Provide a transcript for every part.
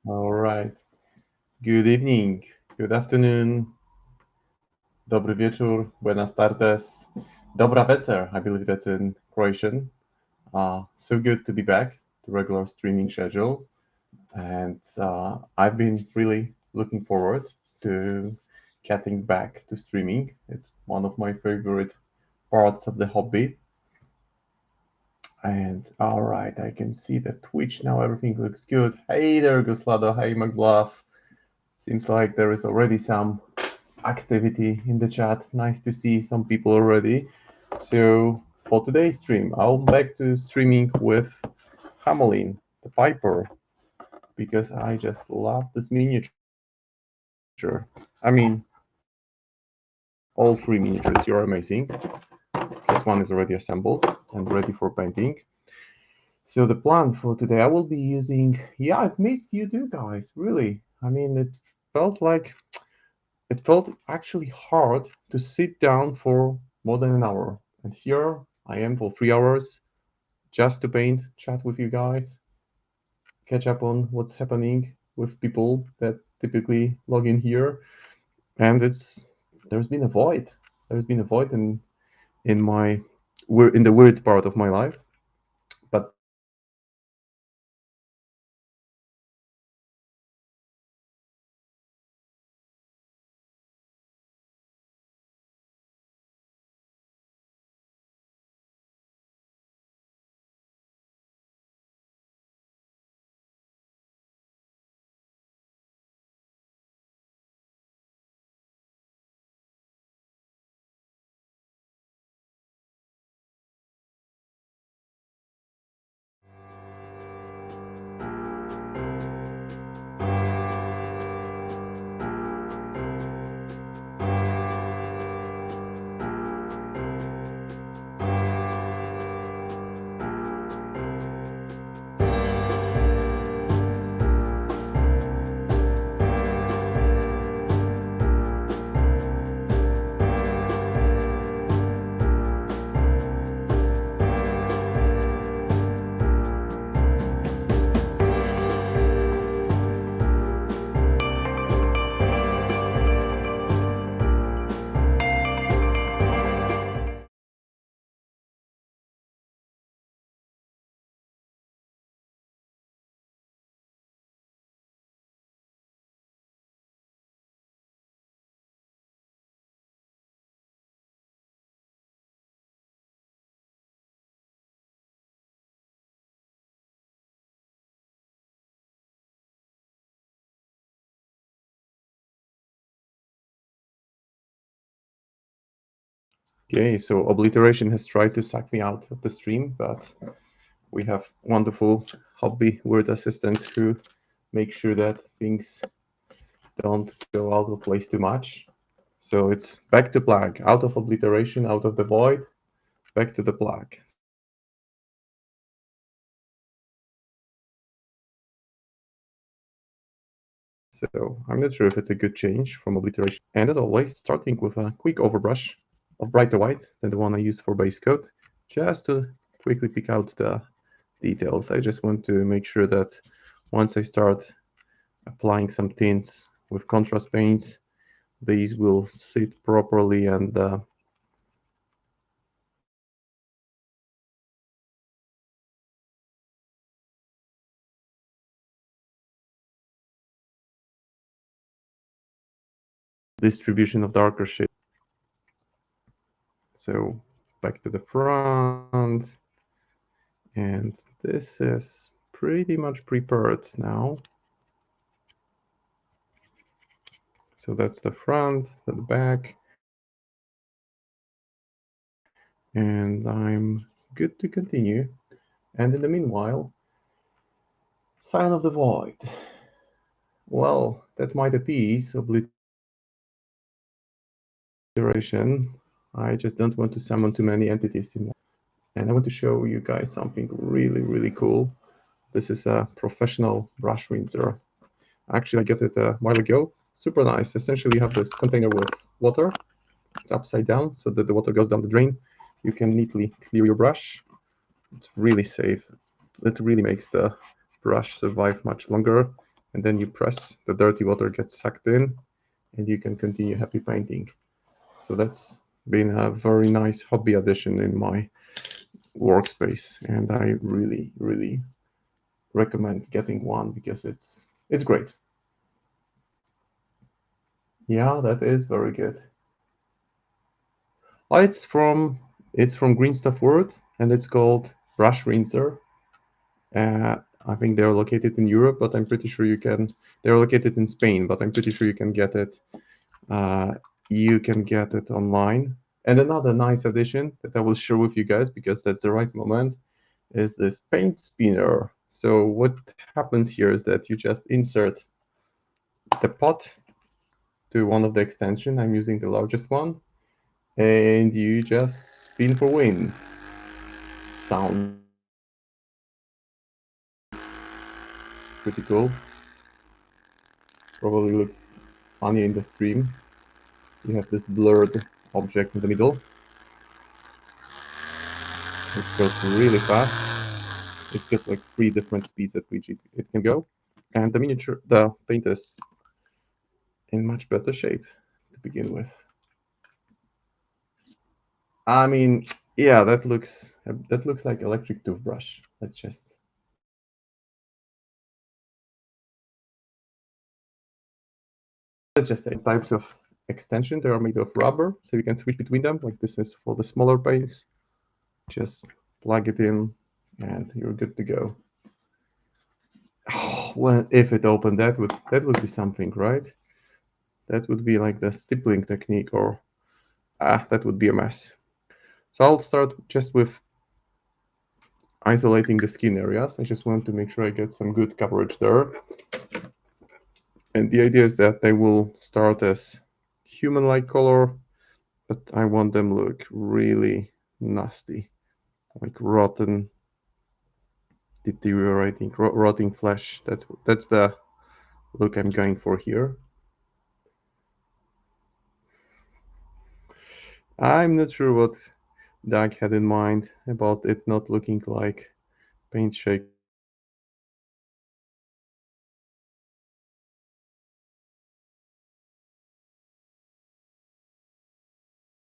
All right. Good evening, good afternoon, dobry wieczór, buenas tardes, dobra večer. I believe that's in Croatian. So good to be back to regular streaming schedule, and I've been really looking forward to getting back to streaming. It's one of my favorite parts of the hobby. And all right, I can see the Twitch now. Everything looks good. Hey there, Guslado. Hey, McBluff. Seems like there is already some activity in the chat. Nice to see some people already. So for today's stream, I'm back to streaming with Hamelin, the Piper, because I just love this miniature. I mean, all three miniatures, you're amazing. This one is already assembled and ready for painting. So the plan for today, I will be using. Yeah, I've missed you too, guys. Really. I mean, felt like it felt actually hard to sit down for more than an hour. And here I am for 3 hours just to paint, chat with you guys, catch up on what's happening with people that typically log in here. And there's been a void. There's been a void in my in the weird part of my life. But today I will be using Okay, so Obliteration has tried to suck me out of the stream, but we have wonderful hobby word assistants who make sure that things don't go out of place too much. So it's back to black, out of Obliteration, out of the void, back to the black. So I'm not sure if it's a good change from Obliteration. And as always, starting with a quick overbrush of brighter white than the one I used for base coat, just to quickly pick out the details. I just want to make sure that once I start applying some tints with contrast paints, these will sit properly and distribution of darker shades. So back to the front, and this is pretty much prepared now. So that's the front, the back, and I'm good to continue. And in the meanwhile, Sign of the Void. Well, that might appease Obliteration. I just don't want to summon too many entities in there. And I want to show you guys something really, really cool. This is a professional brush rinser. Actually, I got it a while ago. Super nice. Essentially, you have this container with water. It's upside down so that the water goes down the drain. You can neatly clear your brush. It's really safe. It really makes the brush survive much longer. and then you press, the dirty water gets sucked in, and you can continue happy painting. So that's been a very nice hobby addition in my workspace, and I really recommend getting one because it's great. Yeah, that is very good. Oh, it's from Green Stuff World, and it's called Brush Rinser. I think they're located in Europe, but I'm pretty sure you can. They're located in Spain, but I'm pretty sure you can get it. Uh, you can get it online. And another nice addition that I will share with you guys because that's the right moment is this paint spinner. So what happens here is that you just insert the pot to one of the extension. I'm using the largest one, and you just spin for win. Sounds pretty cool. Probably looks funny in the stream. You have this blurred object in the middle. It goes really fast. It's got like 3 different speeds at which it can go. And the paint is in much better shape to begin with. I mean, yeah, that looks like electric toothbrush. Let's just say types of extension. They are made of rubber, so you can switch between them. Like this is for the smaller paints. Just plug it in, and you're good to go. Oh, well, if it opened, that would be something, right? That would be like the stippling technique, or that would be a mess. So I'll start just with isolating the skin areas. I just want to make sure I get some good coverage there. And the idea is that they will start as human-like color, but I want them look really nasty, like rotten, deteriorating, rotting flesh. That's the look I'm going for here. I'm not sure what Doug had in mind about it not looking like paint shaker,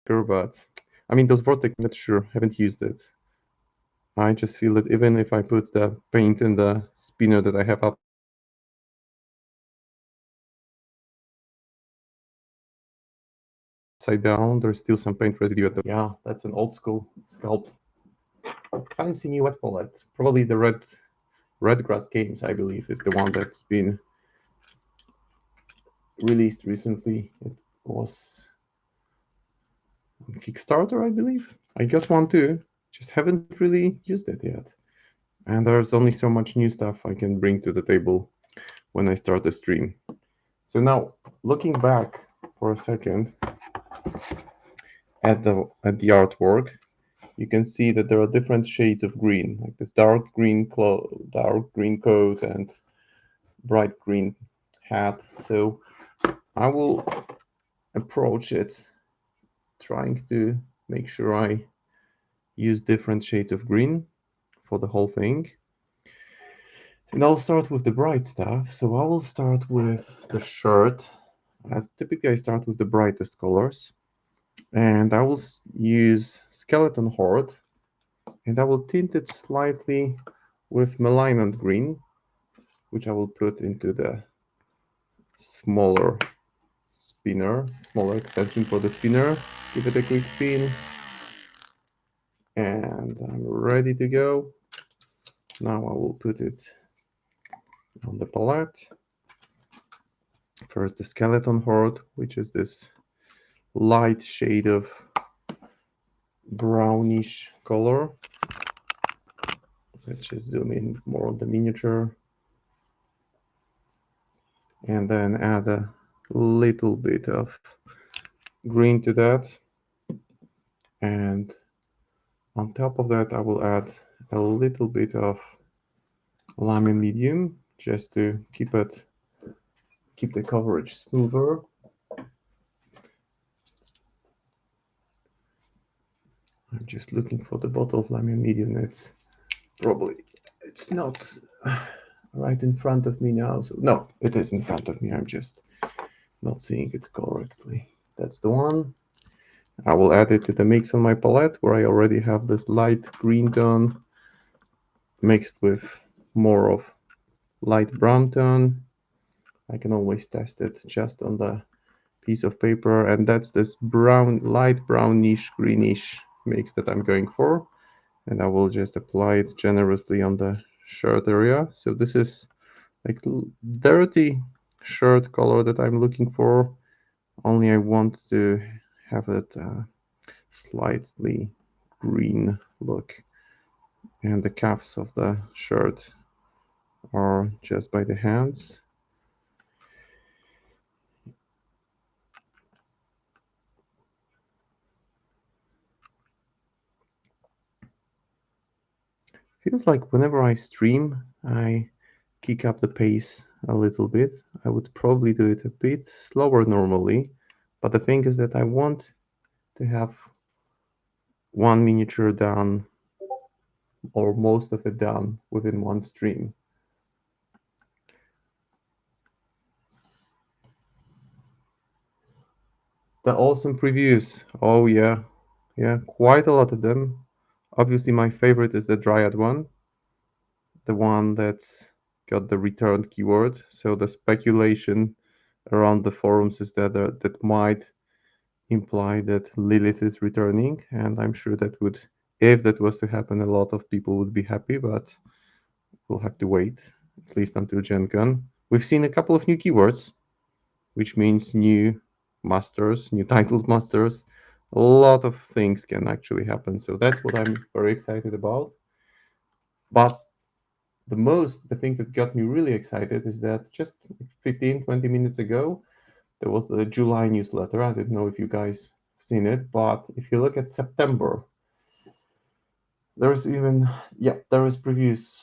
but I mean, those Vortex, I'm not sure, haven't used it. I just feel that even if I put the paint in the spinner that I have upside down, there's still some paint residue at the. Yeah, that's an old school sculpt. Fancy new wet palette. Probably the Red Grass Games, I believe, is the one that's been released recently. It was on Kickstarter, I believe. I got one too, just haven't really used it yet. And there's only so much new stuff I can bring to the table when I start the stream. So now, looking back for a second at the artwork, you can see that there are different shades of green, like this dark green coat and bright green hat. So I will approach it trying to make sure I use different shades of green for the whole thing. And I'll start with the bright stuff. So I will start with the shirt. As typically I start with the brightest colors. And I will use Skeleton Horde. And I will tint it slightly with Malignant Green, which I will put into the smaller smaller extension for the spinner. Give it a quick spin. And I'm ready to go. Now I will put it on the palette. First the Skeleton Horde, which is this light shade of brownish color. Let's just zoom in more on the miniature. And then add a little bit of green to that. And on top of that, I will add a little bit of lime and medium just to keep the coverage smoother. I'm just looking for the bottle of lime and medium. It's not. right in front of me now. So no, it is in front of me. I'm just not seeing it correctly. That's the one. I will add it to the mix on my palette where I already have this light green tone mixed with more of light brown tone. I can always test it just on the piece of paper, and that's this brown, light brownish greenish mix that I'm going for. And I will just apply it generously on the shirt area. So this is like dirty shirt color that I'm looking for, only I want to have it slightly green look, and the cuffs of the shirt are just by the hands. Feels like whenever I stream, I kick up the pace a little bit. I would probably do it a bit slower normally, but the thing is that I want to have one miniature done or most of it done within one stream. The awesome previews. Oh yeah, yeah, quite a lot of them. Obviously, my favorite is the Dryad one, the one that's got the returned keyword. So the speculation around the forums is that that might imply that Lilith is returning, and I'm sure that would, if that was to happen, a lot of people would be happy, but we'll have to wait at least until Gen Con. We've seen a couple of new keywords, which means new masters, new titled masters. A lot of things can actually happen, so that's what I'm very excited about. But the thing that got me really excited is that just 15-20 minutes ago, there was a July newsletter. I don't know if you guys seen it, but if you look at September, there's even, yeah, there is previews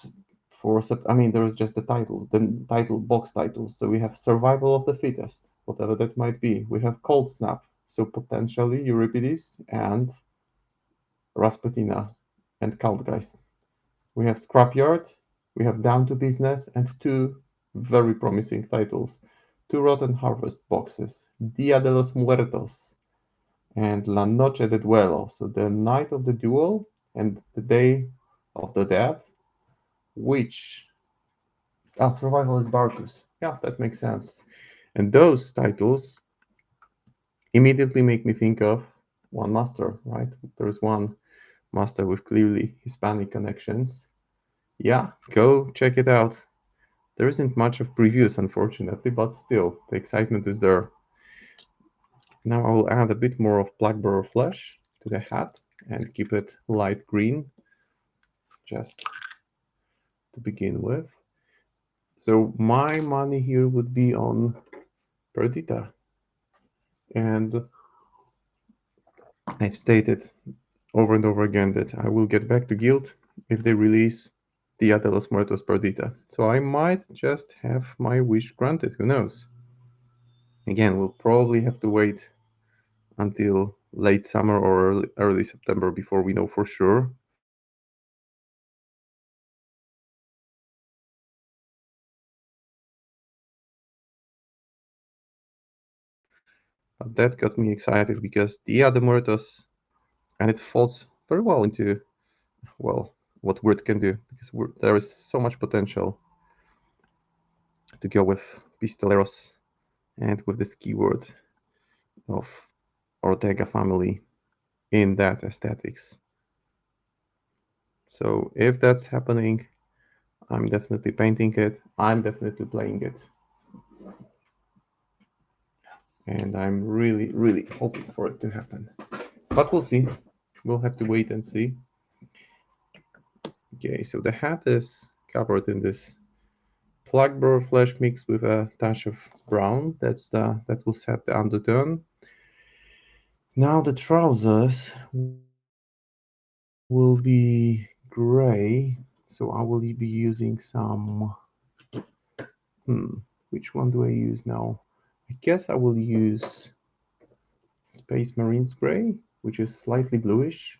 for I mean, there is just the title box titles. So we have Survival of the Fittest, whatever that might be. We have Cold Snap, so potentially Euripides and Rasputina and Cult. We have Scrapyard, we have Down to Business, and two very promising titles. Two Rotten Harvest boxes, Dia de los Muertos and La Noche de Duelo, so the night of the duel and the day of the dead, which Survival is Barcus. Yeah, that makes sense. And those titles immediately make me think of one master, right? There's one master with clearly Hispanic connections. Yeah, go check it out. There isn't much of previews, unfortunately, but still, the excitement is there. Now I will add a bit more of Black Burrow Flesh to the hat and keep it light green, just to begin with. So my money here would be on Perdita. And I've stated over and over again that I will get back to Guild if they release Dia de los Muertos Perdita. So I might just have my wish granted, who knows? Again, we'll probably have to wait until late summer or early September before we know for sure. But that got me excited because Dia de Muertos, and it falls very well into, well, what Word can do, because there is so much potential to go with Pistoleros and with this keyword of Ortega family in that aesthetics. So if that's happening, I'm definitely painting it. I'm definitely playing it. And I'm really, really hoping for it to happen. But we'll see. We'll have to wait and see. Okay, so the hat is covered in this Black Burrow Flesh mixed with a touch of brown. That will set the undertone. Now the trousers will be gray, so I will be using some. Which one do I use now? I guess I will use Space Marines gray, which is slightly bluish.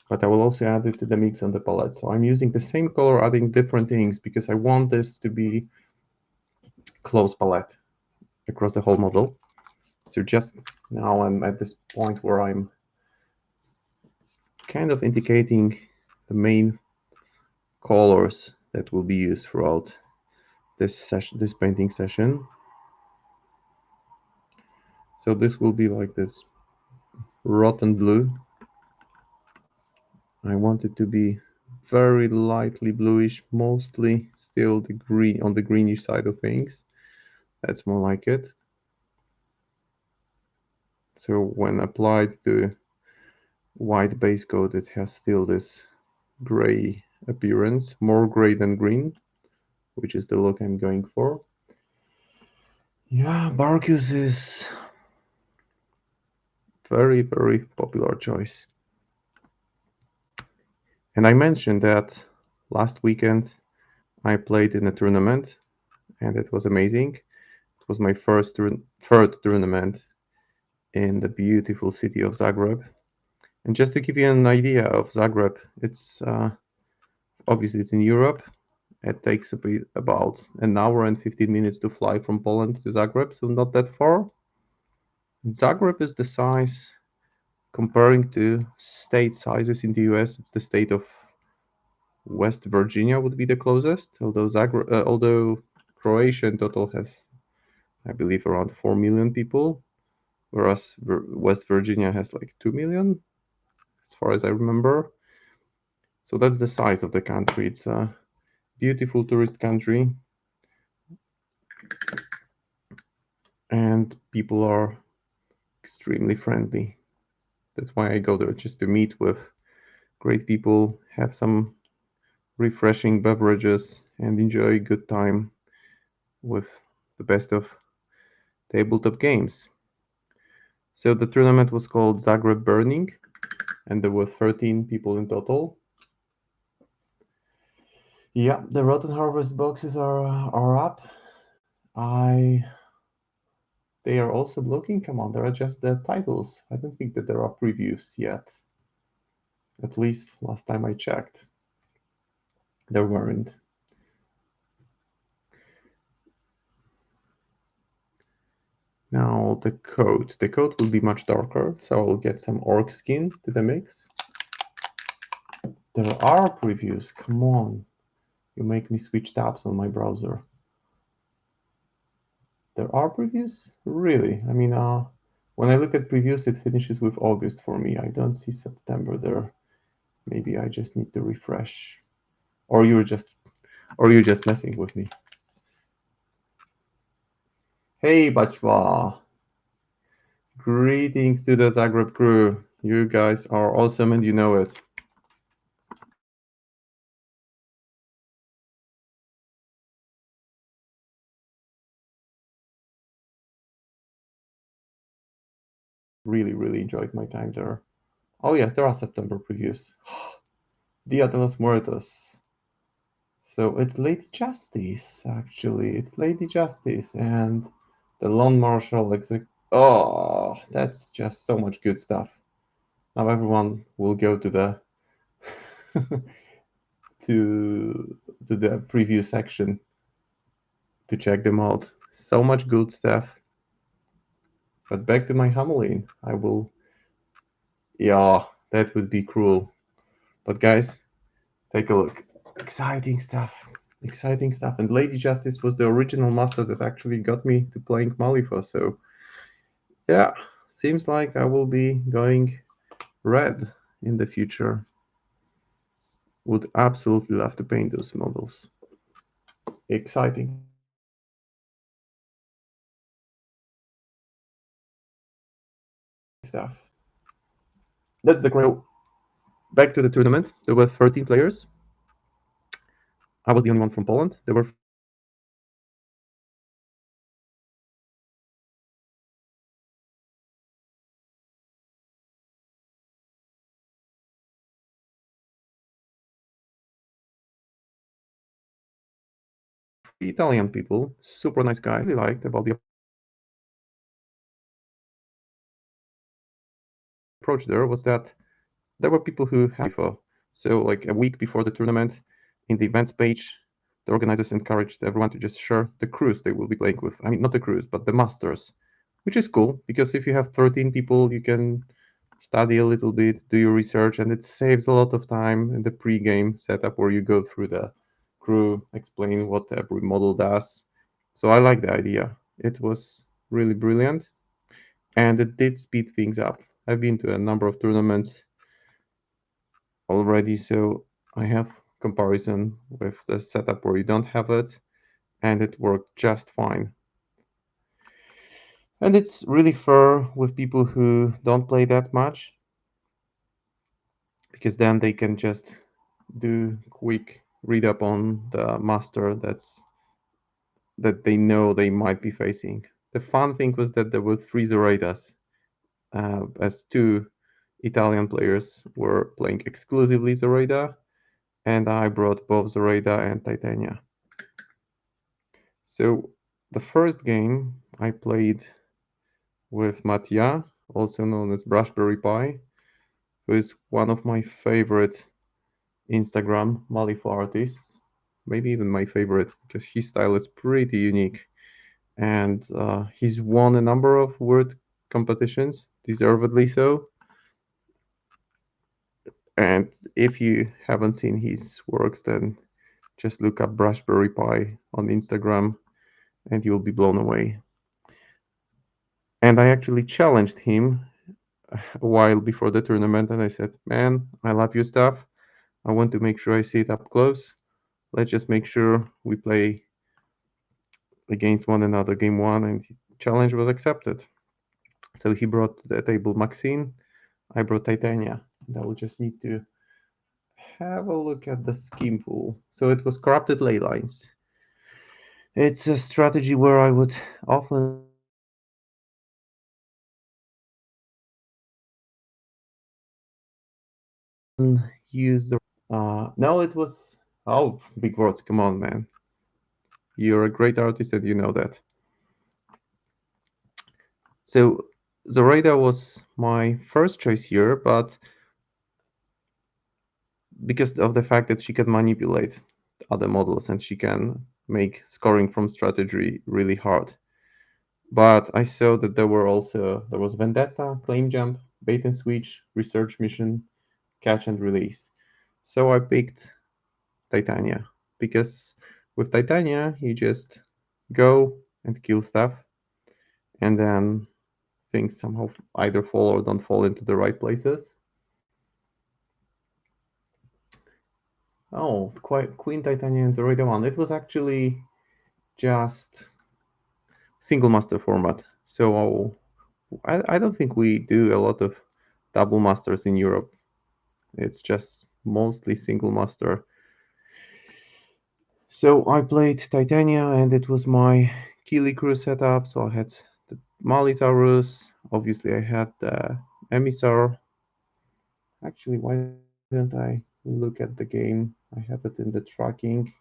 but I will also add it to the mix on the palette. So I'm using the same color, adding different things because I want this to be close palette across the whole model. So just now I'm at this point where I'm kind of indicating the main colors that will be used throughout this session, this painting session. So this will be like this rotten blue. I want it to be very lightly bluish, mostly still the green on the greenish side of things. That's more like it. So when applied to white base coat, it has still this gray appearance, more gray than green, which is the look I'm going for. Yeah, Barkus is very, very popular choice. And I mentioned that last weekend I played in a tournament and it was amazing. It was my third tournament in the beautiful city of Zagreb. And just to give you an idea of Zagreb, it's obviously it's in Europe. It takes about an hour and 15 minutes to fly from Poland to Zagreb, so not that far. Zagreb is the size, comparing to state sizes in the US, it's the state of West Virginia would be the closest, although Croatia in total has, I believe, around 4 million people, whereas West Virginia has like 2 million, as far as I remember. So that's the size of the country. It's a beautiful tourist country, and people are extremely friendly. That's why I go there, just to meet with great people, have some refreshing beverages, and enjoy a good time with the best of tabletop games. So the tournament was called Zagreb Burning, and there were 13 people in total. Yeah, the Rotten Harvest boxes are up. They are also looking. Come on, there are just the titles. I don't think that there are previews yet. At least last time I checked, there weren't. Now the coat. The coat will be much darker, so I'll get some orc skin to the mix. There are previews. Come on. You make me switch tabs on my browser. There are previews? Really? I mean, when I look at previews, it finishes with August for me. I don't see September there. Maybe I just need to refresh. Or you're just messing with me. Hey, Bachwa. Greetings to the Zagreb crew. You guys are awesome and you know it. Really, really enjoyed my time there. Oh yeah, there are September previews. Dia de los Muertos. So it's Lady Justice, actually. It's Lady Justice and the Lone Marshal Oh, that's just so much good stuff. Now everyone will go to the to the preview section to check them out. So much good stuff. But back to my Hamelin. Yeah, that would be cruel. But guys, take a look. Exciting stuff. Exciting stuff. And Lady Justice was the original master that actually got me to playing Malifa. So yeah, seems like I will be going red in the future. Would absolutely love to paint those models. Exciting stuff. That's the great. Back to the tournament. There were 13 players. I was the only one from Poland. There were Italian people, super nice guys. I really liked about the approach there was that there were people who had FIFA. So like a week before the tournament, in the events page, the organizers encouraged everyone to just share the crews they will be playing with. I mean, not the crews, but the masters, which is cool because if you have 13 people, you can study a little bit, do your research, and it saves a lot of time in the pre-game setup where you go through the crew, explain what every model does. So I like the idea. It was really brilliant, and it did speed things up. I've been to a number of tournaments already, so I have comparison with the setup where you don't have it, and it worked just fine. And it's really fair with people who don't play that much because then they can just do quick read up on the master that they know they might be facing. The fun thing was that there were three Zoraidas, as two Italian players were playing exclusively Zoraida, and I brought both Zoraida and Titania. So the first game I played with Mattia, also known as Brushberry Pie, who is one of my favorite Instagram Malifaux artists, maybe even my favorite because his style is pretty unique. And he's won a number of world competitions, deservedly so. And if you haven't seen his works, then just look up Brushberry Pie on Instagram and you'll be blown away. And I actually challenged him a while before the tournament and I said, man, I love your stuff. I want to make sure I see it up close. Let's just make sure we play against one another game one. And the challenge was accepted. So he brought to the table Maxine, I brought Titania. And I will just need to have a look at the scheme pool. So it was corrupted ley lines. It's a strategy where I would often use the. No, it was. Oh, big words. Come on, man. You're a great artist and you know that. So Zoraida was my first choice here, but because of the fact that she can manipulate other models and she can make scoring from strategy really hard. But I saw that there was Vendetta, Claim Jump, Bait and Switch, Research Mission, Catch and Release. So I picked Titania because with Titania you just go and kill stuff and then things somehow either fall or don't fall into the right places. Oh, quite Queen Titania and Zoraida one. It was actually just single master format. So I don't think we do a lot of double masters in Europe. It's just mostly single master. So I played Titania and it was my Kili crew setup. So I had the Malisaurus. Obviously I had the Emissar. Actually, why don't I look at the game? I have it in the tracking.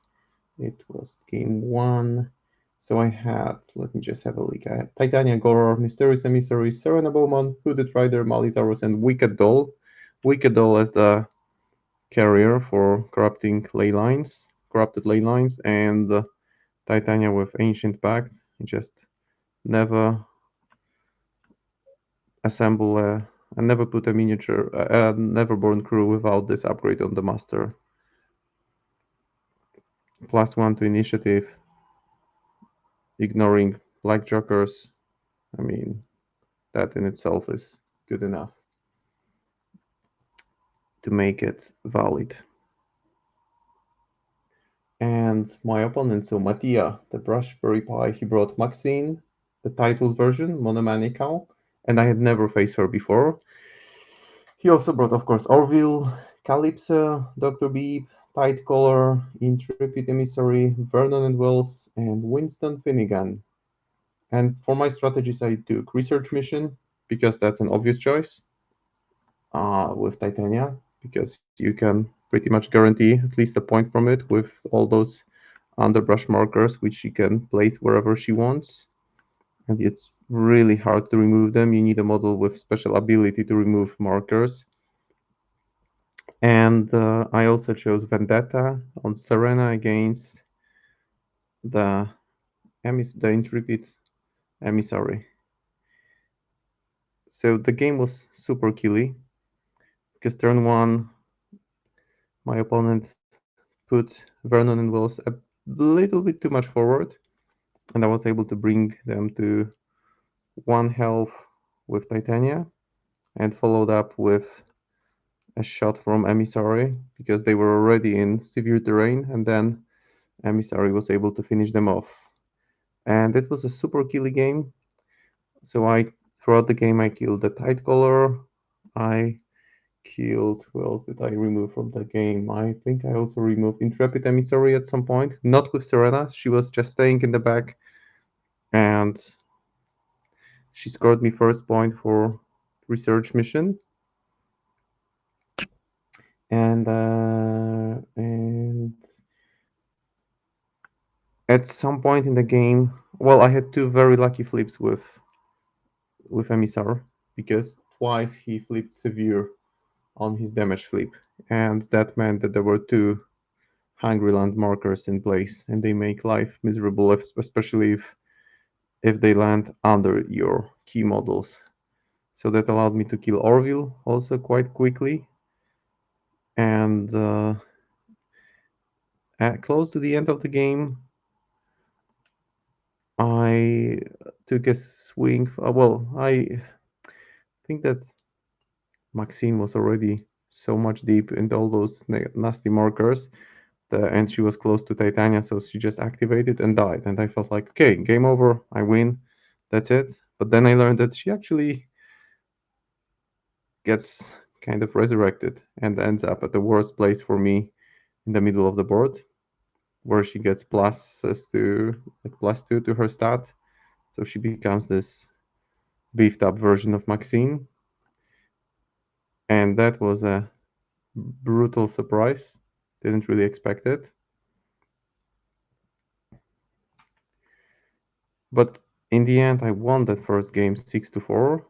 It was game one. So I had, let me just have a look. I had Titania, Goror, Mysterious Emissary, Serena Bowman, Hooded Rider, Malisaurus, and Wicked Doll. Wicked Doll as the carrier for corrupted ley lines, and Titania with Ancient Pact. Just never assemble and never put a miniature, Neverborn crew without this upgrade on the master. +1 to initiative, ignoring black jokers. I mean, that in itself is good enough to make it valid. And my opponent, so Mattia, the Brushberry Pie, he brought Maxine, the title version, Monomanical, and I had never faced her before. He also brought, of course, Orville, Calypso, Dr. Beep, Tight Collar, Intrepid Emissary, Vernon and Wells, and Winston Finnegan. And for my strategies, I took Research Mission, because that's an obvious choice, with Titania, because you can pretty much guarantee at least a point from it with all those underbrush markers, which she can place wherever she wants. And it's really hard to remove them. You need a model with special ability to remove markers. And I also chose Vendetta on Serena against the the Intrepid Emissary. So the game was super killy because turn one, my opponent put Vernon and Wells a little bit too much forward, and I was able to bring them to one health with Titania and followed up with a shot from Emissary because they were already in severe terrain, and then Emissary was able to finish them off. And it was a super killy game. So I throughout the game I killed the Tide Caller. I killed who else did I remove from the game? I think I also removed Intrepid Emissary at some point. Not with Serena. She was just staying in the back and she scored me first point for research mission. And at some point in the game, well, I had two very lucky flips with Emissar because twice he flipped severe on his damage flip, and that meant that there were two Hungry Land markers in place, and they make life miserable, especially if they land under your key models. So that allowed me to kill Orville also quite quickly, and at close to the end of the game, I took a swing. Well, I think that Maxine was already so much deep into all those nasty markers, and she was close to Titania, so she just activated and died. And I felt like, okay, game over, I win, that's it. But then I learned that she actually gets kind of resurrected and ends up at the worst place for me in the middle of the board, where she gets plus 2 to her stat. So she becomes this beefed up version of Maxine. And that was a brutal surprise. Didn't really expect it. But in the end, I won that first game 6-4.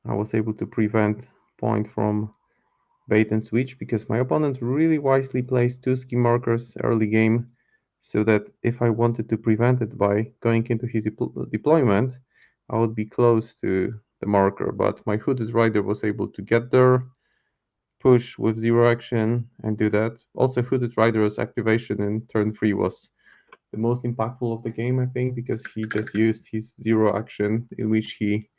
I was able to prevent point from bait and switch because my opponent really wisely placed two ski markers early game so that if I wanted to prevent it by going into his deployment, I would be close to the marker. But my hooded rider was able to get there, push with zero action, and do that. Also, hooded rider's activation in turn 3 was the most impactful of the game, I think, because he just used his zero action in which he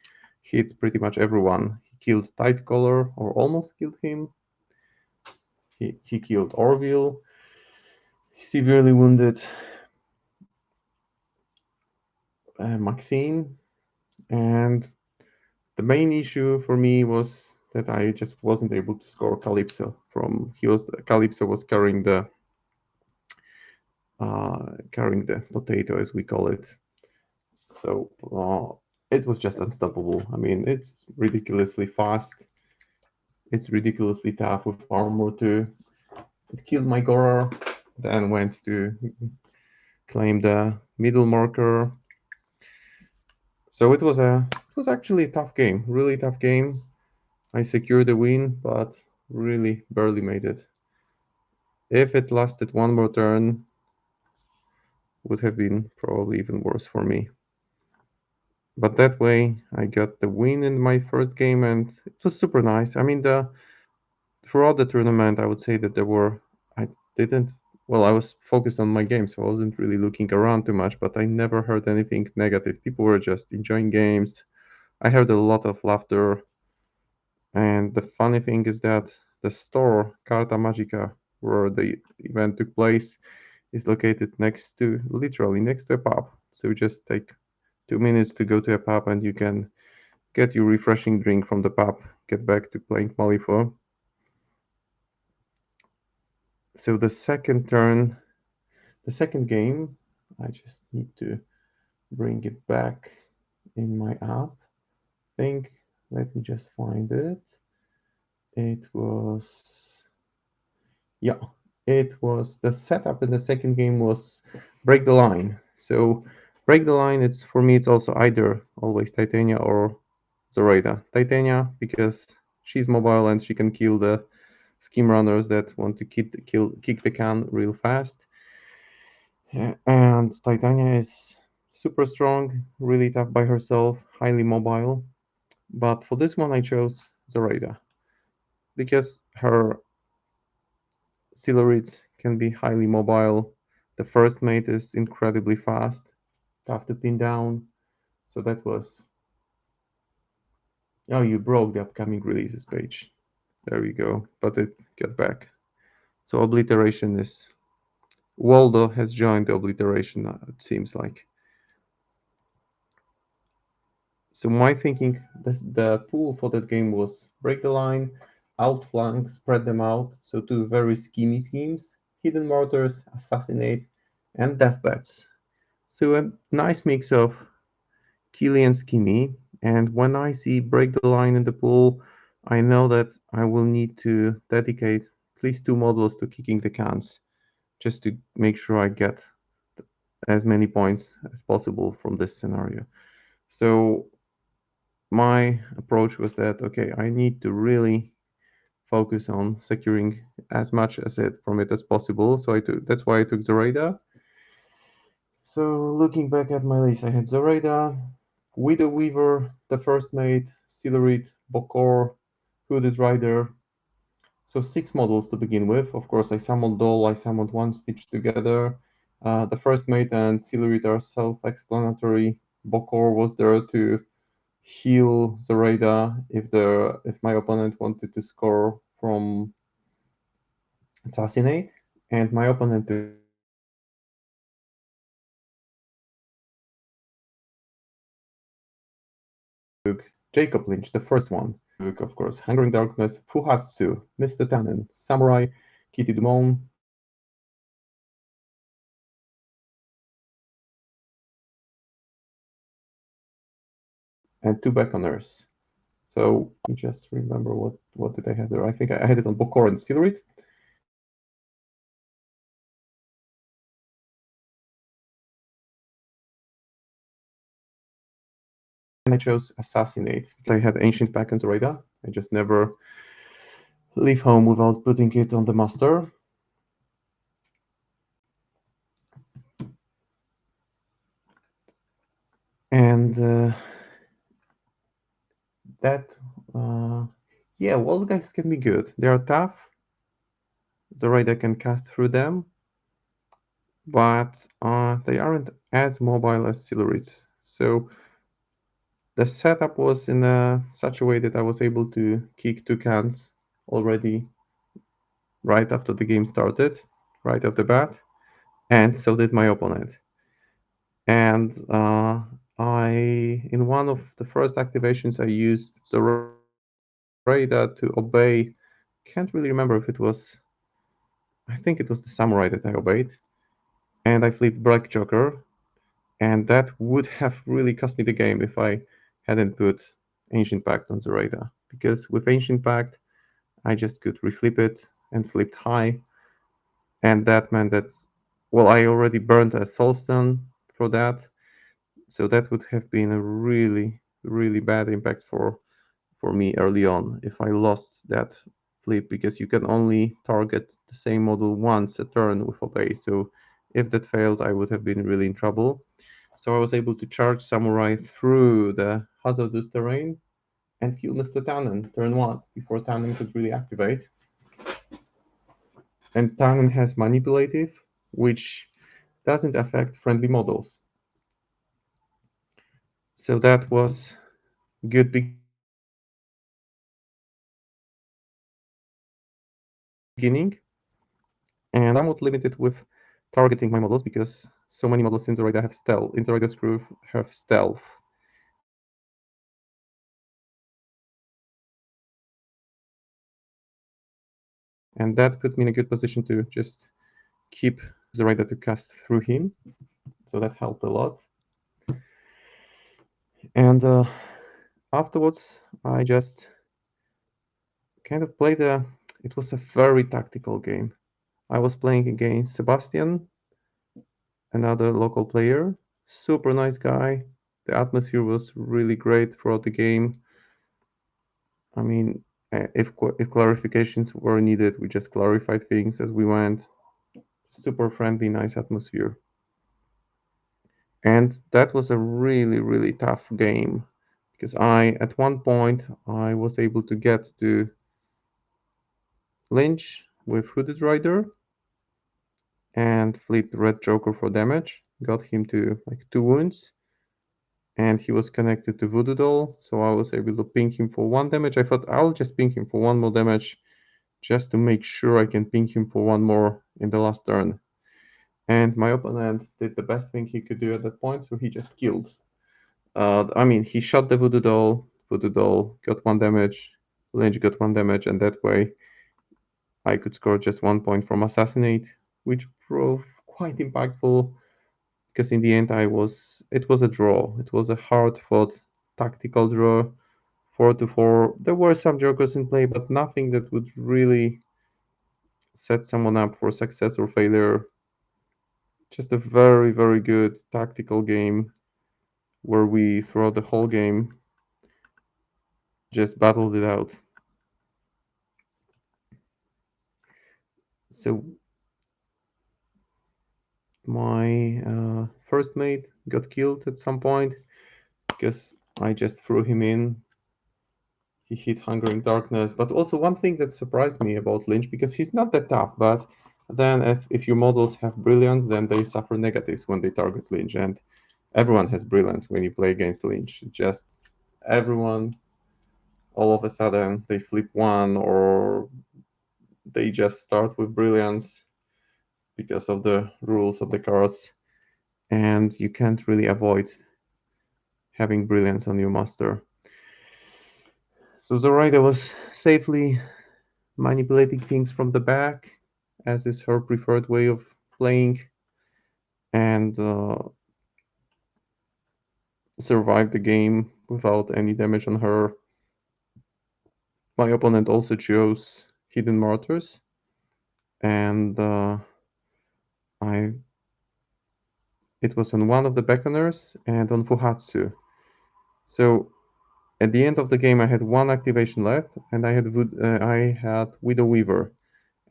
hit pretty much everyone. He killed Tightcollar, or almost killed him. He killed Orville. He severely wounded Maxine. And the main issue for me was that I just wasn't able to score Calypso. Calypso was carrying the potato, as we call it. So it was just unstoppable. I mean, it's ridiculously fast. It's ridiculously tough with armor too. It killed my Gorar, then went to claim the middle marker. So it was actually a tough game, really tough game. I secured the win, but really barely made it. If it lasted one more turn, would have been probably even worse for me. But that way, I got the win in my first game, and it was super nice. I mean, throughout the tournament, I would say that I didn't, well, I was focused on my game, so I wasn't really looking around too much, but I never heard anything negative. People were just enjoying games. I heard a lot of laughter. And the funny thing is that the store, Carta Magica, where the event took place, is located literally next to a pub. So you just take 2 minutes to go to a pub and you can get your refreshing drink from the pub, get back to playing Malifaux. So the second game, I just need to bring it back in my app. Think, let me just find it. It was, yeah, it was the setup in the second game was break the line. So break the line, it's for me, it's also either always Titania or Zoraida. Titania because she's mobile and she can kill the scheme runners that want to kick the can real fast. Yeah, and Titania is super strong, really tough by herself, highly mobile. But for this one, I chose Zoraida because her Silurids can be highly mobile. The first mate is incredibly fast, tough to pin down. So that was. Oh, you broke the upcoming releases page. There we go. But it got back. So obliteration is. Waldo has joined the obliteration, it seems like. So my thinking, the pool for that game was break the line, outflank, spread them out. So two very schemy schemes: hidden mortars, assassinate, and death bats. So a nice mix of killy and schemy. And when I see break the line in the pool, I know that I will need to dedicate at least two models to kicking the cans, just to make sure I get as many points as possible from this scenario. So my approach was that okay, I need to really focus on securing as much as it from it as possible. So that's why I took Zoraida. So looking back at my list, I had Zoraida, Widow Weaver, the first mate, Silurid, Bokor, Hooded Rider. So six models to begin with. Of course, I summoned Doll, I summoned one stitched together. The first mate and Silurid are self-explanatory. Bokor was there to heal Zoraida if my opponent wanted to score from assassinate, and my opponent took Jacob Lynch, the first one. Took, of course, Hungering Darkness, Fuhatsu, Mr. Tannen, Samurai, Kitty Dumont, and two Beckoners. So just remember what did I have there? I think I had it on Bokor and Silurid. And I chose Assassinate. I had Ancient Pack and Zoraida. I just never leave home without putting it on the master. And that, yeah, World Guys can be good. They are tough. Zoraida can cast through them, but they aren't as mobile as Silurids. So the setup was in such a way that I was able to kick two cans already right after the game started, right off the bat, and so did my opponent. And in one of the first activations, I used Zoraida to obey. Can't really remember if it was. I think it was the Samurai that I obeyed, and I flipped Black Joker, and that would have really cost me the game if I hadn't put Ancient Pact on Zoraida. Because with Ancient Pact, I just could reflip it and flipped high, and that meant that, well, I already burned a Soulstone for that, so that would have been a really, really bad impact for me early on if I lost that flip, because you can only target the same model once a turn with obey. So if that failed, I would have been really in trouble. So I was able to charge Samurai through the hazardous terrain and kill Mr. Tannen turn one before Tannen could really activate. And Tannen has manipulative, which doesn't affect friendly models. So that was good beginning. And I'm somewhat limited with targeting my models because so many models in Zoraida have stealth. In Zoraida's crew have stealth. And that put me in a good position to just keep Zoraida to cast through him. So that helped a lot. And afterwards, I just kind of played a. It was a very tactical game. I was playing against Sebastian, another local player, super nice guy. The atmosphere was really great throughout the game. I mean, If clarifications were needed, we just clarified things as we went. Super friendly, nice atmosphere. And that was a really, really tough game because at one point, I was able to get to Lynch with Hooded Rider and flipped Red Joker for damage. Got him to like 2 wounds, and he was connected to Voodoo Doll, so I was able to ping him for 1 damage. I thought I'll just ping him for 1 more damage just to make sure I can ping him for 1 more in the last turn. And my opponent did the best thing he could do at that point, so he just killed. I mean, he shot the Voodoo Doll got 1 damage, Lynch got 1 damage, and that way I could score just 1 point from Assassinate, which proved quite impactful because in the end it was a draw. It was a hard-fought tactical draw, 4-4. There were some jokers in play, but nothing that would really set someone up for success or failure. Just a very, very good tactical game where we, throughout the whole game, just battled it out. So my first mate got killed at some point because I just threw him in. He hit Hungering Darkness. But also one thing that surprised me about Lynch, because he's not that tough, but then if your models have brilliance, then they suffer negatives when they target Lynch. And everyone has brilliance when you play against Lynch. Just everyone, all of a sudden, they flip one or they just start with brilliance because of the rules of the cards. And you can't really avoid having brilliance on your master. So Zoraida was safely manipulating things from the back, as is her preferred way of playing, and survived the game without any damage on her. My opponent also chose Hidden Martyrs, and it was on one of the Beckoners and on Fuhatsu. So at the end of the game, I had one activation left, and I had Widow Weaver.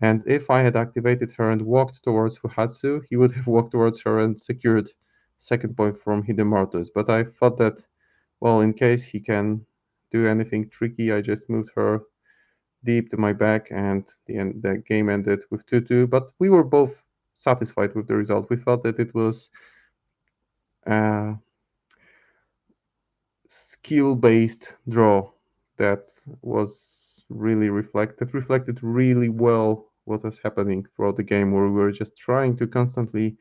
And if I had activated her and walked towards Fuhatsu, he would have walked towards her and secured second point from Hidden Martyrs. But I thought that, well, in case he can do anything tricky, I just moved her deep to my back, and the game ended with 2-2. But we were both satisfied with the result. We felt that it was a skill-based draw that was really reflected really well what was happening throughout the game, where we were just trying to constantly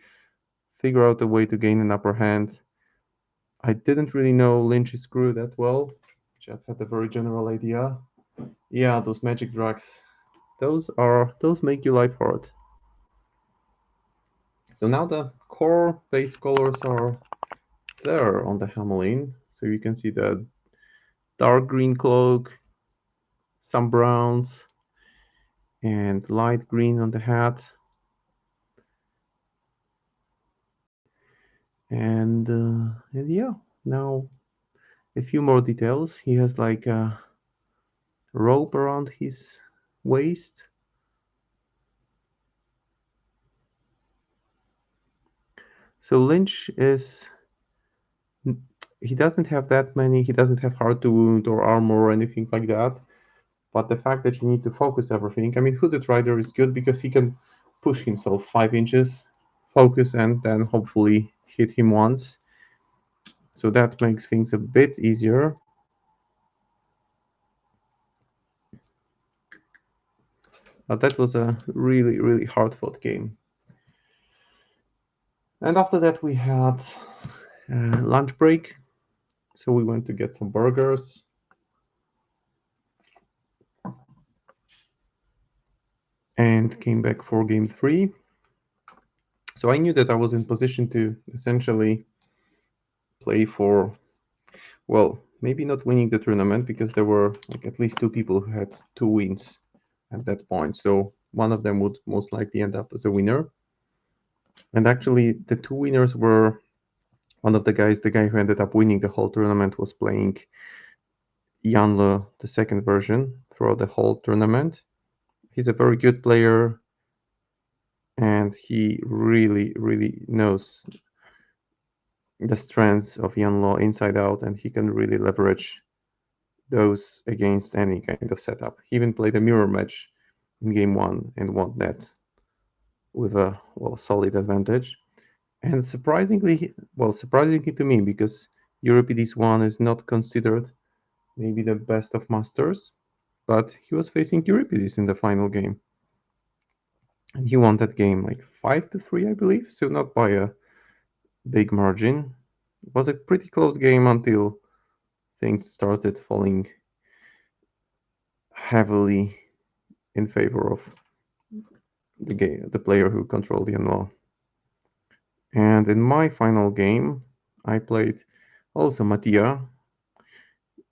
figure out a way to gain an upper hand. I didn't really know Lynch's crew that well, just had a very general idea. Yeah, those magic drugs, those make your life hard. So now the core base colors are there on the Hamelin. So you can see the dark green cloak, some browns, and light green on the hat. And yeah, now a few more details. He has like a rope around his waist. So Lynch is, he doesn't have that many, he doesn't have hard to wound or armor or anything like that. But the fact that you need to focus everything, I mean, Hooded Rider is good because he can push himself 5 inches, focus, and then hopefully hit him once. So that makes things a bit easier. But that was a really, really hard-fought game. And after that, we had lunch break. So we went to get some burgers. And came back for game 3. So I knew that I was in position to essentially play for, well, maybe not winning the tournament because there were like at least 2 people who had 2 wins at that point. So one of them would most likely end up as a winner. And actually, the 2 winners were one of the guy who ended up winning the whole tournament was playing Yanlo, the second version, throughout the whole tournament. He's a very good player, and he really knows the strengths of Yanlo inside out, and he can really leverage those against any kind of setup. He even played a mirror match in game one and won that with a solid advantage. And surprisingly to me, because Euripides 1 is not considered maybe the best of masters, but he was facing Euripides in the final game. And he won that game like 5-3, I believe, so not by a big margin. It was a pretty close game until things started falling heavily in favor of the player who controlled Yanlo. And in my final game, I played also Mattia,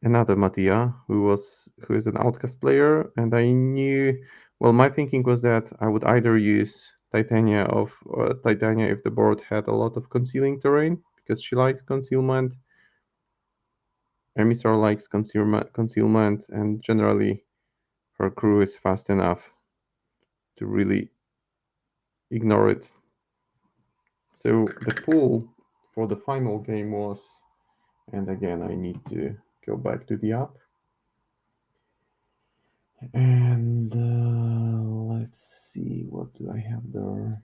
another Mattia, who is an outcast player, and I knew, well, my thinking was that I would either use Titania if the board had a lot of concealing terrain, because she likes concealment. Emissar likes concealment, and generally her crew is fast enough to really ignore it. So the pool for the final game was, and again I need to go back to the app. And let's see, what do I have there?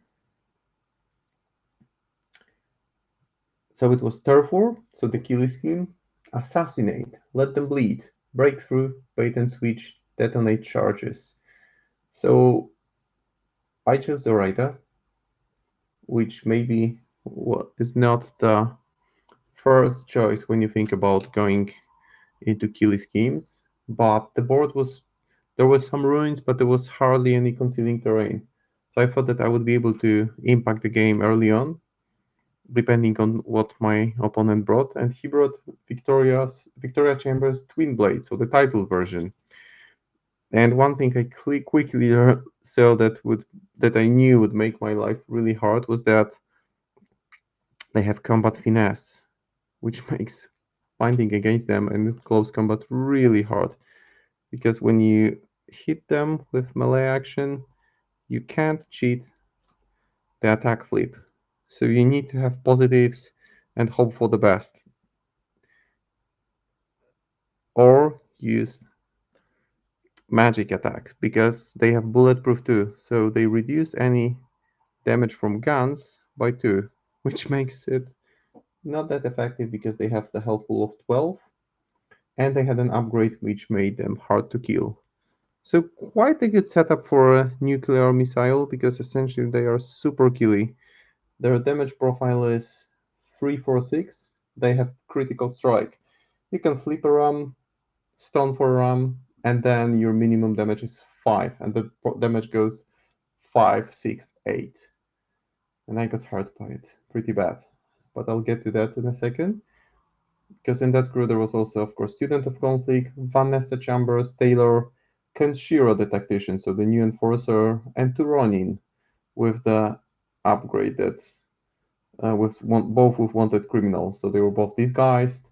So it was Turf War, so the kill scheme, assassinate, let them bleed, breakthrough, bait and switch, detonate charges. So I chose the Raida, which maybe is not the first choice when you think about going into kill schemes, but the board was, there was some ruins, but there was hardly any concealing terrain. So I thought that I would be able to impact the game early on, depending on what my opponent brought, and he brought Victoria Chambers Twin Blade, so the title version. And one thing I quickly saw that I knew would make my life really hard was that they have combat finesse, which makes finding against them in close combat really hard, because when you hit them with melee action, you can't cheat the attack flip. So you need to have positives and hope for the best. Or use magic attack, because they have bulletproof too. So they reduce any damage from guns by 2, which makes it not that effective because they have the health pool of 12, and they had an upgrade which made them hard to kill. So quite a good setup for a nuclear missile, because essentially they are super killy. Their damage profile is 346. They have critical strike. You can flip a ram, stun for a ram, and then your minimum damage is 5, and the damage goes 5, 6, 8. And I got hurt by it pretty bad. But I'll get to that in a second. Because in that crew there was also, of course, Student of Conflict, Vanessa Chambers, Taylor, Kenshiro the Tactician, so the new Enforcer, and Turonin with the upgrade that both with Wanted Criminals. So they were both disguised,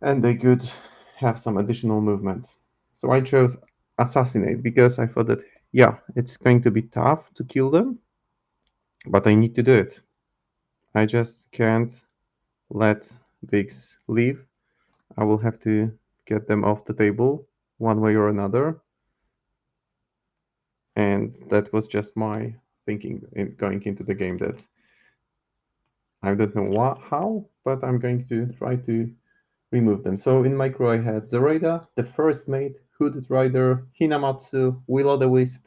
and they could have some additional movement. So I chose Assassinate because I thought that, yeah, it's going to be tough to kill them, but I need to do it. I just can't let Biggs leave. I will have to get them off the table one way or another. And that was just my thinking in going into the game, that I don't know how, but I'm going to try to remove them. So in my crew I had Zoraida, the First Mate, Hooded Rider, Hinamatsu, Will-O-the-Wisp,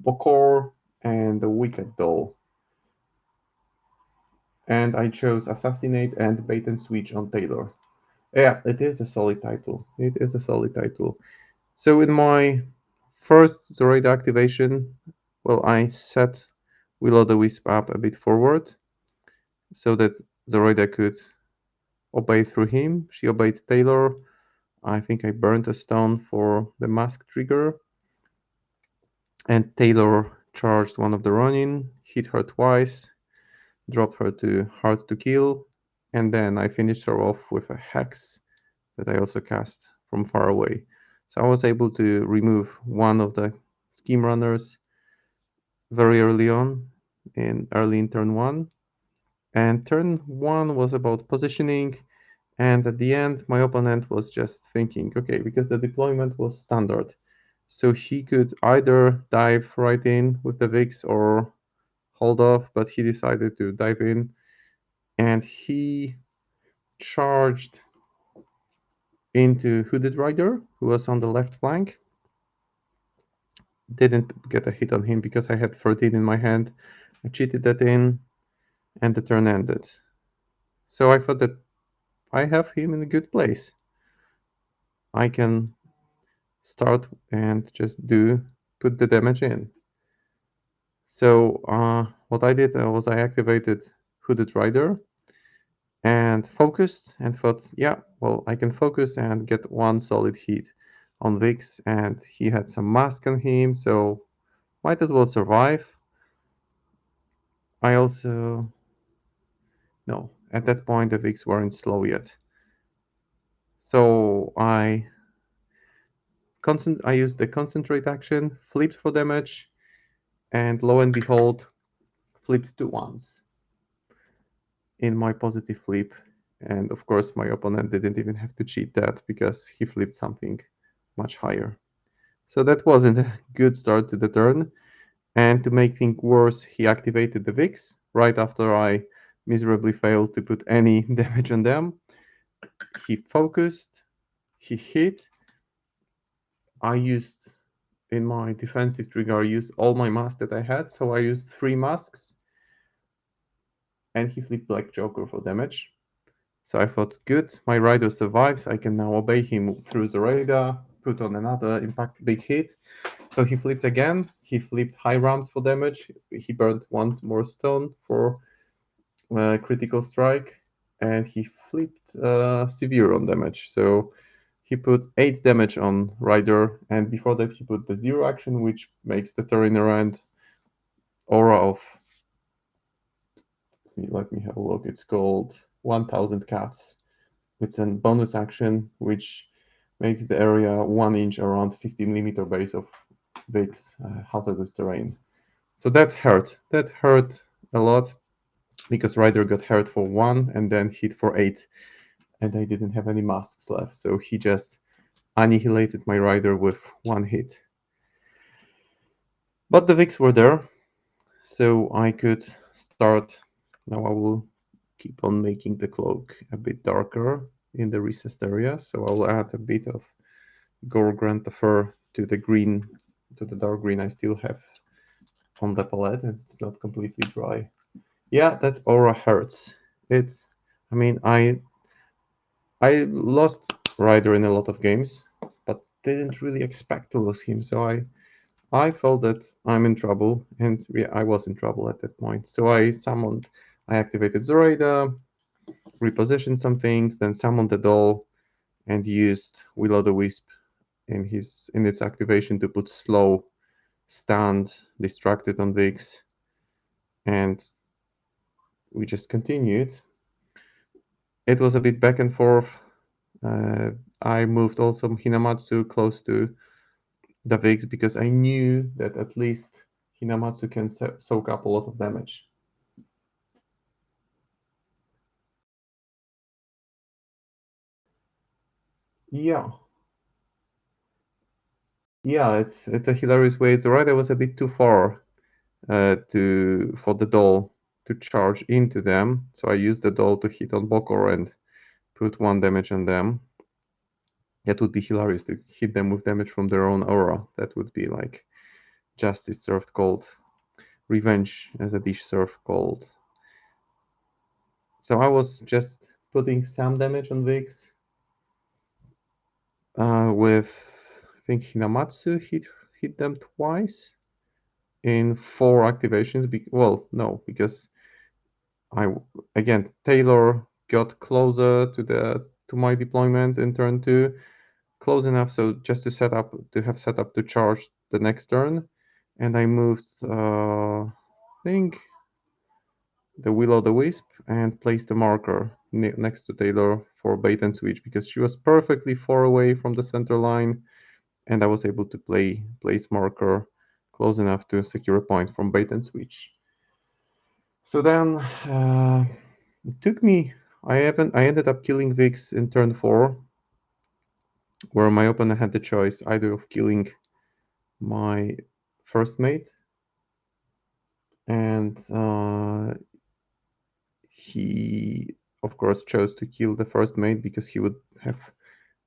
Bokor, and the Wicked Doll. And I chose Assassinate and Bait and Switch on Taylor. Yeah, it is a solid title. It is a solid title. So in my first Zoraida activation, well, I set Will-O-the-Wisp up a bit forward so that Zoraida could obey through him. She obeyed Taylor. I think I burned a stone for the mask trigger. And Taylor charged one of the Ronin, hit her twice, dropped her to hard to kill, and then I finished her off with a hex that I also cast from far away. So I was able to remove one of the scheme runners very early on, early in turn one. And turn one was about positioning. And at the end, my opponent was just thinking, okay, because the deployment was standard. So he could either dive right in with the VIX or hold off, but he decided to dive in and he charged into Hooded Rider, who was on the left flank. Didn't get a hit on him because I had 13 in my hand. I cheated that in, and the turn ended. So I thought that I have him in a good place. I can start and just put the damage in. So what I did was I activated Hooded Rider and focused and thought, yeah, well, I can focus and get one solid hit on Vix, and he had some mask on him, so might as well survive. I also, no, at that point the Vix weren't slow yet. So I used the concentrate action, flipped for damage, and lo and behold, flipped to ones in my positive flip. And of course, my opponent didn't even have to cheat that because he flipped something much higher. So that wasn't a good start to the turn. And to make things worse, he activated the Vix right after I miserably failed to put any damage on them. He focused, he hit. I used, in my defensive trigger, I used all my masks that I had. So I used 3 masks. And he flipped Black Joker for damage. So I thought, good, my rider survives. I can now obey him through the radar, put on another impact big hit. So he flipped again. He flipped high ramps for damage. He burned once more stone for critical strike, and he flipped severe on damage. So he put 8 damage on rider, and before that he put the 0 action, which makes the turn around aura of. Let me have a look. It's called 1000 cats. It's a bonus action which makes the area 1 inch around 50 mm base of Vix hazardous terrain. So that hurt. That hurt a lot because Ryder got hurt for 1 and then hit for 8, and I didn't have any masks left. So he just annihilated my Ryder with 1 hit. But the Vix were there, so I could start. Now I will keep on making the cloak a bit darker in the recessed area. So I will add a bit of Gore Fur to the green, to the dark green I still have on the palette, and it's not completely dry. Yeah, that aura hurts. It's, I mean, I lost Ryder in a lot of games, but didn't really expect to lose him. So I felt that I'm in trouble, and yeah, I was in trouble at that point. So I activated Zoraida, repositioned some things, then summoned the doll, and used Will o' the Wisp in its activation to put slow, stand, distracted on Vix, and we just continued. It was a bit back and forth. Uh, I moved also Hinamatsu close to the Vix because I knew that at least Hinamatsu can soak up a lot of damage. Yeah, yeah, it's a hilarious way. It's right. I was a bit too far for the doll to charge into them, so I used the doll to hit on Bokor and put 1 damage on them. That would be hilarious to hit them with damage from their own aura. That would be like justice served cold, revenge as a dish served cold. So I was just putting some damage on Vix with, I think Hinamatsu hit them twice in 4 activations. Well, no, because I again Taylor got closer to my deployment in turn 2, close enough so just to have set up to charge the next turn, and I moved I think the Will-o'-the-Wisp and placed a marker next to Taylor for bait and switch because she was perfectly far away from the center line, and I was able to place marker close enough to secure a point from bait and switch. So then it took me. I ended up killing Vix in turn 4, where my opponent had the choice either of killing my first mate, and he of course chose to kill the first mate because he would have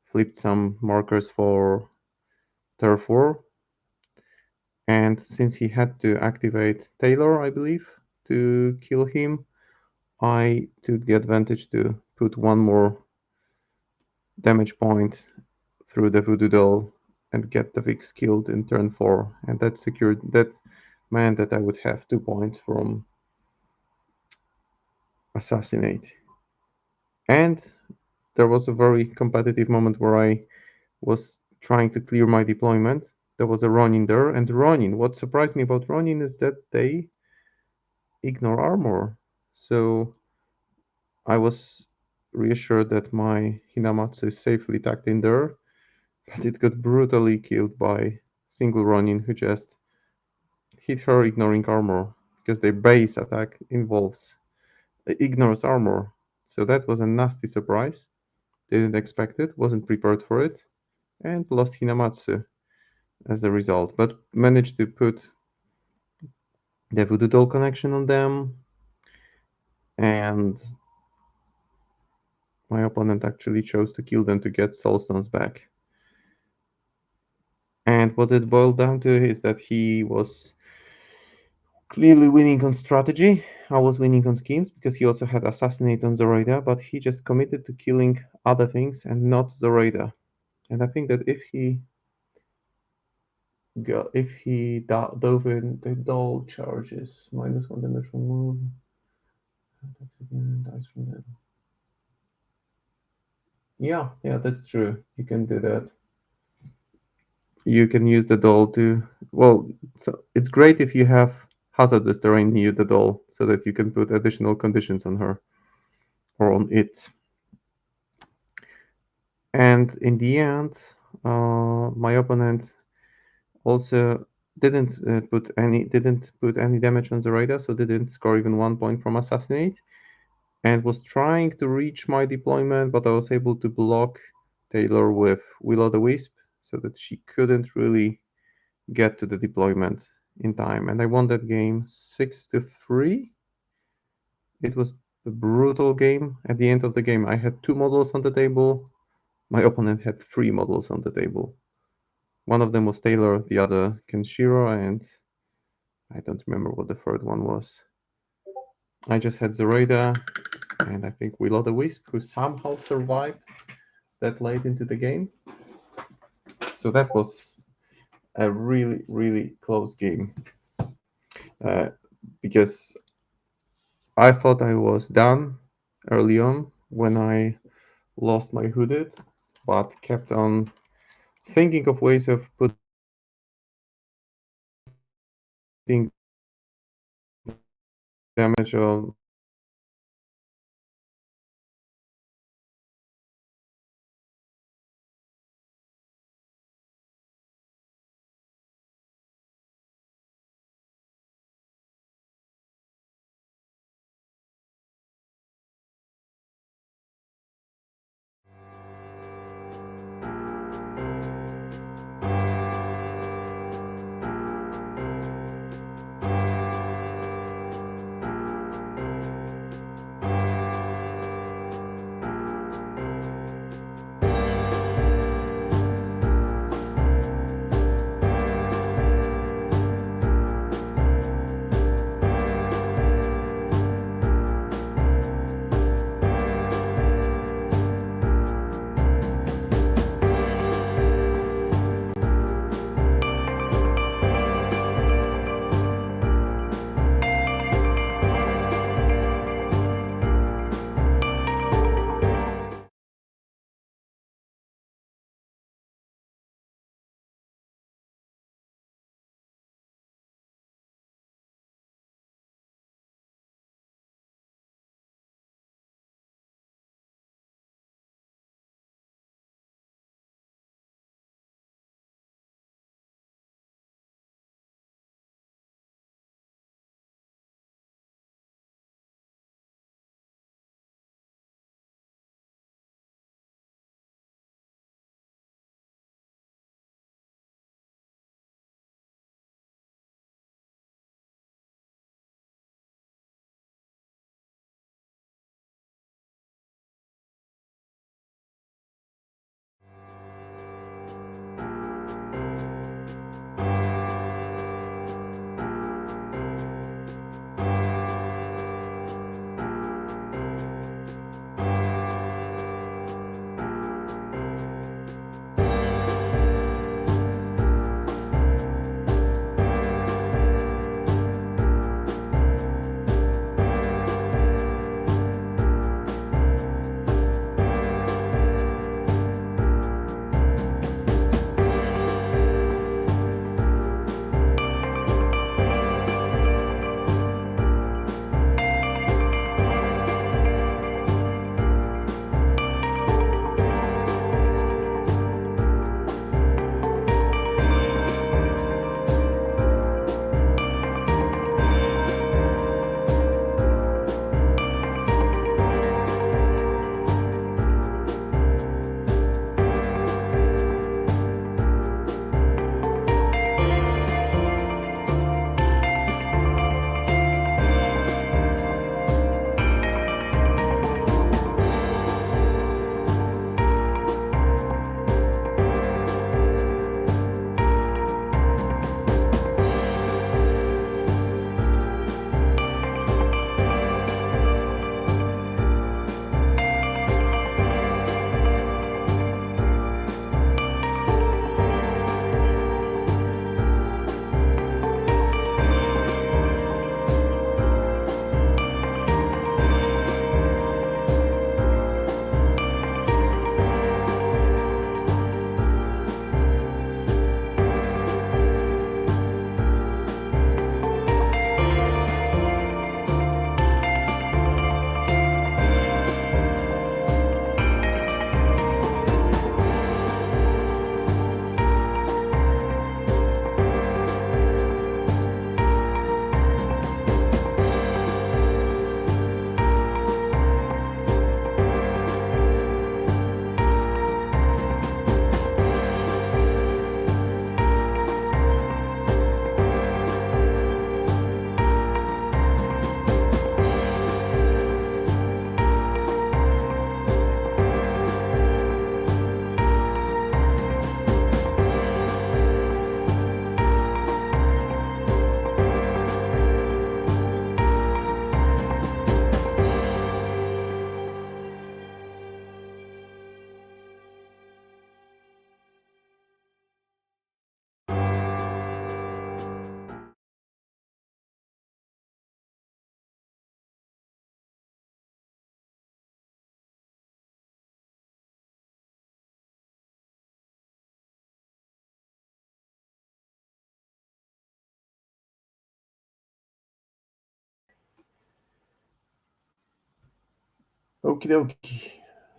flipped some markers for turf war. And since he had to activate Taylor, I believe, to kill him, I took the advantage to put one more damage point through the voodoo doll and get the Vix killed in turn 4, and that meant that I would have 2 points from assassinate. And there was a very competitive moment where I was trying to clear my deployment. There was a Ronin there, and Ronin, what surprised me about Ronin is that they ignore armor. So I was reassured that my Hinamatsu is safely tucked in there, but it got brutally killed by single Ronin who just hit her ignoring armor because their base attack ignores armor. So that was a nasty surprise. Didn't expect it, wasn't prepared for it, and lost Hinamatsu as a result, but managed to put the voodoo doll connection on them, and my opponent actually chose to kill them to get soulstones back. And what it boiled down to is that he was clearly winning on strategy. I was winning on schemes because he also had assassinate on Zoraida, but he just committed to killing other things and not Zoraida. And I think that if he dove in the doll charges -1 damage from move, attacks again, dice from that. Yeah, that's true. You can do that. You can use the doll to, well, so it's great if you have hazardous terrain near the doll so that you can put additional conditions on her or on it. And in the end, my opponent also didn't put any damage on the radar, so didn't score even 1 point from assassinate, and was trying to reach my deployment, but I was able to block Taylor with Will-o'-the-Wisp so that she couldn't really get to the deployment in time, and I won that game 6-3. It was a brutal game. At the end of the game, I had 2 models on the table. My opponent had 3 models on the table. One of them was Taylor, the other Kenshiro, and I don't remember what the third one was. I just had Zoraida, and I think Will-o'-the-Wisp, who somehow survived that late into the game. So that was a really, really close game. Because I thought I was done early on when I lost my hooded, but kept on thinking of ways of putting damage on Okie dokie.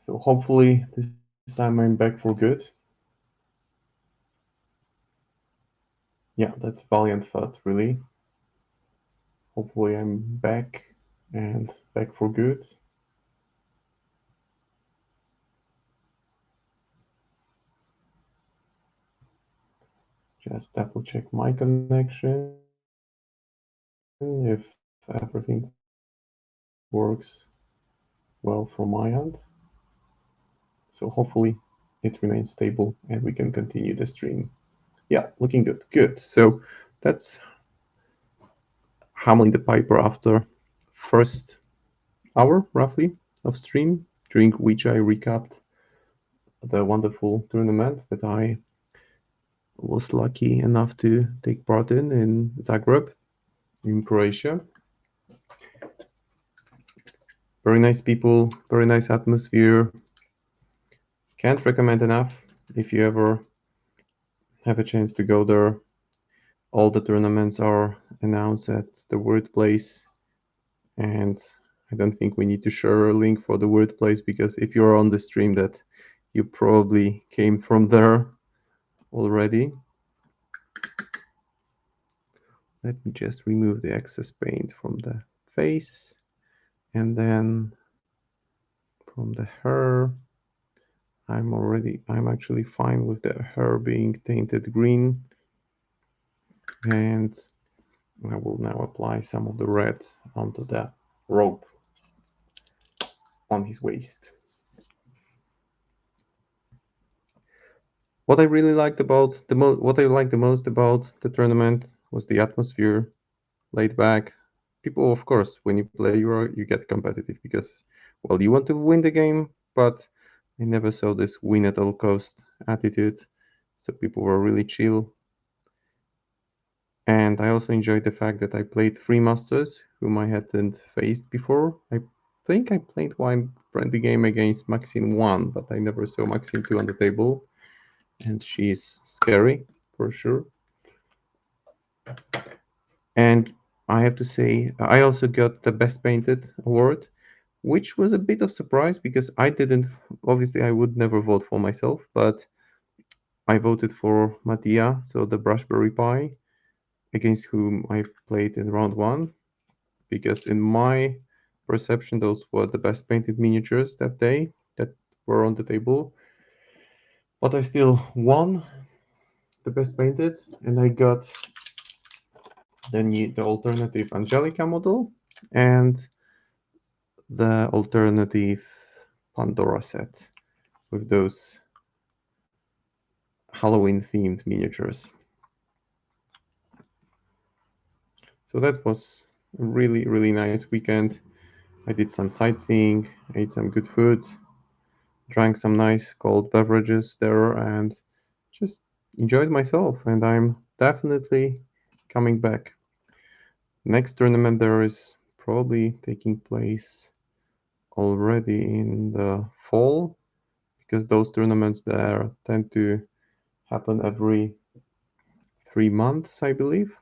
So hopefully this time I'm back for good. Yeah, that's valiant thought, really. Hopefully I'm back and back for good. Just double check my connection if everything works well from my end. So hopefully it remains stable and we can continue the stream. Yeah, looking good. Good. So that's Hamelin the Piper after first hour roughly of stream, during which I recapped the wonderful tournament that I was lucky enough to take part in Zagreb, in Croatia. Very nice people, very nice atmosphere. Can't recommend enough if you ever have a chance to go there. All the tournaments are announced at the word place, and I don't think we need to share a link for the word place because if you're on the stream, that you probably came from there already. Let me just remove the excess paint from the face, and then from the hair. I'm actually fine with the hair being tainted green, and I will now apply some of the red onto the rope on his waist. What I liked the most about the tournament was the atmosphere, laid back. People, of course, when you play Euro, you get competitive because, well, you want to win the game, but I never saw this win at all cost attitude. So people were really chill. And I also enjoyed the fact that I played three masters whom I hadn't faced before. I think I played one friendly game against Maxine 1, but I never saw Maxine 2 on the table. And she's scary, for sure. And I have to say, I also got the Best Painted award, which was a bit of surprise because obviously I would never vote for myself, but I voted for Mattia, so the Brushberry Pie, against whom I played in round one, because in my perception, those were the best painted miniatures that day that were on the table. But I still won the best painted, and I got the alternative Angelica model and the alternative Pandora set with those Halloween themed miniatures. So that was a really, really nice weekend. I did some sightseeing, ate some good food, drank some nice cold beverages there, and just enjoyed myself. And I'm definitely coming back. Next tournament there is probably taking place already in the fall because those tournaments there tend to happen every 3 months, I believe.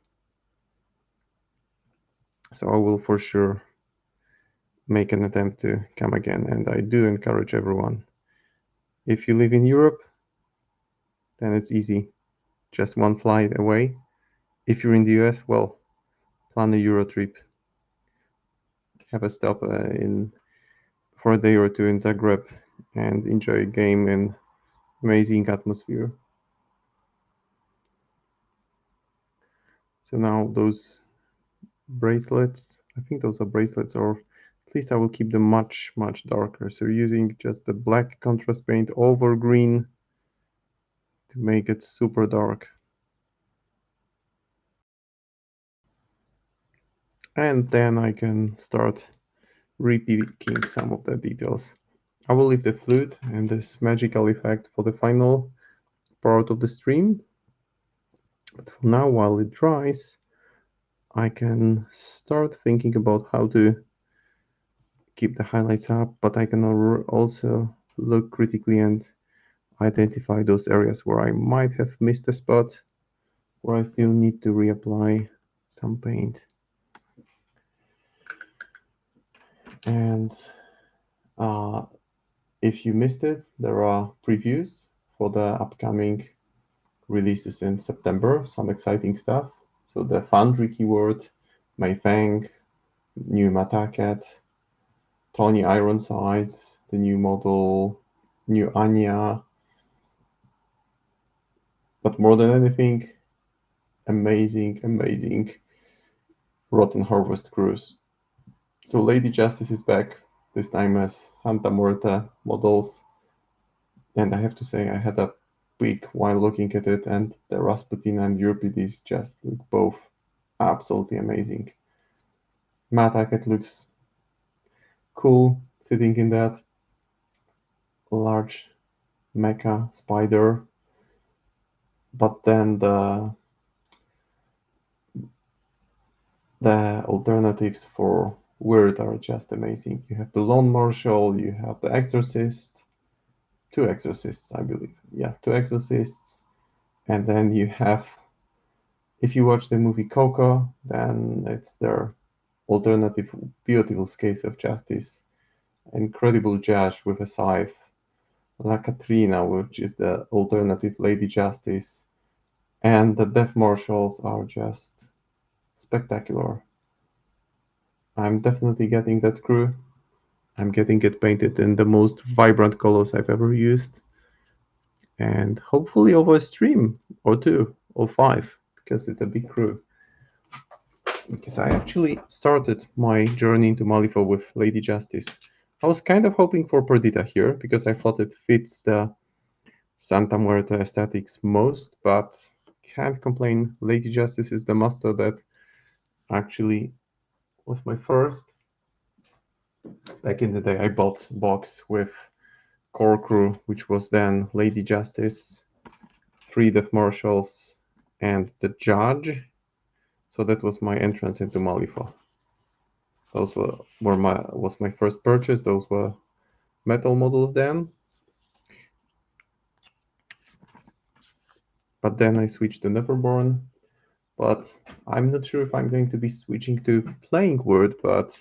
So I will for sure make an attempt to come again. And I do encourage everyone. If you live in Europe, then it's easy, just one flight away. If you're in the US, well, plan a Euro trip, have a stop in for a day or two in Zagreb, and enjoy a game in amazing atmosphere. So now those bracelets, I think those are bracelets, or at least I will keep them much, much darker. So using just the black contrast paint over green to make it super dark. And then I can start repicking some of the details. I will leave the flute and this magical effect for the final part of the stream. But for now, while it dries, I can start thinking about how to keep the highlights up, but I can also look critically and identify those areas where I might have missed a spot, where I still need to reapply some paint. And If you missed it, there are previews for the upcoming releases in September, some exciting stuff. So the Foundry keyword, Mei Feng, new Mataket, Tony Ironsides, the new model, new Anya. But more than anything, amazing Rotten Harvest Cruise. So Lady Justice is back, this time as Santa Muerta models. And I have to say, I had a week while looking at it, and the Rasputin and Euripides just look both absolutely amazing. Mataket looks cool, sitting in that large mecha spider. But then the alternatives for Weird are just amazing. You have the Lone Marshal, you have the Exorcist, two Exorcists, I believe. Yeah, two Exorcists. And then you have, if you watch the movie Coco, then it's their alternative beautiful Case of Justice. Incredible Judge with a scythe. La Katrina, which is the alternative Lady Justice. And the Death Marshals are just spectacular. I'm definitely getting that crew. I'm getting it painted in the most vibrant colors I've ever used. And hopefully over a stream or two or five, because it's a big crew. Because I actually started my journey into Malifaux with Lady Justice. I was kind of hoping for Perdita here, because I thought it fits the Santa Muerta aesthetics most, but can't complain. Lady Justice is the master that actually was my first. Back in the day, I bought box with core crew, which was then Lady Justice, three Death Marshals, and the Judge. So that was my entrance into Malifaux. Those was my first purchase. Those were metal models then. But then I switched to Neverborn. But I'm not sure if I'm going to be switching to playing Word, but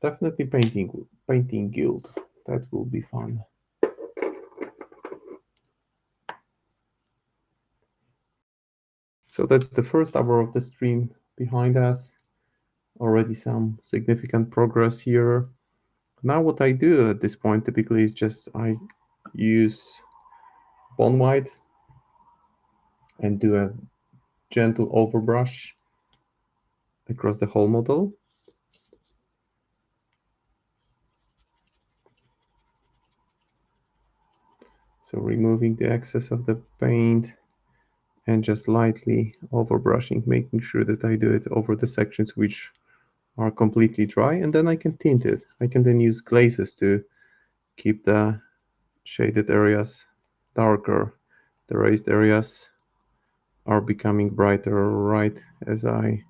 definitely painting Guild. That will be fun. So that's the first hour of the stream behind us. Already some significant progress here. Now what I do at this point typically is just I use bone white and do a gentle overbrush across the whole model. So removing the excess of the paint and just lightly overbrushing, making sure that I do it over the sections which are completely dry, and then I can tint it. I can then use glazes to keep the shaded areas darker. The raised areas are becoming brighter right as I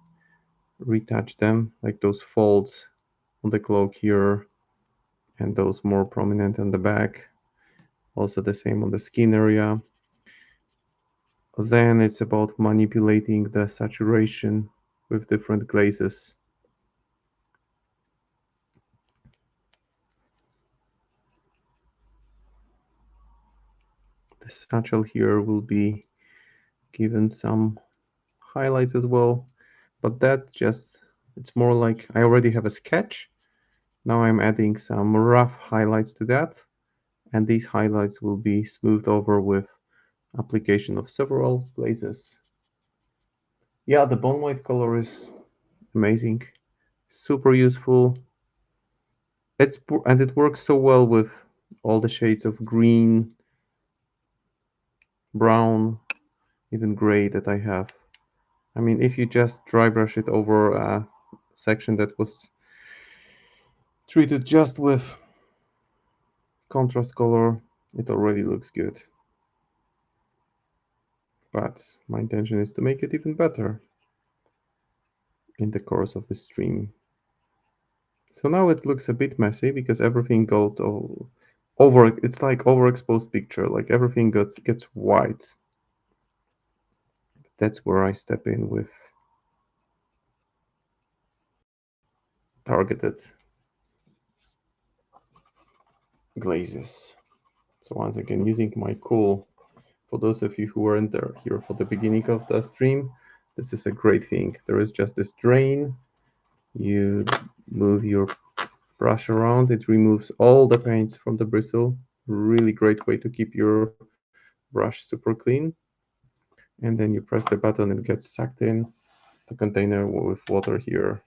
retouch them, like those folds on the cloak here and those more prominent on the back. Also the same on the skin area. Then it's about manipulating the saturation with different glazes. The satchel here will be given some highlights as well, but that just, it's more like I already have a sketch. Now I'm adding some rough highlights to that, and these highlights will be smoothed over with application of several glazes. Yeah, the bone white color is amazing, super useful. And it works so well with all the shades of green, brown, even gray that I have. I mean, if you just dry brush it over a section that was treated just with contrast color, it already looks good. But my intention is to make it even better in the course of the stream. So now it looks a bit messy because everything got over, it's like overexposed picture, like everything gets white. That's where I step in with targeted glazes. So once again, using my cool, for those of you who weren't there here for the beginning of the stream, this is a great thing. There is just this drain. You move your brush around, it removes all the paints from the bristle. Really great way to keep your brush super clean. And then you press the button, it gets sucked in. The container with water here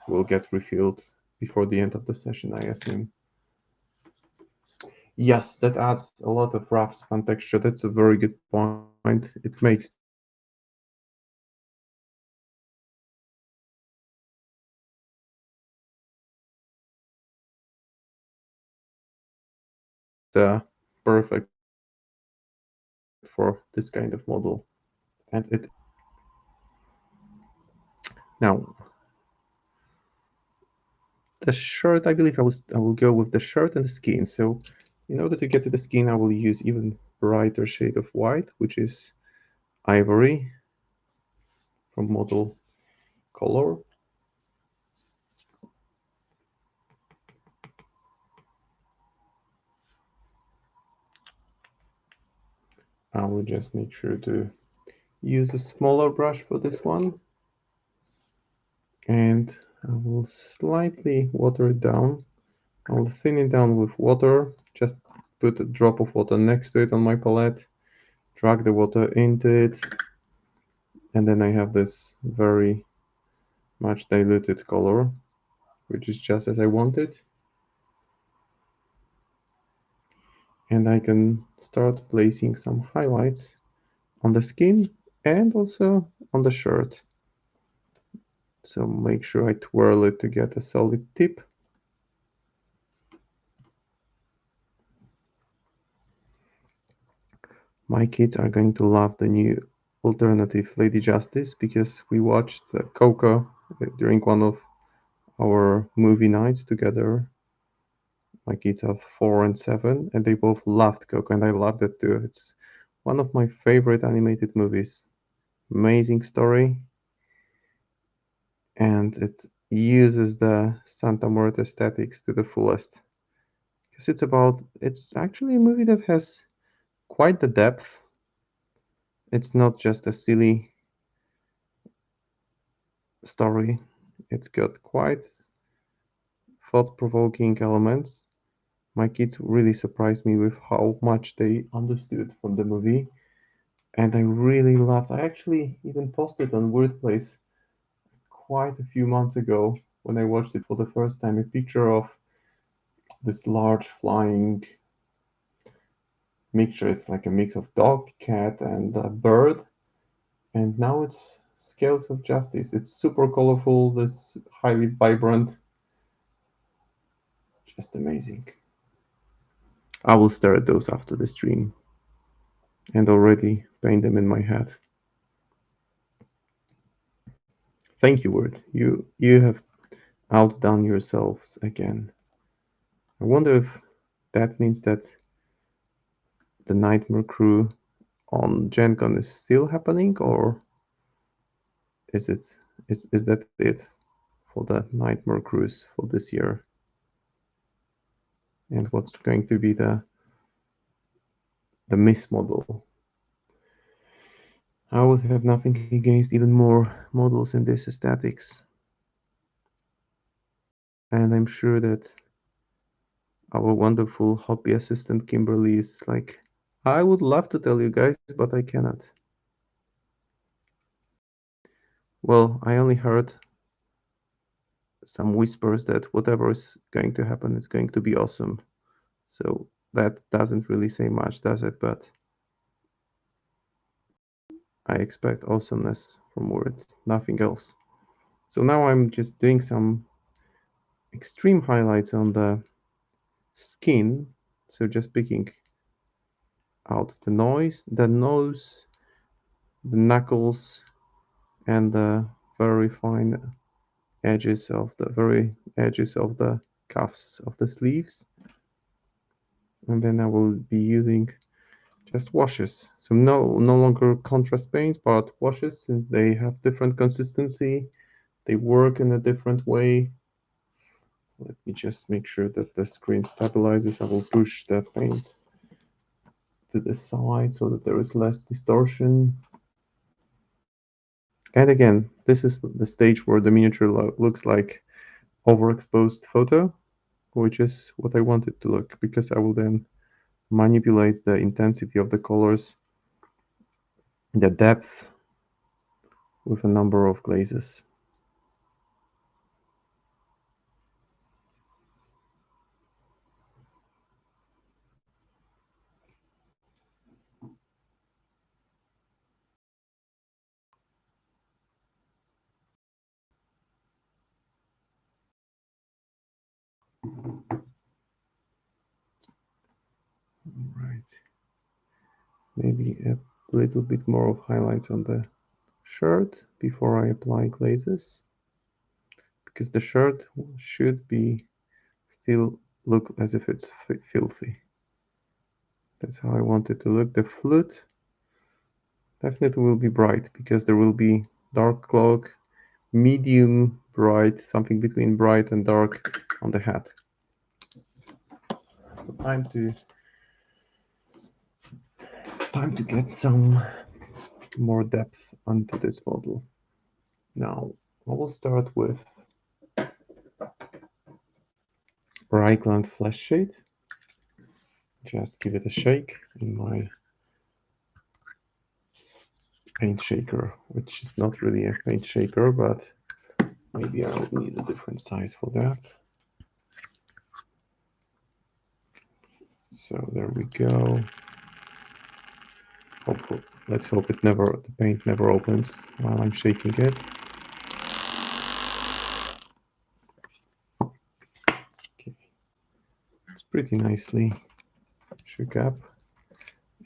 will get refilled before the end of the session, I assume. Yes, that adds a lot of rough span texture. That's a very good point. It makes the perfect for this kind of model. And it now the shirt, I believe I will go with the shirt and the skin. So in order to get to the skin, I will use even brighter shade of white, which is ivory from model color. I will just make sure to use a smaller brush for this one. And I will slightly water it down. I will thin it down with water. Just put a drop of water next to it on my palette. Drag the water into it. And then I have this very much diluted color, which is just as I want it. And I can start placing some highlights on the skin and also on the shirt. So make sure I twirl it to get a solid tip. My kids are going to love the new alternative Lady Justice because we watched Coco during one of our movie nights together. My kids are 4 and 7, and they both loved Coco, and I loved it too. It's one of my favorite animated movies. Amazing story, and it uses the Santa Muerte aesthetics to the fullest. Because it's actually a movie that has quite the depth. It's not just a silly story, it's got quite thought provoking elements. My kids really surprised me with how much they understood from the movie, and I really loved. I actually even posted on Wordplace quite a few months ago when I watched it for the first time a picture of this large flying mixture. It's like a mix of dog, cat, and bird. And now it's Scales of Justice. It's super colorful, this highly vibrant, just amazing. I will stare at those after the stream and already paint them in my head. Thank you, Word. You have outdone yourselves again. I wonder if that means that the Nightmare Crew on Gen Con is still happening, or is it is that it for the Nightmare Cruise for this year? And what's going to be the Miss model? I would have nothing against even more models in this aesthetics. And I'm sure that our wonderful hobby assistant Kimberly is like, I would love to tell you guys, but I cannot. Well, I only heard some whispers that whatever is going to happen is going to be awesome. So that doesn't really say much, does it? But I expect awesomeness from words, nothing else. So now I'm just doing some extreme highlights on the skin. So just picking out the nose, the knuckles, and the very fine edges of the cuffs of the sleeves. And then I will be using just washes. So no longer contrast paints, but washes, since they have different consistency, they work in a different way. Let me just make sure that the screen stabilizes. I will push the paint to the side so that there is less distortion. And again, this is the stage where the miniature looks like overexposed photo, which is what I want it to look, because I will then manipulate the intensity of the colors, the depth, with a number of glazes. Right. Maybe a little bit more of highlights on the shirt before I apply glazes, because the shirt should be still look as if it's filthy. That's how I want it to look. The flute definitely will be bright, because there will be dark cloak, medium bright, something between bright and dark on the hat. So time to get some more depth onto this model. Now I will start with Reichland Flash Shade. Just give it a shake in my paint shaker, which is not really a paint shaker, but maybe I'll need a different size for that. So there we go. Let's hope the paint never opens while I'm shaking it. Okay, it's pretty nicely shook up,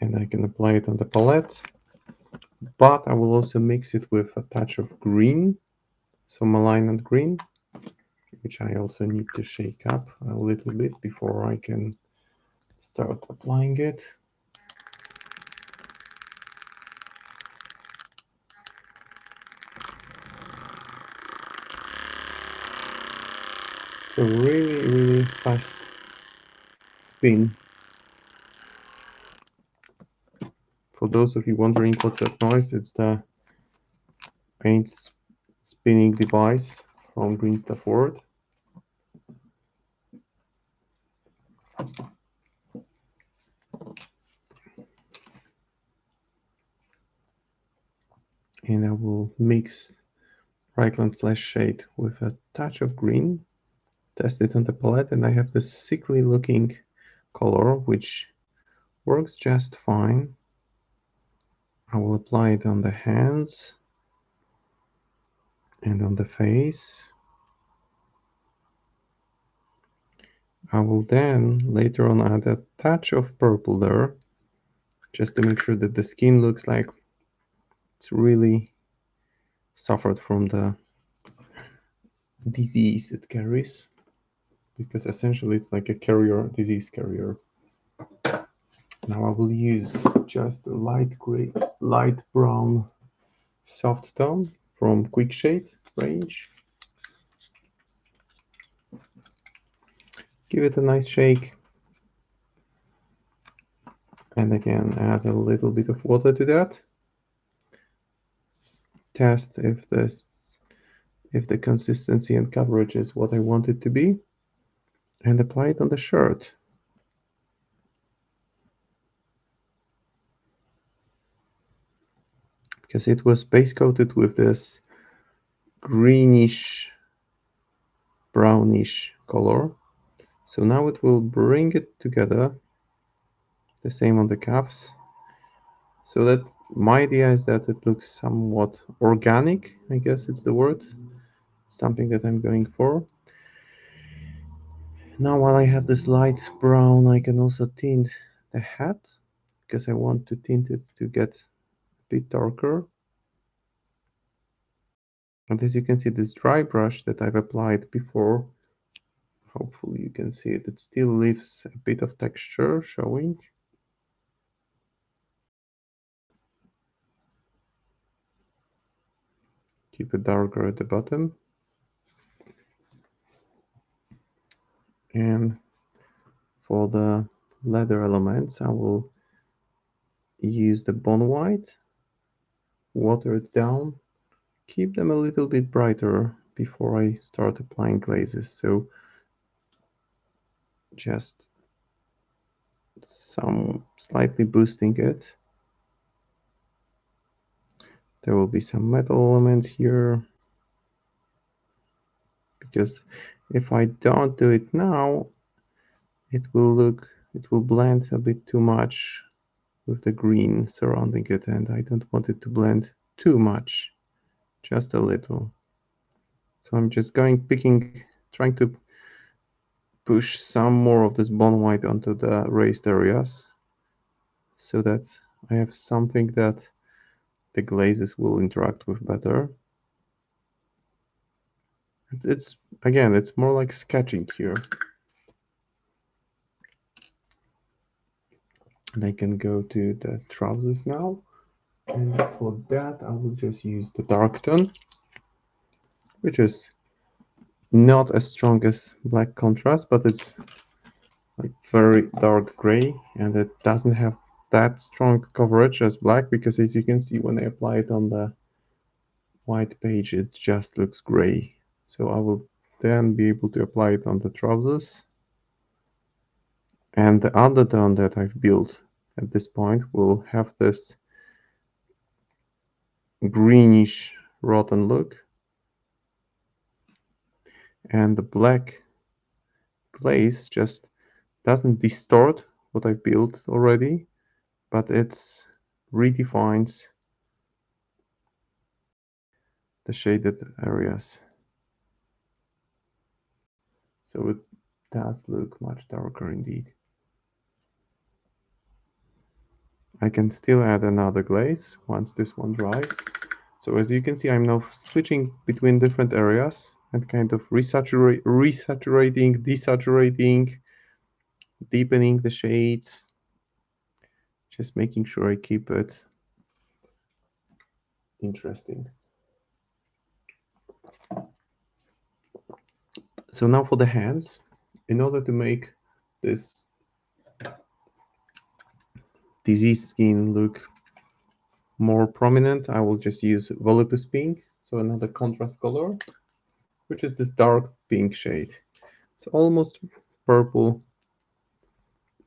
and I can apply it on the palette. But I will also mix it with a touch of green, some alignment green, which I also need to shake up a little bit before I can start applying it. So really fast spin. For those of you wondering what's that noise, it's the paint spinning device from Green Stuff World. And I will mix Reichland Flash Shade with a touch of green, test it on the palette, and I have this sickly looking color which works just fine. I will apply it on the hands and on the face. I will then later on add a touch of purple there, just to make sure that the skin looks like it's really suffered from the disease it carries, because essentially it's like a disease carrier. Now I will use just a light brown soft tone from Quick Shade range. Give it a nice shake, and again add a little bit of water to that. Test if the consistency and coverage is what I want it to be, and apply it on the shirt. Because it was base coated with this greenish brownish color, so now it will bring it together. The same on the cuffs, so that my idea is that it looks somewhat organic, I guess it's the word, something that I'm going for. Now while I have this light brown, I can also tint the hat, because I want to tint it to get a bit darker. And as you can see, this dry brush that I've applied before, hopefully you can see it, it still leaves a bit of texture showing. Keep it darker at the bottom. And for the leather elements, I will use the bone white, water it down, keep them a little bit brighter before I start applying glazes. So just some slightly boosting it. There will be some metal elements here, because if I don't do it now, it will blend a bit too much with the green surrounding it, and I don't want it to blend too much, just a little. So I'm just trying to push some more of this bone white onto the raised areas, so that I have something that the glazes will interact with better. It's again, it's more like sketching here. And I can go to the trousers now. And for that, I will just use the dark tone, which is not as strong as black contrast, but it's like very dark gray, and it doesn't have that strong coverage as black, because as you can see, when I apply it on the white page, it just looks gray. So I will then be able to apply it on the trousers. And the undertone that I've built at this point will have this greenish rotten look, and the black glaze just doesn't distort what I built already, but it redefines the shaded areas. So it does look much darker indeed. I can still add another glaze once this one dries. So as you can see, I'm now switching between different areas and kind of resaturating, desaturating, deepening the shades, just making sure I keep it interesting. So now for the hands, in order to make this diseased skin look more prominent, I will just use Volupus Pink, so another contrast color, which is this dark pink shade. It's almost purple,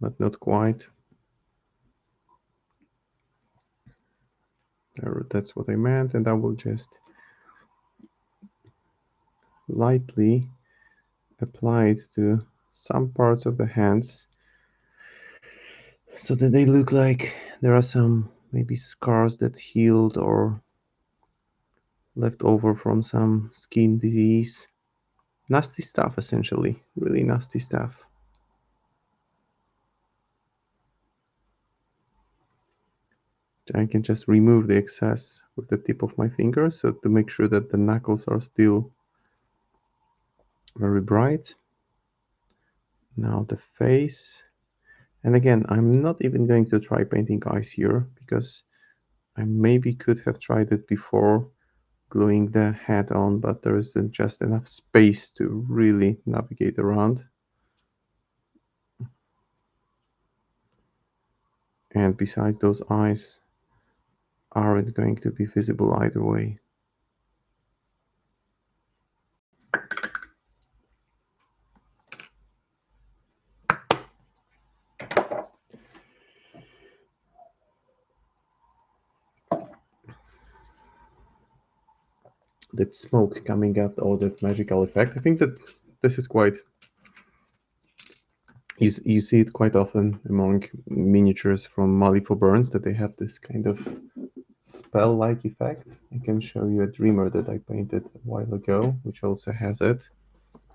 but not quite. There, that's what I meant, and I will just lightly apply it to some parts of the hands, so that they look like there are some maybe scars that healed or left over from some skin disease. Nasty stuff, essentially. Really nasty stuff. I can just remove the excess with the tip of my finger, so to make sure that the knuckles are still very bright. Now the face. And again, I'm not even going to try painting eyes here, because I maybe could have tried it before gluing the head on, but there isn't just enough space to really navigate around. And besides, those eyes aren't going to be visible either way. That smoke coming out, or that magical effect, I think that this is quite, you see it quite often among miniatures from Malifaux Burns, that they have this kind of spell-like effect. I can show you a Dreamer that I painted a while ago, which also has it.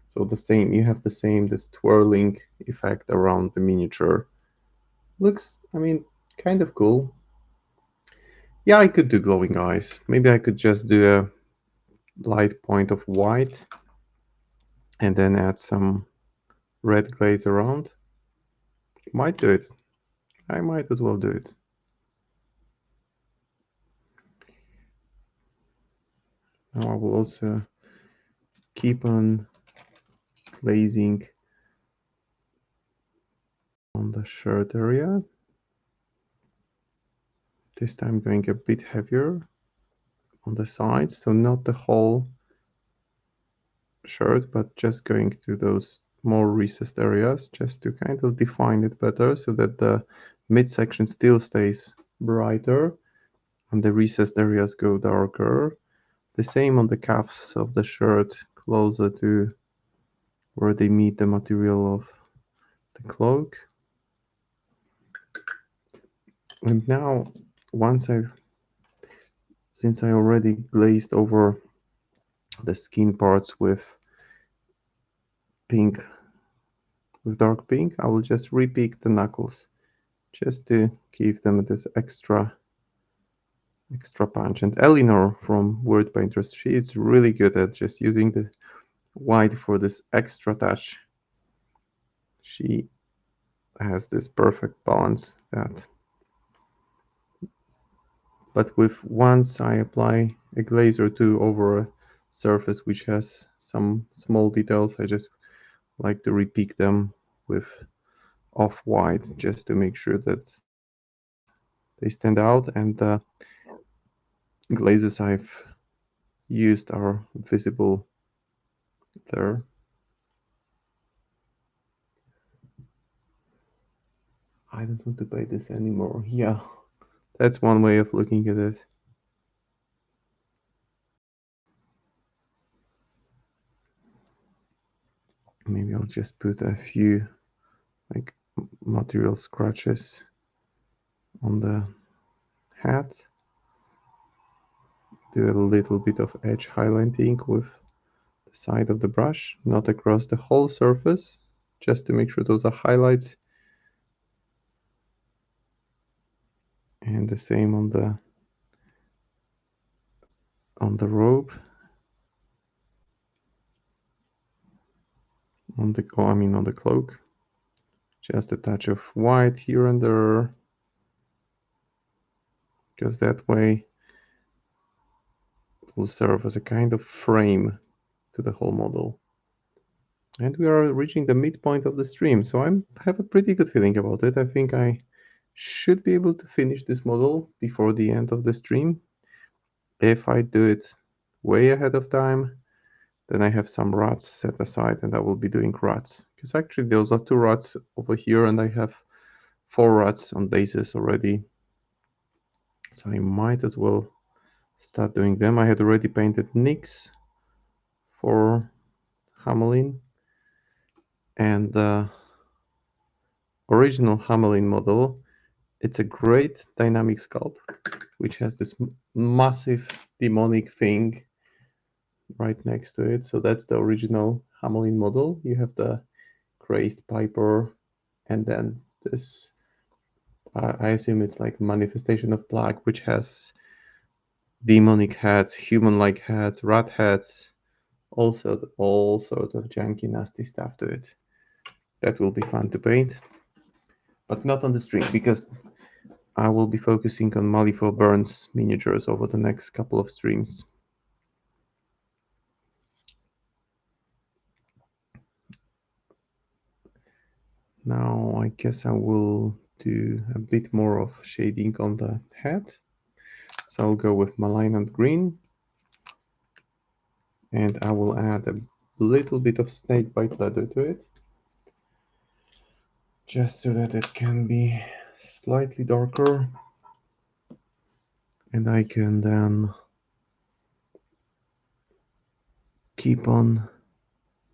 So you have the same, this twirling effect around the miniature. Looks, I mean, kind of cool. Yeah, I could do glowing eyes. Maybe I could just do a light point of white and then add some red glaze around. Might do it. I might as well do it. Now I will also keep on glazing on the shirt area. This time going a bit heavier on the sides, so not the whole shirt, but just going to those more recessed areas, just to kind of define it better so that the midsection still stays brighter and the recessed areas go darker. The same on the cuffs of the shirt, closer to where they meet the material of the cloak. And now, since I already glazed over the skin parts with pink, with dark pink, I will just repick the knuckles, just to give them this extra punch. And Elinor from Word Painters, she is really good at just using the white for this extra touch. She has this perfect balance that. But once I apply a glaze or two over a surface which has some small details, I just like to repick them with off-white just to make sure that they stand out, and the glazes I've used are visible there. I don't want to paint this anymore. Yeah, that's one way of looking at it. Maybe I'll just put a few like material scratches on the hat. Do a little bit of edge highlighting with the side of the brush, not across the whole surface, just to make sure those are highlights. And the same on the robe, on the cloak. Just a touch of white here and there, because that way it will serve as a kind of frame to the whole model. And we are reaching the midpoint of the stream, so I have a pretty good feeling about it. I think I should be able to finish this model before the end of the stream. If I do it way ahead of time, then I have some rods set aside and I will be doing rods. Because actually those are 2 rods over here and I have 4 rods on bases already. So I might as well start doing them. I had already painted nicks for Hamelin, and the original Hamelin model, it's a great dynamic sculpt which has this massive demonic thing right next to it. So that's the original Hamelin model. You have the crazed Piper, and then this, I assume it's like manifestation of black, which has demonic heads, human-like heads, rat heads, also all sort of janky, nasty stuff to it. That will be fun to paint, but not on the stream because I will be focusing on Malifaux Burns miniatures over the next couple of streams. Now I guess I will do a bit more of shading on the head. So I'll go with Malignant Green, and I will add a little bit of snakebite leather to it, just so that it can be slightly darker, and I can then keep on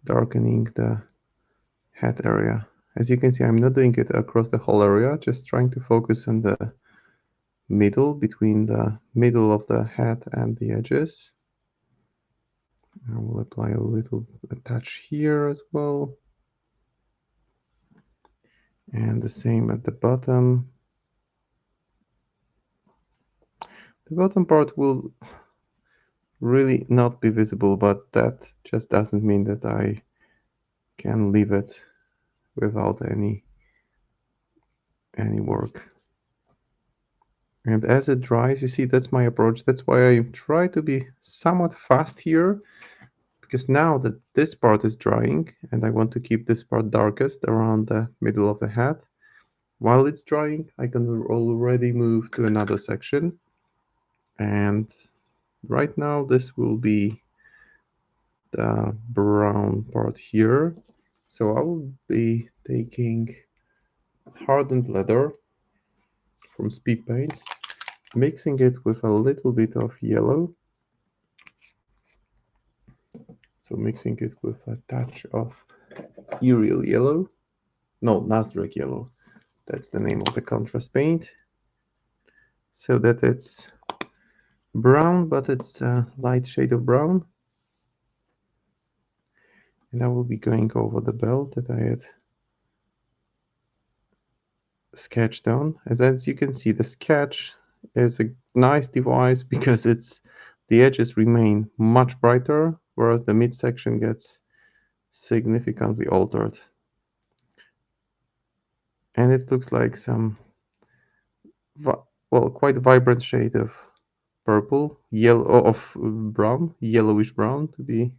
darkening the head area. As you can see, I'm not doing it across the whole area, just trying to focus on the middle, between the middle of the head and the edges. I will apply a touch here as well. And the same at the bottom. The bottom part will really not be visible, but that just doesn't mean that I can leave it without any work. And as it dries, you see, that's my approach. That's why I try to be somewhat fast here, because now that this part is drying and I want to keep this part darkest around the middle of the head, While it's drying, I can already move to another section. And right now, this will be the brown part here. So I will be taking hardened leather from speed paints, mixing it with a little bit of yellow. So mixing it with a touch of Ethereal yellow. No, Nasdaq yellow. That's the name of the contrast paint. So that it's brown, but it's a light shade of brown. And I will be going over the belt that I had sketched on. As you can see, the sketch is a nice device because the edges remain much brighter, whereas the midsection gets significantly altered. And it looks like some, well, quite vibrant shade of purple, yellow, of brown, yellowish brown to be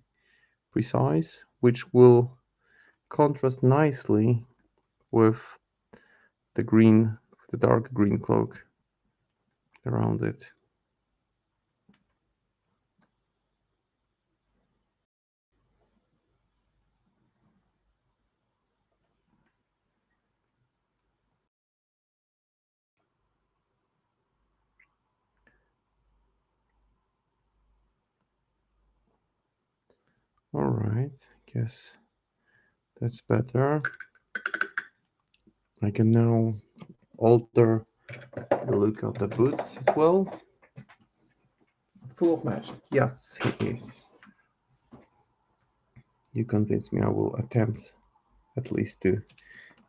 precise, which will contrast nicely with the green, the dark green cloak around it. All right, guess that's better. I can now alter the look of the boots as well. Full of magic. Yes, it is. You convinced me. I will attempt at least to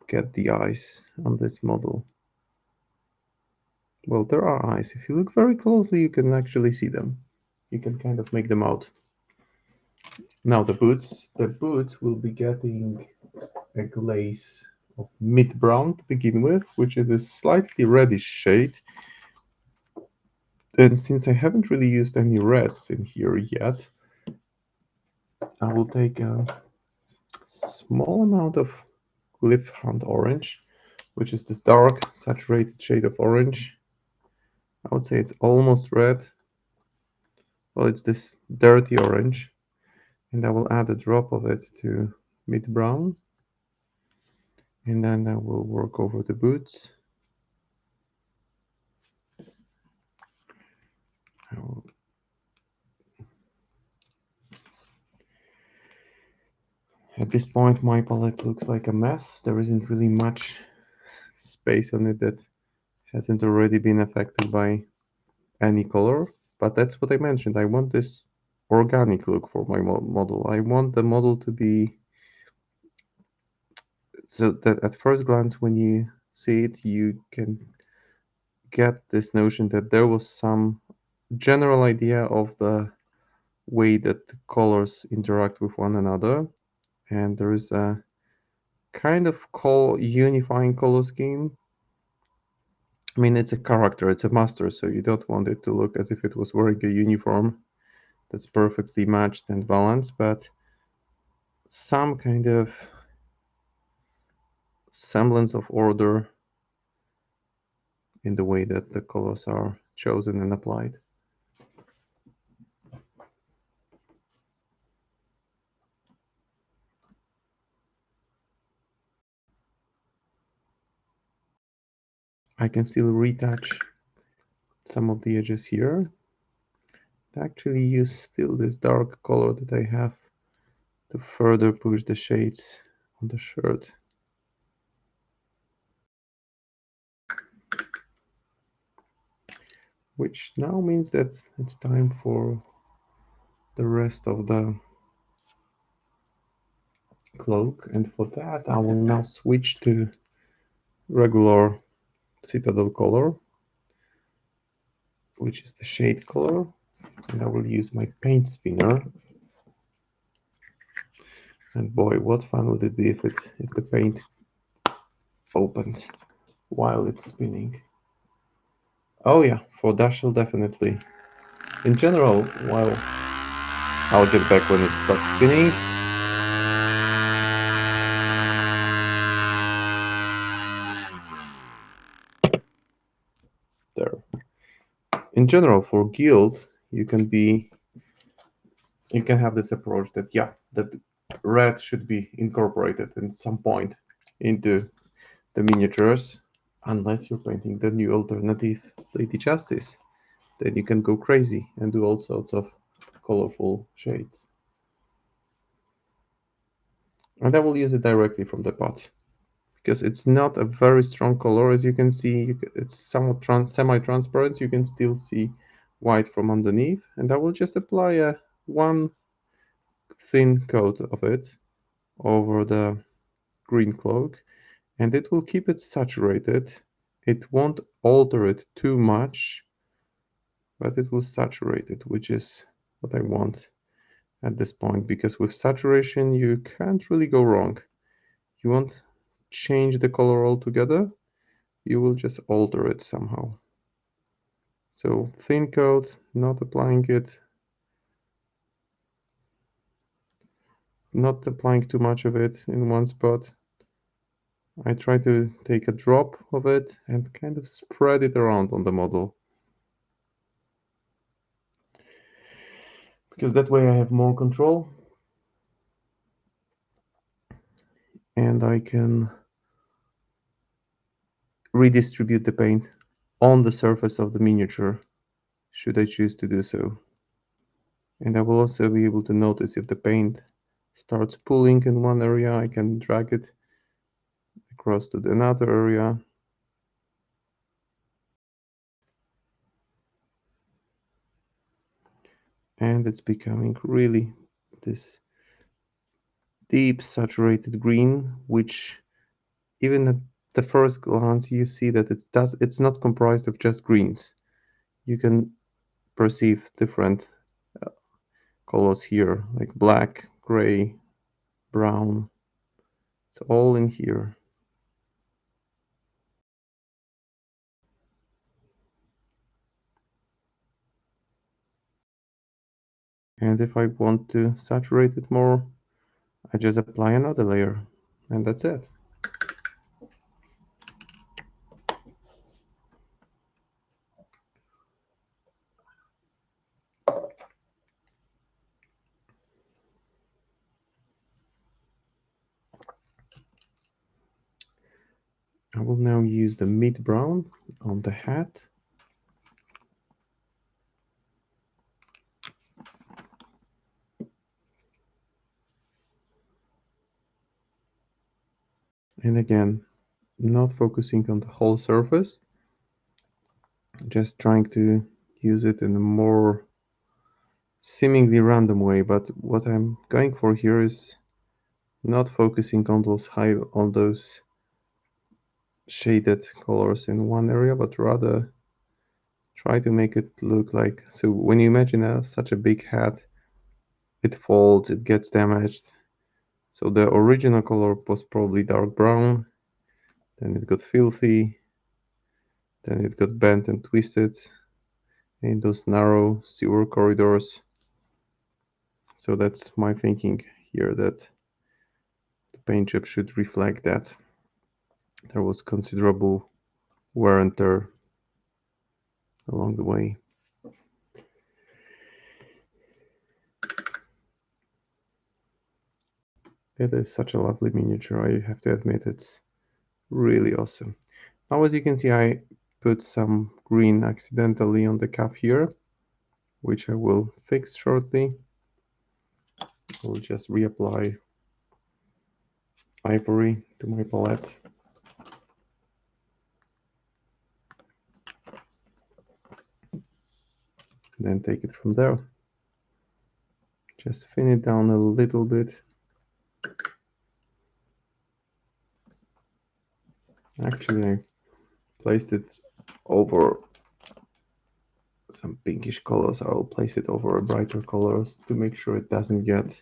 get the eyes on this model. Well, there are eyes. If you look very closely, you can actually see them. You can kind of make them out. Now the boots will be getting a glaze of mid brown to begin with, which is a slightly reddish shade. And since I haven't really used any reds in here yet, I will take a small amount of Glyph Hunt Orange, which is this dark saturated shade of orange. I would say it's almost red. Well, it's this dirty orange. And I will add a drop of it to mid brown. And then I will work over the boots. At this point, my palette looks like a mess. There isn't really much space on it that hasn't already been affected by any color. But that's what I mentioned. I want this organic look for my model. I want the model to be so that at first glance, when you see it, you can get this notion that there was some general idea of the way that the colors interact with one another. And there is a kind of unifying color scheme. I mean, it's a character, it's a master, so you don't want it to look as if it was wearing a uniform that's perfectly matched and balanced, but some kind of semblance of order in the way that the colors are chosen and applied. I can still retouch some of the edges here. I actually use still this dark color that I have to further push the shades on the shirt. Which now means that it's time for the rest of the cloak, and for that I will now switch to regular Citadel color, which is the shade color, and I will use my paint spinner. And boy, what fun would it be if the paint opened while it's spinning. Oh yeah, for Dashel definitely. In general, well, I'll get back when it stops spinning. in general, for guild, you can have this approach that, yeah, that red should be incorporated at some point into the miniatures, unless you're painting the new alternative Lady Justice. Then you can go crazy and do all sorts of colorful shades. And I will use it directly from the pot, because it's not a very strong color. As you can see, it's somewhat semi-transparent. You can still see white from underneath, and I will just apply one thin coat of it over the green cloak, and it will keep it saturated. It won't alter it too much, but it will saturate it, which is what I want at this point, because with saturation you can't really go wrong. You won't change the color altogether, you will just alter it somehow. So thin coat, not applying too much of it in one spot. I try to take a drop of it and kind of spread it around on the model, because that way I have more control and I can redistribute the paint on the surface of the miniature, should I choose to do so. And I will also be able to notice if the paint starts pulling in one area, I can drag it across to another area. And it's becoming really this deep saturated green, which even at the first glance you see that it's not comprised of just greens. You can perceive different colors here, like black, gray, brown. It's all in here. And if I want to saturate it more, I just apply another layer, and that's it. I will now use the mid brown on the hat. And again, not focusing on the whole surface, just trying to use it in a more seemingly random way. But what I'm going for here is not focusing on those shaded colors in one area, but rather try to make it look like, so when you imagine such a big hat, it folds, it gets damaged. So the original color was probably dark brown, then it got filthy, then it got bent and twisted in those narrow sewer corridors. So that's my thinking here, that the paint job should reflect that there was considerable wear and tear along the way. It is such a lovely miniature, I have to admit, it's really awesome. Now, as you can see, I put some green accidentally on the cap here, which I will fix shortly. I will just reapply ivory to my palette. And then take it from there. Just thin it down a little bit. Actually, I placed it over some pinkish colors. I will place it over brighter colors to make sure it doesn't get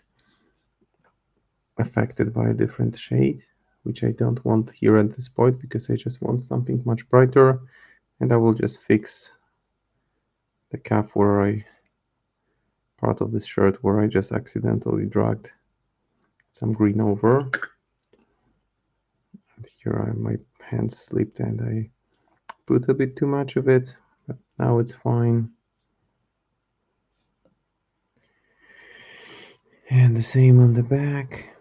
affected by a different shade, which I don't want here at this point, because I just want something much brighter. And I will just fix the cap part of this shirt where I just accidentally dragged some green over. And here my hand slipped and I put a bit too much of it. But Now it's fine. And the same on the back.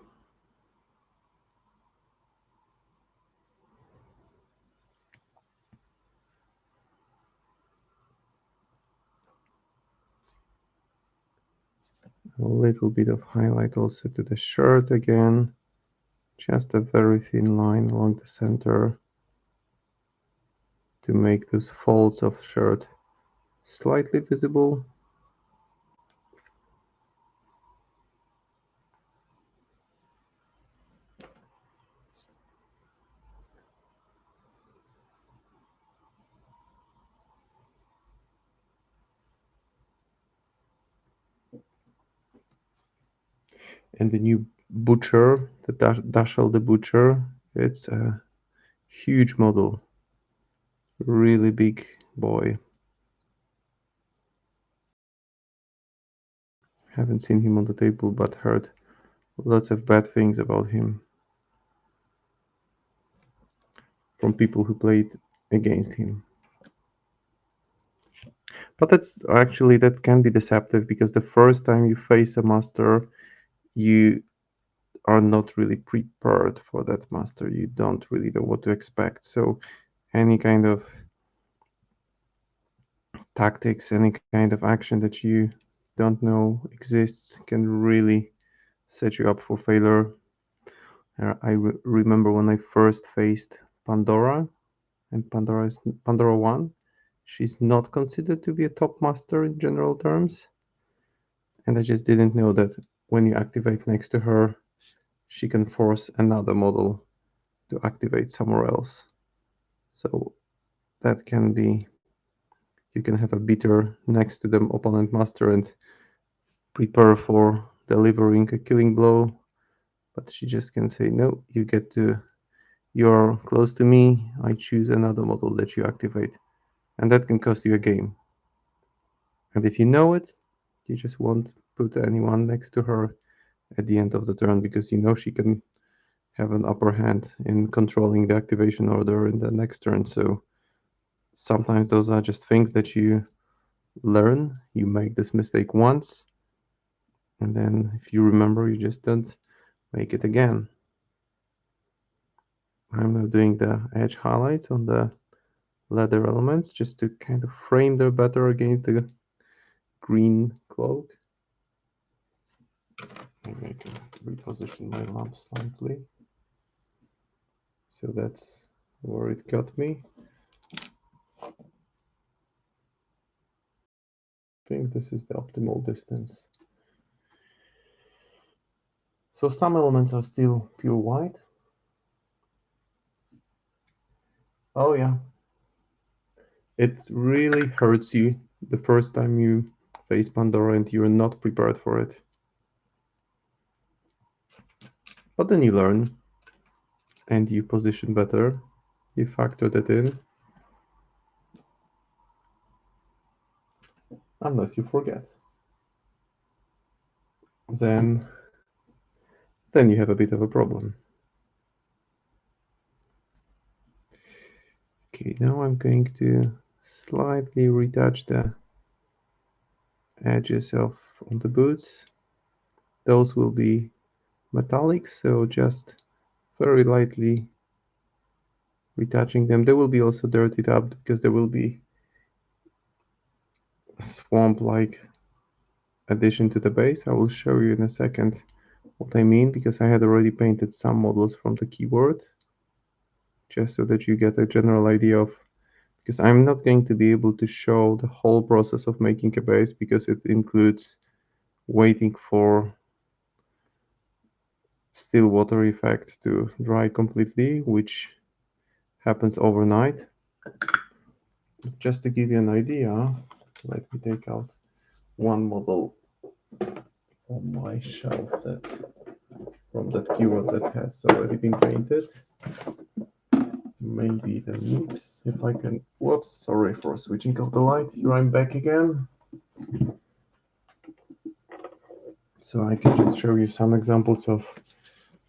A little bit of highlight also to the shirt again. Just a very thin line along the center to make those folds of shirt slightly visible. And the new butcher, the Dashel the butcher, it's a huge model, really big boy. Haven't seen him on the table, but heard lots of bad things about him from people who played against him. But that can be deceptive because the first time you face a master, you are not really prepared for that master. You don't really know what to expect. So any kind of tactics, any kind of action that you don't know exists can really set you up for failure. I remember when I first faced Pandora, and Pandora 1. She's not considered to be a top master in general terms, and I just didn't know that when you activate next to her, she can force another model to activate somewhere else. So that can be, you can have a beater next to the opponent master and prepare for delivering a killing blow, but she just can say, no, you're close to me, I choose another model that you activate. And that can cost you a game. And if you know it, you just won't put anyone next to her at the end of the turn because you know she can have an upper hand in controlling the activation order in the next turn. So sometimes those are just things that you learn. You make this mistake once, and then if you remember, you just don't make it again. I'm now doing the edge highlights on the leather elements just to kind of frame them better against the green cloak. Maybe I can reposition my lamp slightly. So that's where it got me. I think this is the optimal distance. So some elements are still pure white. Oh yeah. It really hurts you the first time you face Pandora and you're not prepared for it. But then you learn and you position better. You factor that in. Unless you forget. Then you have a bit of a problem. Okay, now I'm going to slightly retouch the edges of on the boots. Those will be metallic, so just very lightly retouching them. They will be also dirtied up because there will be a swamp-like addition to the base. I will show you in a second what I mean because I had already painted some models from the keyword just so that you get a general idea of, because I'm not going to be able to show the whole process of making a base because it includes waiting for still water effect to dry completely, which happens overnight. Just to give you an idea, let me take out one model on my shelf that from that keyword that has already been painted. Maybe the mix, if I can, whoops, sorry for switching off the light. Here I'm back again. So I can just show you some examples of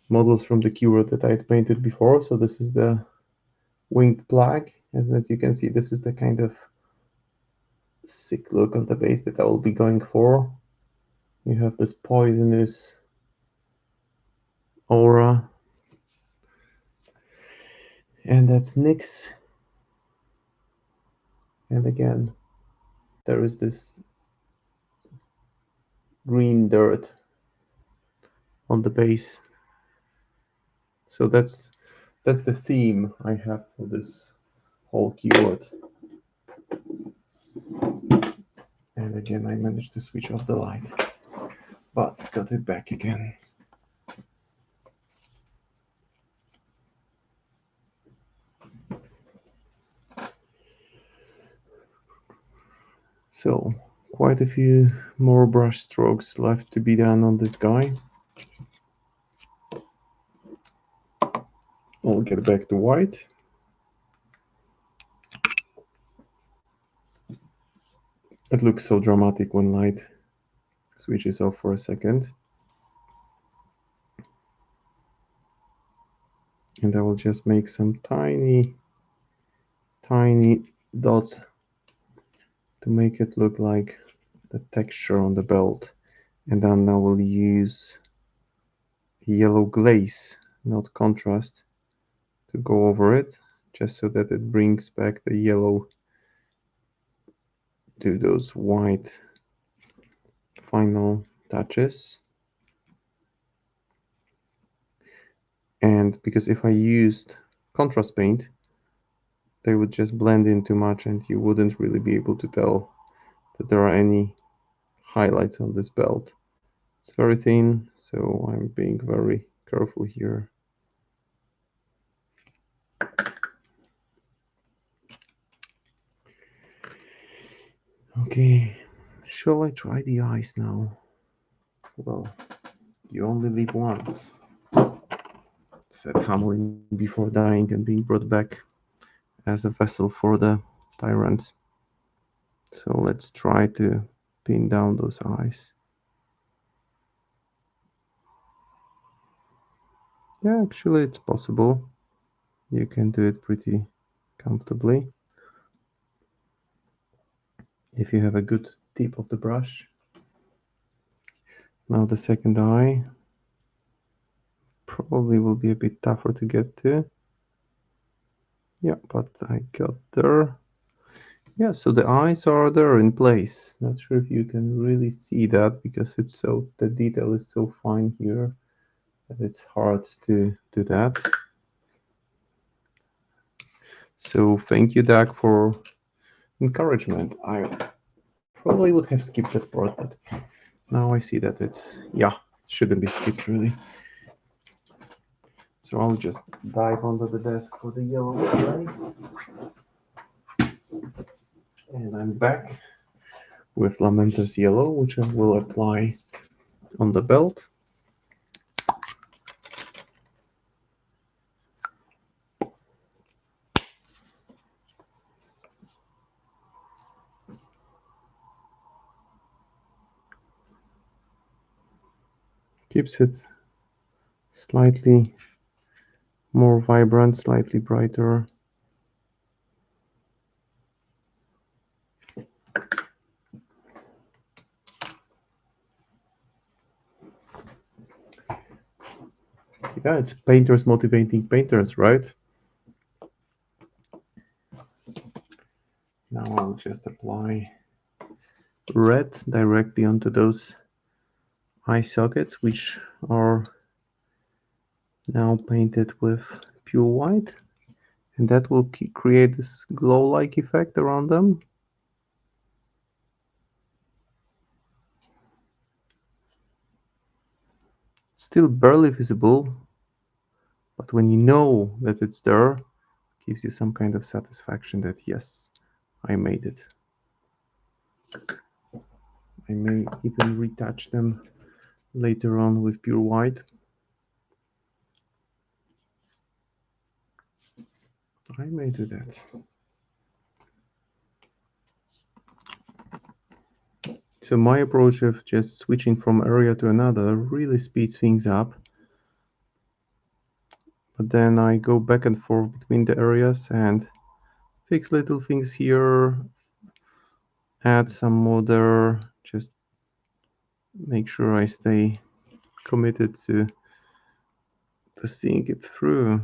models from the keyword that I had painted before. So this is the winged plague, and as you can see, this is the kind of sick look on the base that I will be going for. You have this poisonous aura, and that's Nyx. And again, there is this green dirt on the base. So that's the theme I have for this whole keyword. And again, I managed to switch off the light, but got it back again. So quite a few more brush strokes left to be done on this guy. I'll get back to white. It looks so dramatic when light switches off for a second. And I will just make some tiny dots to make it look like the texture on the belt. And then I will use yellow glaze, not contrast, to go over it, just so that it brings back the yellow to those white final touches. And because if I used contrast paint, they would just blend in too much and you wouldn't really be able to tell that there are any highlights on this belt. It's very thin, so I'm being very careful here. Okay, shall I try the eyes now? Well, you only live once, said Hamelin before dying and being brought back as a vessel for the tyrant. So let's try to pin down those eyes. Yeah, actually it's possible. You can do it pretty comfortably if you have a good tip of the brush. Now the second eye probably will be a bit tougher to get to. Yeah, but I got there. Yeah, so the eyes are there in place. Not sure if you can really see that because it's so, the detail is so fine here that it's hard to do that. So thank you, Doug, for encouragement. I probably would have skipped that part, but now I see that it's, yeah, shouldn't be skipped really. So I'll just dive under the desk for the yellow glaze. And I'm back with Lamentus Yellow, which I will apply on the belt. Keeps it slightly more vibrant, slightly brighter. Yeah, it's painters motivating painters, right? Now I'll just apply red directly onto those eye sockets, which are now painted with pure white, and that will create this glow-like effect around them. Still barely visible, but when you know that it's there, it gives you some kind of satisfaction that yes, I made it. I may even retouch them later on with pure white. I may do that. So my approach of just switching from area to another really speeds things up. But then I go back and forth between the areas and fix little things here add some modder, just make sure I stay committed to seeing it through.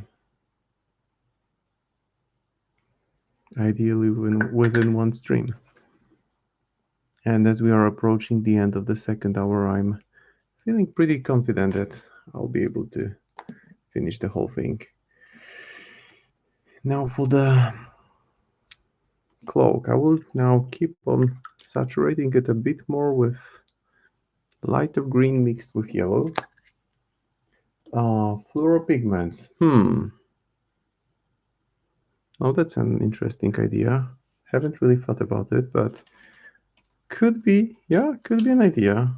Ideally within one stream. And as we are approaching the end of the second hour, I'm feeling pretty confident that I'll be able to finish the whole thing. Now for the cloak, I will now keep on saturating it a bit more with lighter green mixed with yellow. Fluoropigments. Oh, that's an interesting idea. Haven't really thought about it, but could be, yeah, could be an idea.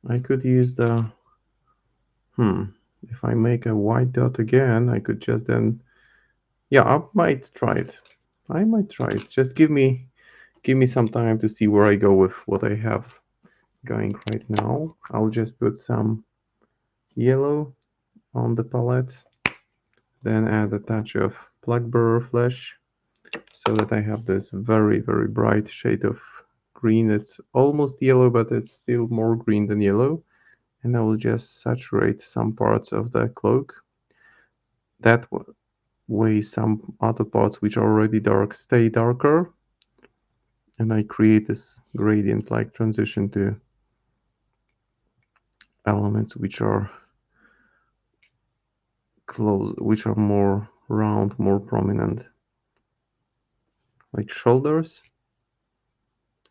I could use the, if I make a white dot again, I could just then, yeah, I might try it. I might try it. Just give me some time to see where I go with what I have going right now. I'll just put some yellow on the palette, then add a touch of black burr flesh so that I have this very, very bright shade of green. It's almost yellow, but it's still more green than yellow. And I will just saturate some parts of the cloak. That way some other parts which are already dark stay darker. And I create this gradient-like transition to elements which are close, which are more round, more prominent, like shoulders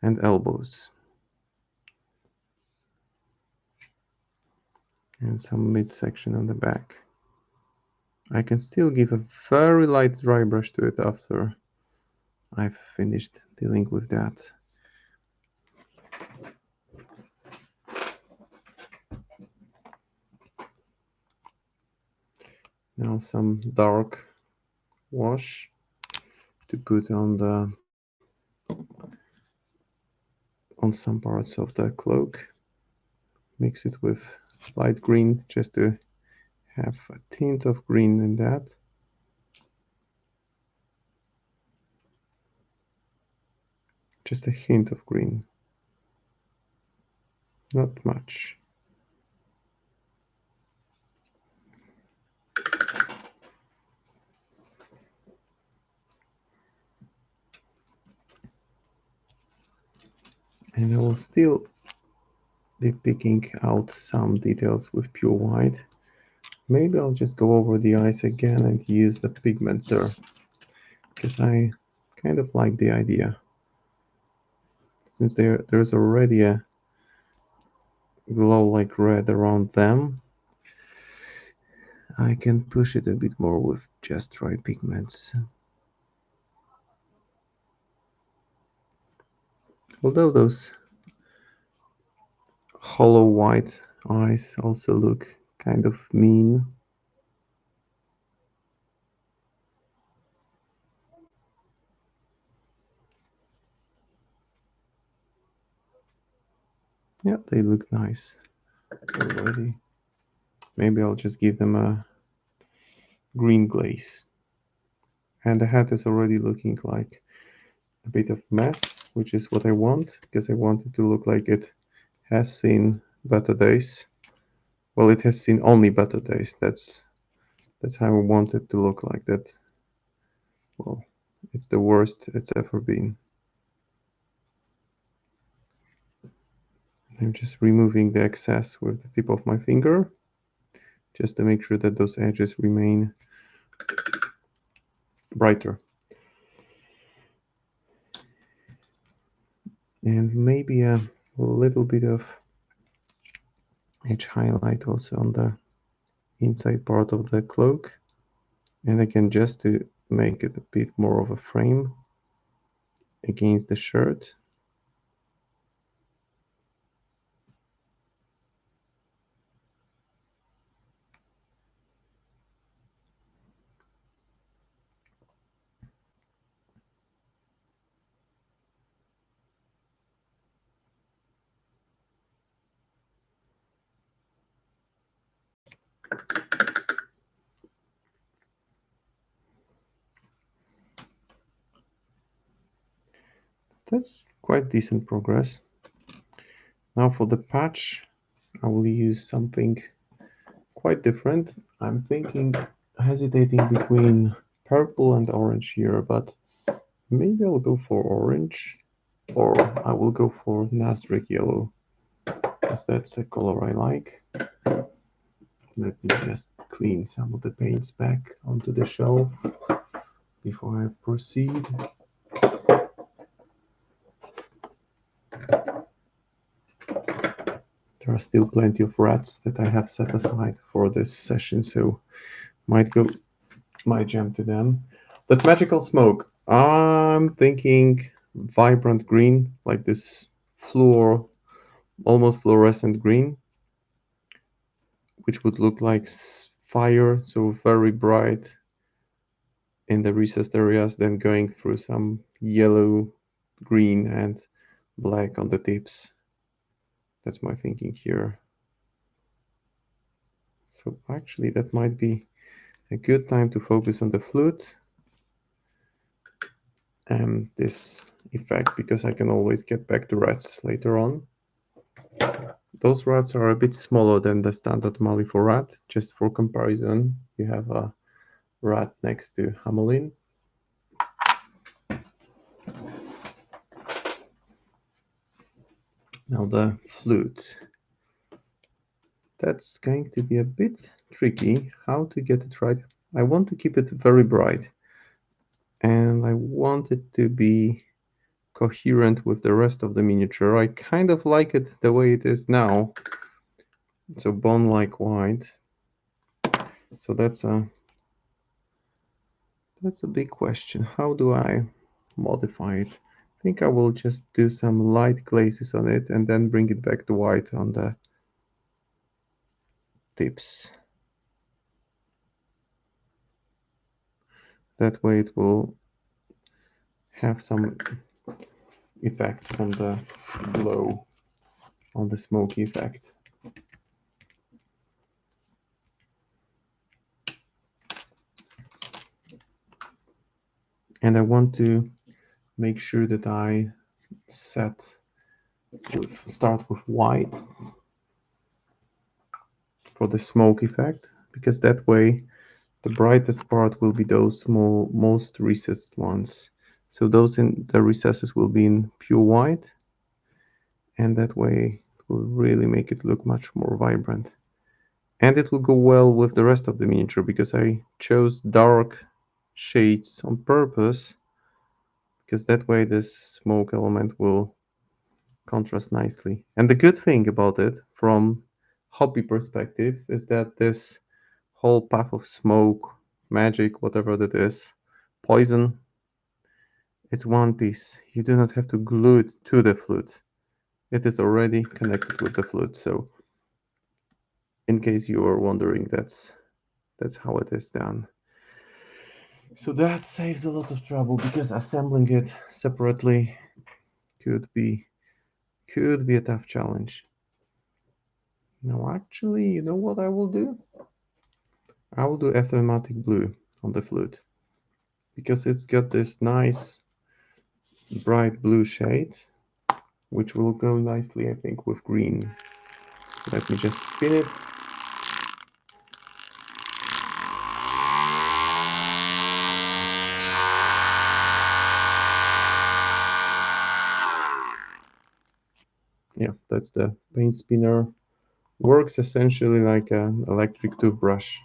and elbows. And some midsection on the back. I can still give a very light dry brush to it after I've finished dealing with that. Now some dark wash to put on some parts of the cloak. Mix it with light green just to have a tint of green in that. Just a hint of green. Not much. And I will still be picking out some details with pure white. Maybe I'll just go over the eyes again and use the pigment there, because I kind of like the idea. Since there's already a glow like red around them, I can push it a bit more with just dry pigments. Although those hollow white eyes also look kind of mean. Yeah, they look nice already. Maybe I'll just give them a green glaze. And the hat is already looking like a bit of mess, which is what I want, because I want it to look like it has seen better days. Well, it has seen only better days. That's how I want it to look like. That, well, it's the worst it's ever been. I'm just removing the excess with the tip of my finger, just to make sure that those edges remain brighter. And maybe a little bit of edge highlight also on the inside part of the cloak. And again, just to make it a bit more of a frame against the shirt. That's quite decent progress. Now for the patch, I will use something quite different. I'm hesitating between purple and orange here, but maybe I'll go for orange, or I will go for Nasdaq yellow, because that's the color I like. Let me just clean some of the paints back onto the shelf before I proceed. There are still plenty of rats that I have set aside for this session, so might jump to them. That magical smoke, I'm thinking vibrant green, like this almost fluorescent green, which would look like fire, so very bright in the recessed areas, then going through some yellow, green, and black on the tips. That's my thinking here. So actually that might be a good time to focus on the flute and this effect, because I can always get back to rats later on. Those rats are a bit smaller than the standard Malifor rat. Just for comparison, you have a rat next to Hamelin. Now the flute. That's going to be a bit tricky, how to get it right. I want to keep it very bright, and I want it to be coherent with the rest of the miniature. I kind of like it the way it is now. So bone-like white. So that's a big question. How do I modify it? I think I will just do some light glazes on it and then bring it back to white on the tips. That way it will have some effects from the glow on the smoky effect. And I want to make sure that I start with white for the smoke effect, because that way the brightest part will be those most recessed ones. So those in the recesses will be in pure white, and that way it will really make it look much more vibrant. And it will go well with the rest of the miniature, because I chose dark shades on purpose, because that way this smoke element will contrast nicely. And the good thing about it from hobby perspective is that this whole path of smoke, magic, whatever that is, poison, it's one piece. You do not have to glue it to the flute. It is already connected with the flute. So in case you are wondering, that's how it is done. So that saves a lot of trouble, because assembling it separately could be a tough challenge. Now actually, you know what I will do? I will do athematic blue on the flute, because it's got this nice bright blue shade, which will go nicely, I think, with green. Let me just spin it. Yeah, that's the paint spinner. Works essentially like an electric toothbrush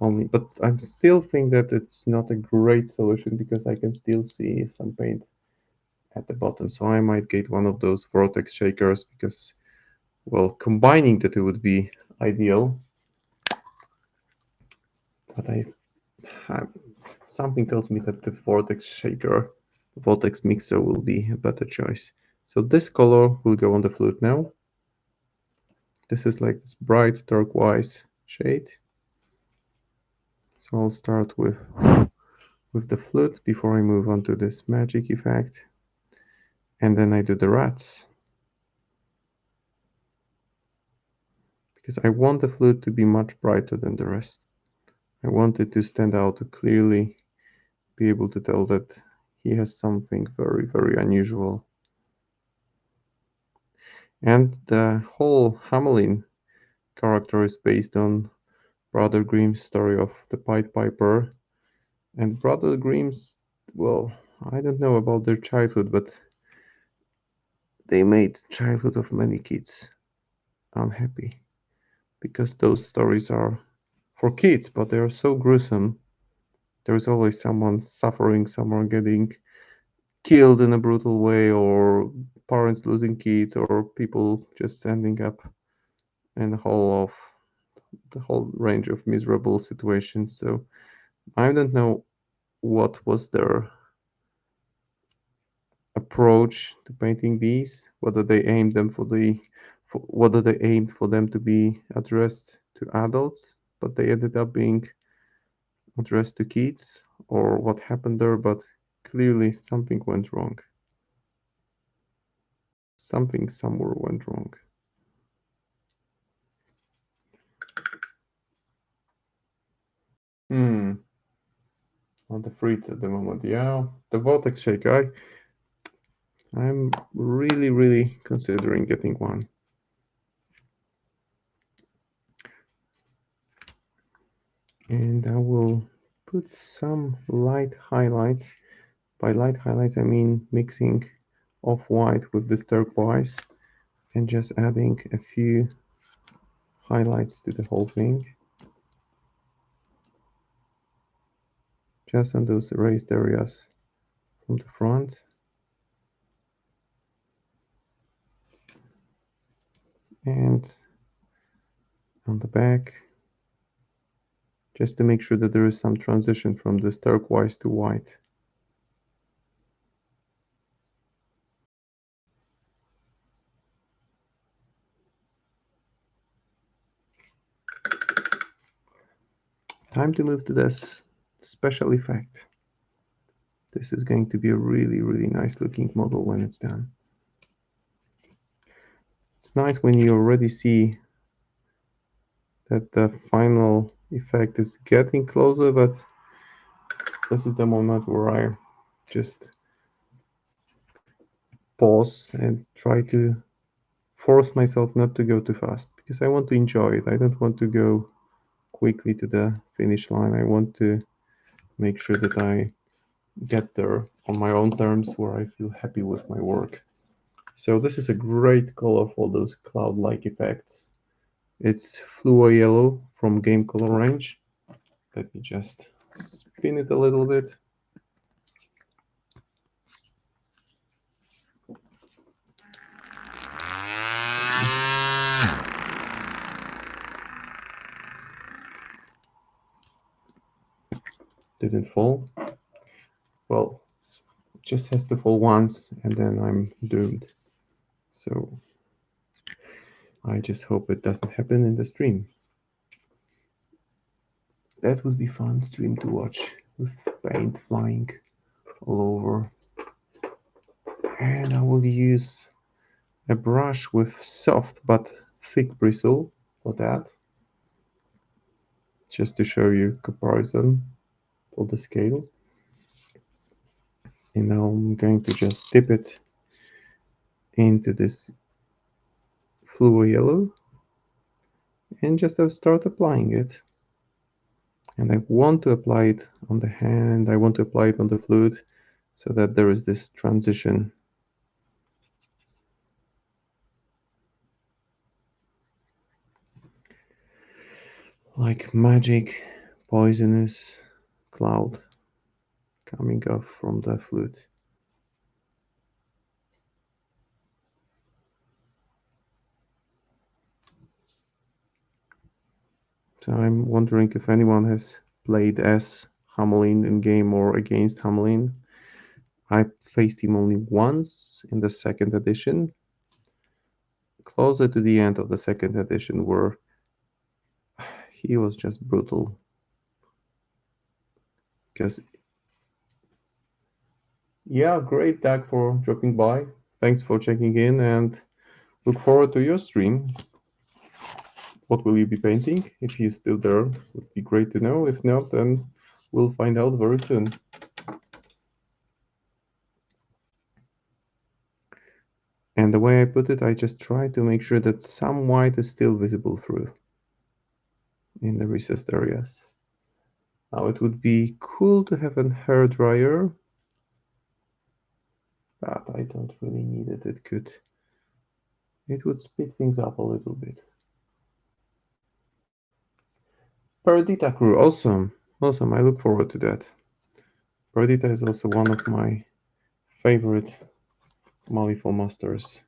only, but I still think that it's not a great solution, because I can still see some paint at the bottom. So I might get one of those vortex shakers, because, well, combining the two would be ideal. But something tells me that the vortex mixer will be a better choice. So this color will go on the flute now. This is like this bright turquoise shade. So I'll start with the flute before I move on to this magic effect. And then I do the rats, because I want the flute to be much brighter than the rest. I want it to stand out, to clearly be able to tell that he has something very, very unusual. And the whole Hamelin character is based on Brother Grimm's story of the Pied Piper. And Brother Grimm's, well, I don't know about their childhood, but they made childhood of many kids unhappy because those stories are for kids, but they are so gruesome. There is always someone suffering, someone getting killed in a brutal way, or parents losing kids, or people just ending up in the whole range of miserable situations. So I don't know what was their approach to painting these, whether they aimed them whether they aimed for them to be addressed to adults, but they ended up being addressed to kids, or what happened there, but clearly something went wrong. Something somewhere went wrong. Hmm. On the fritz at the moment, yeah. The Vortex Shake, I'm really, really considering getting one. And I will put some light highlights. By light highlights, I mean mixing off-white with this turquoise and just adding a few highlights to the whole thing. Just on those erased areas from the front. And on the back, just to make sure that there is some transition from this turquoise to white. Time to move to this special effect. This is going to be a really, really nice looking model when it's done. It's nice when you already see that the final effect is getting closer, but this is the moment where I just pause and try to force myself not to go too fast because I want to enjoy it. I don't want to go quickly to the finish line. I want to make sure that I get there on my own terms where I feel happy with my work. So this is a great color for those cloud-like effects. It's fluo yellow from Game Color Range. Let me just spin it a little bit. Didn't fall. Well, it just has to fall once and then I'm doomed. So I just hope it doesn't happen in the stream. That would be fun stream to watch with paint flying all over. And I will use a brush with soft but thick bristle for that, just to show you comparison for the scale. And now I'm going to just dip it into this fluo yellow and just start applying it. And I want to apply it on the hand, I want to apply it on the flute so that there is this transition. Like magic, poisonous cloud coming off from the flute. So I'm wondering if anyone has played as Hamelin in game or against Hamelin. I faced him only once in the second edition, closer to the end of the second edition, where he was just brutal. Because, yeah, great, Doug, for dropping by. Thanks for checking in and look forward to your stream. What will you be painting? If you're still there, it would be great to know. If not, then we'll find out very soon. And the way I put it, I just try to make sure that some white is still visible through in the recessed areas. Now it would be cool to have a hair dryer, but I don't really need it. It would speed things up a little bit. Perdita crew, awesome. Awesome, I look forward to that. Perdita is also one of my favorite Malifaux masters.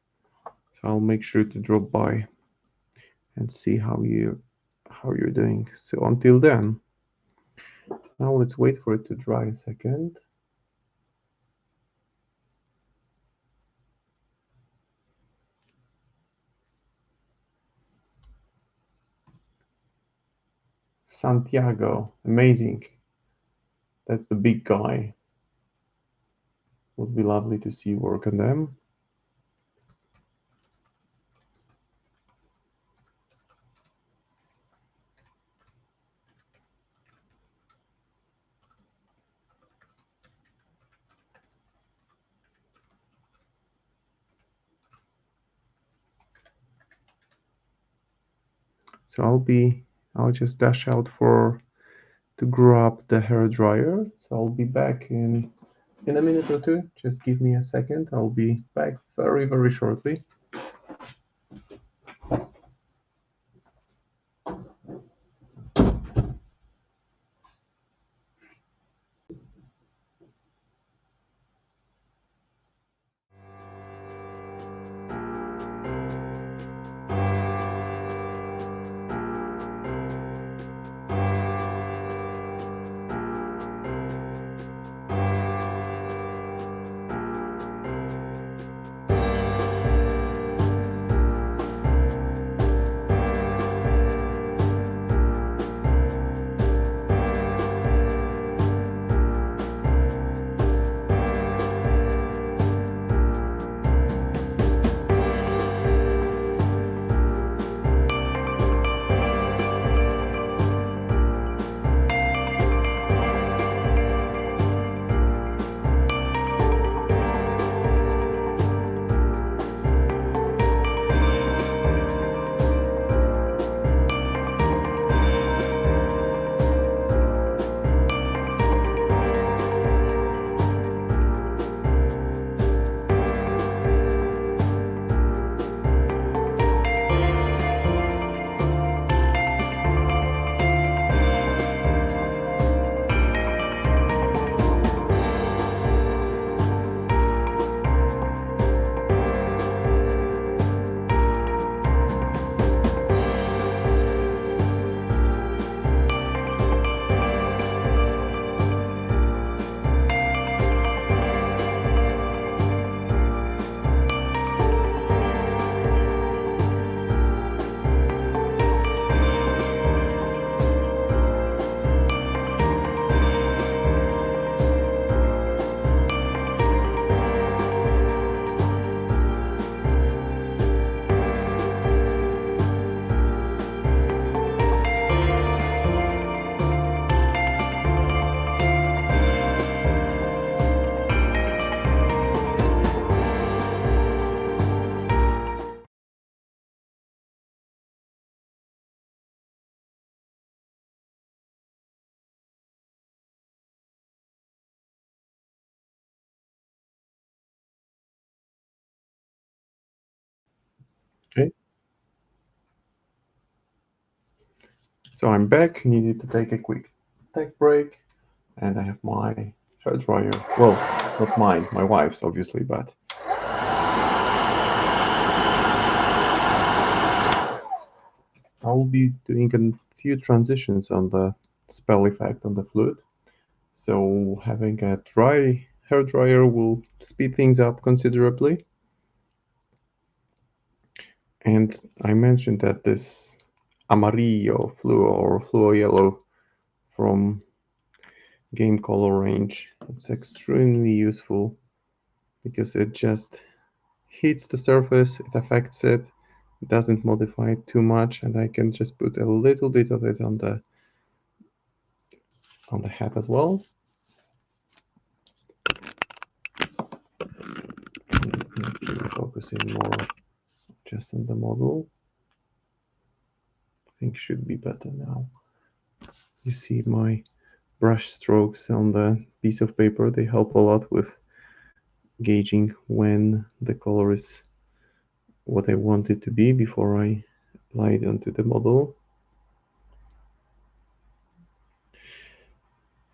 So I'll make sure to drop by and see how you're doing. So until then, now let's wait for it to dry a second. Santiago, amazing. That's the big guy. Would be lovely to see work on them. So I'll just dash out to grab the hair dryer. So I'll be back in a minute or two. Just give me a second. I'll be back very, very shortly. Okay. So I'm back. Needed to take a quick tech break, and I have my hair dryer. Well, not mine, my wife's obviously, but I will be doing a few transitions on the spell effect on the flute. So having a dry hair dryer will speed things up considerably. And I mentioned that this amarillo fluo or fluo yellow from game color range, it's extremely useful because it just hits the surface, it affects it, it doesn't modify it too much, and I can just put a little bit of it on the hat as well. maybe focusing more just on the model. I think should be better now. You see my brush strokes on the piece of paper, they help a lot with gauging when the color is what I want it to be before I apply it onto the model.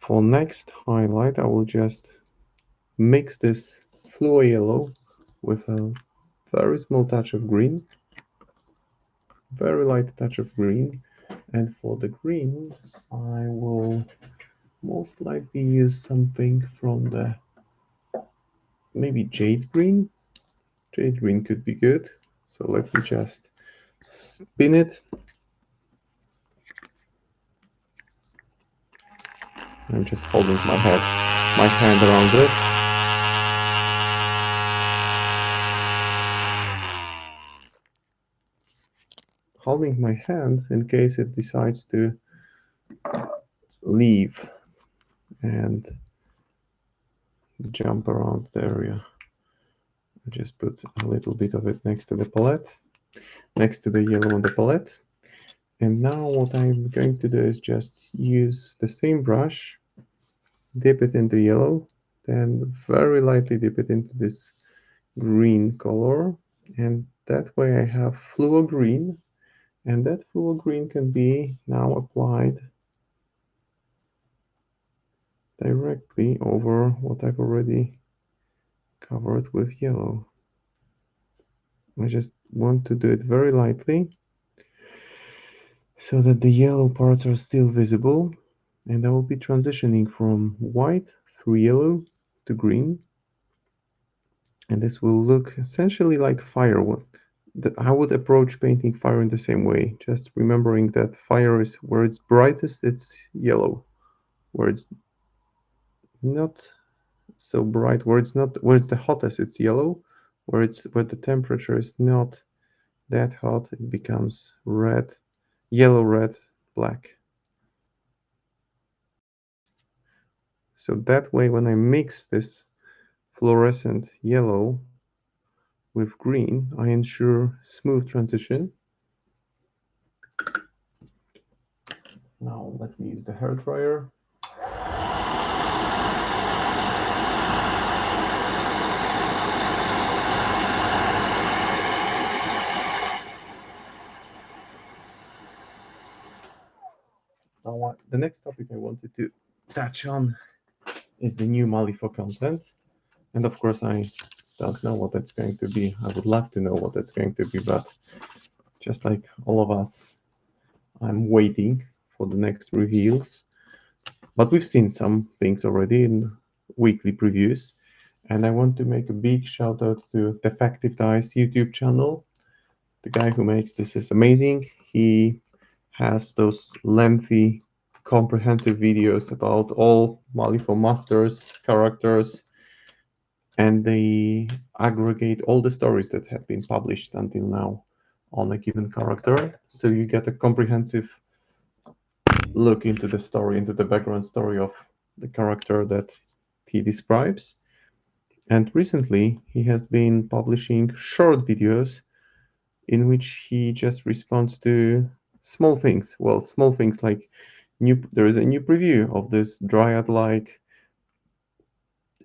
For next highlight, I will just mix this fluo yellow with a very small touch of green, very light touch of green, and for the green, I will most likely use something from the maybe jade green. Jade green could be good. So let me just spin it. I'm just holding my hand around it. Holding my hand in case it decides to leave and jump around the area. I just put a little bit of it next to the palette, next to the yellow on the palette. And now what I'm going to do is just use the same brush, dip it into yellow, then very lightly dip it into this green color. And that way I have fluo green, and that fluo green can be now applied directly over what I've already covered with yellow. I just want to do it very lightly so that the yellow parts are still visible, and I will be transitioning from white through yellow to green, and this will look essentially like firewood. I would approach painting fire in the same way, just remembering that fire is where it's brightest, it's yellow. Where it's not so bright, where it's the hottest, it's yellow. Where the temperature is not that hot, it becomes red, yellow, red, black. So that way, when I mix this fluorescent yellow with green, I ensure smooth transition. Now let me use the hair dryer. Now, the next topic I wanted to touch on is the new Malifaux content. And of course, I don't know what that's going to be. I would love to know what that's going to be, but just like all of us, I'm waiting for the next reveals. But we've seen some things already in weekly previews. And I want to make a big shout out to Defective Dice YouTube channel. The guy who makes this is amazing. He has those lengthy, comprehensive videos about all Malifaux masters, characters, and they aggregate all the stories that have been published until now on a given character. So you get a comprehensive look into the story, into the background story of the character that he describes. And recently, he has been publishing short videos in which he just responds to small things. Well, small things like there is a new preview of this dryad-like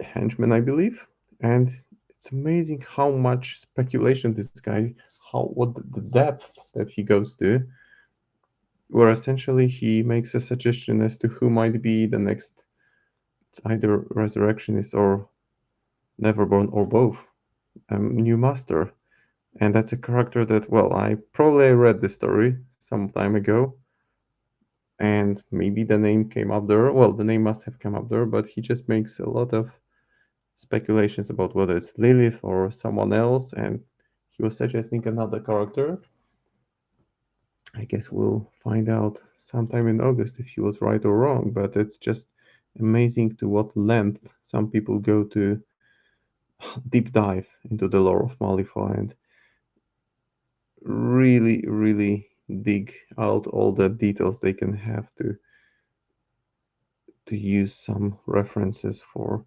henchman, I believe, and it's amazing how much speculation this guy, what the depth that he goes to, where essentially he makes a suggestion as to who might be the next, either resurrectionist or Neverborn or both, new master. And that's a character that, well, I probably read the story some time ago, and maybe the name came up there. Well, the name must have come up there, but he just makes a lot of speculations about whether it's Lilith or someone else, and he was suggesting another character. I guess we'll find out sometime in August if he was right or wrong, but it's just amazing to what length some people go to deep dive into the lore of Malifaux and really, really dig out all the details they can have to use some references for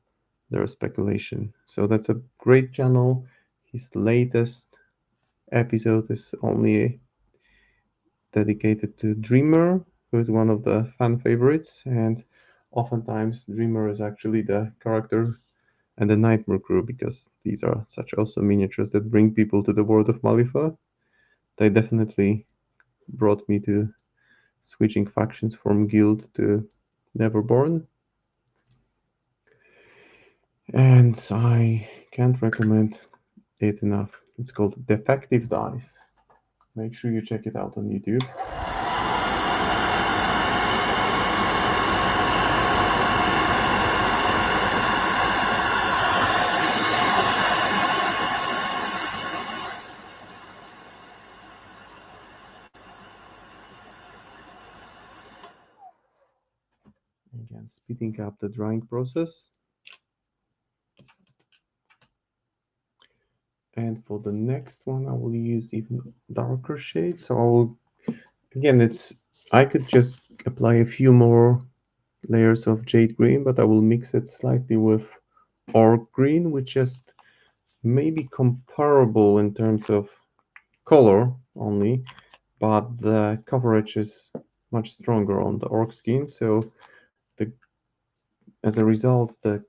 their speculation. So that's a great channel. his latest episode is only dedicated to Dreamer, who is one of the fan favorites, and oftentimes Dreamer is actually the character and the Nightmare Crew, because these are such awesome miniatures that bring people to the world of Malifa. They definitely brought me to switching factions from Guild to Neverborn. And I can't recommend it enough. It's called Defective Dice. Make sure you check it out on YouTube. Again, speeding up the drying process. And for the next one, I will use even darker shades. So I will, again, I could just apply a few more layers of jade green, but I will mix it slightly with orc green, which just may be comparable in terms of color only, but the coverage is much stronger on the orc skin. So as a result, the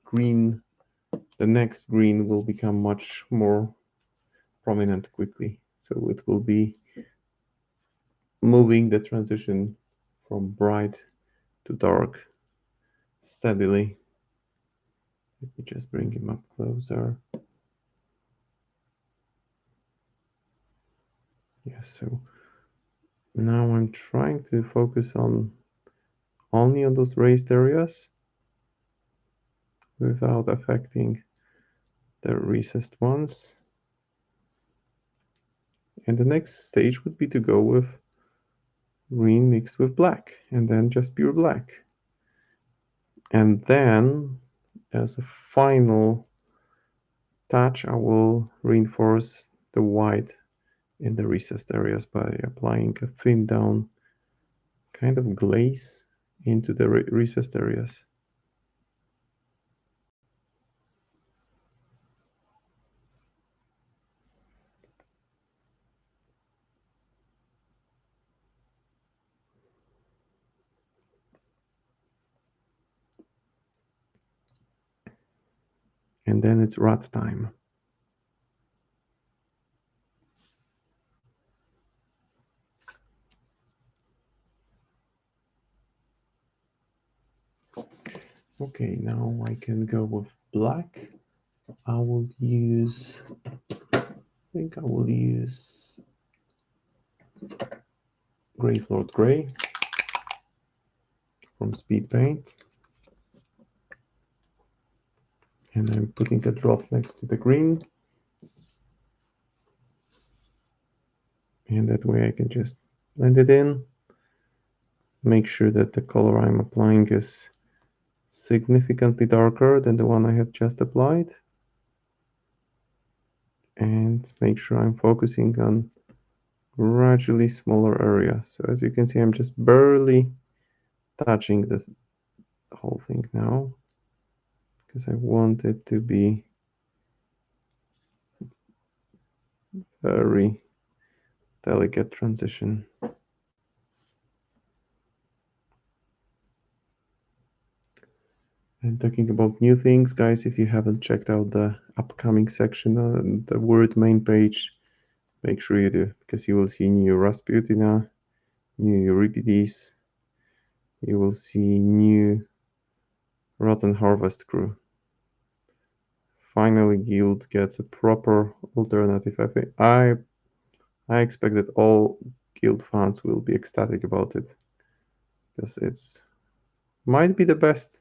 next green will become much more prominent quickly. So it will be moving the transition from bright to dark steadily. Let me just bring him up closer. Yes, so now I'm trying to focus only on those raised areas without affecting the recessed ones. And the next stage would be to go with green mixed with black, and then just pure black. And then, as a final touch, I will reinforce the white in the recessed areas by applying a thin down kind of glaze into the recessed areas. And then it's rat time. Okay, now I can go with black. I think I will use Gravelord Grey from Speed Paint. And I'm putting a drop next to the green. And that way I can just blend it in. Make sure that the color I'm applying is significantly darker than the one I had just applied. And make sure I'm focusing on gradually smaller area. So as you can see, I'm just barely touching this whole thing now, because I want it to be very delicate transition. And talking about new things, guys, if you haven't checked out the upcoming section on the Word main page, make sure you do, because you will see new Rasputina, new Euripides, you will see new Rotten Harvest crew. Finally, Guild gets a proper alternative. I expect that all Guild fans will be ecstatic about it, because it's might be the best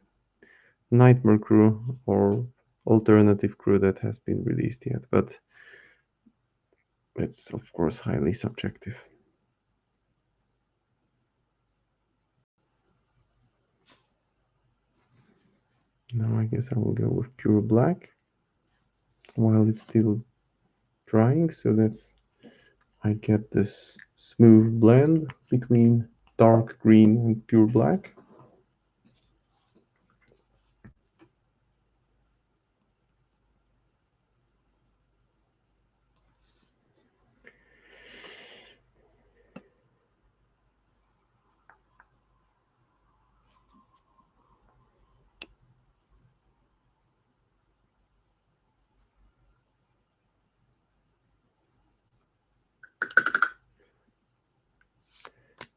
Nightmare crew or alternative crew that has been released yet, but it's of course highly subjective. Now I guess I will go with pure black while it's still drying, so that I get this smooth blend between dark green and pure black.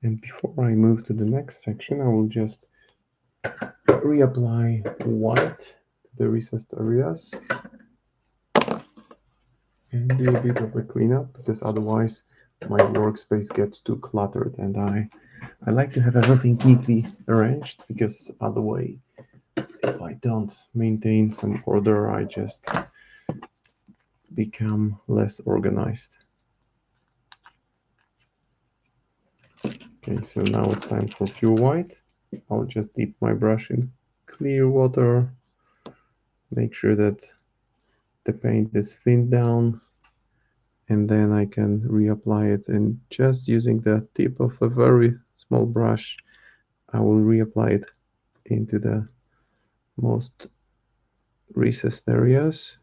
And before I move to the next section, I will just reapply white to the recessed areas and do a bit of a cleanup, because otherwise my workspace gets too cluttered, and I like to have everything neatly arranged, because otherwise if I don't maintain some order, I just become less organized. Okay, so now it's time for pure white. I'll just dip my brush in clear water, make sure that the paint is thinned down, and then I can reapply it. And just using the tip of a very small brush, I will reapply it into the most recessed areas.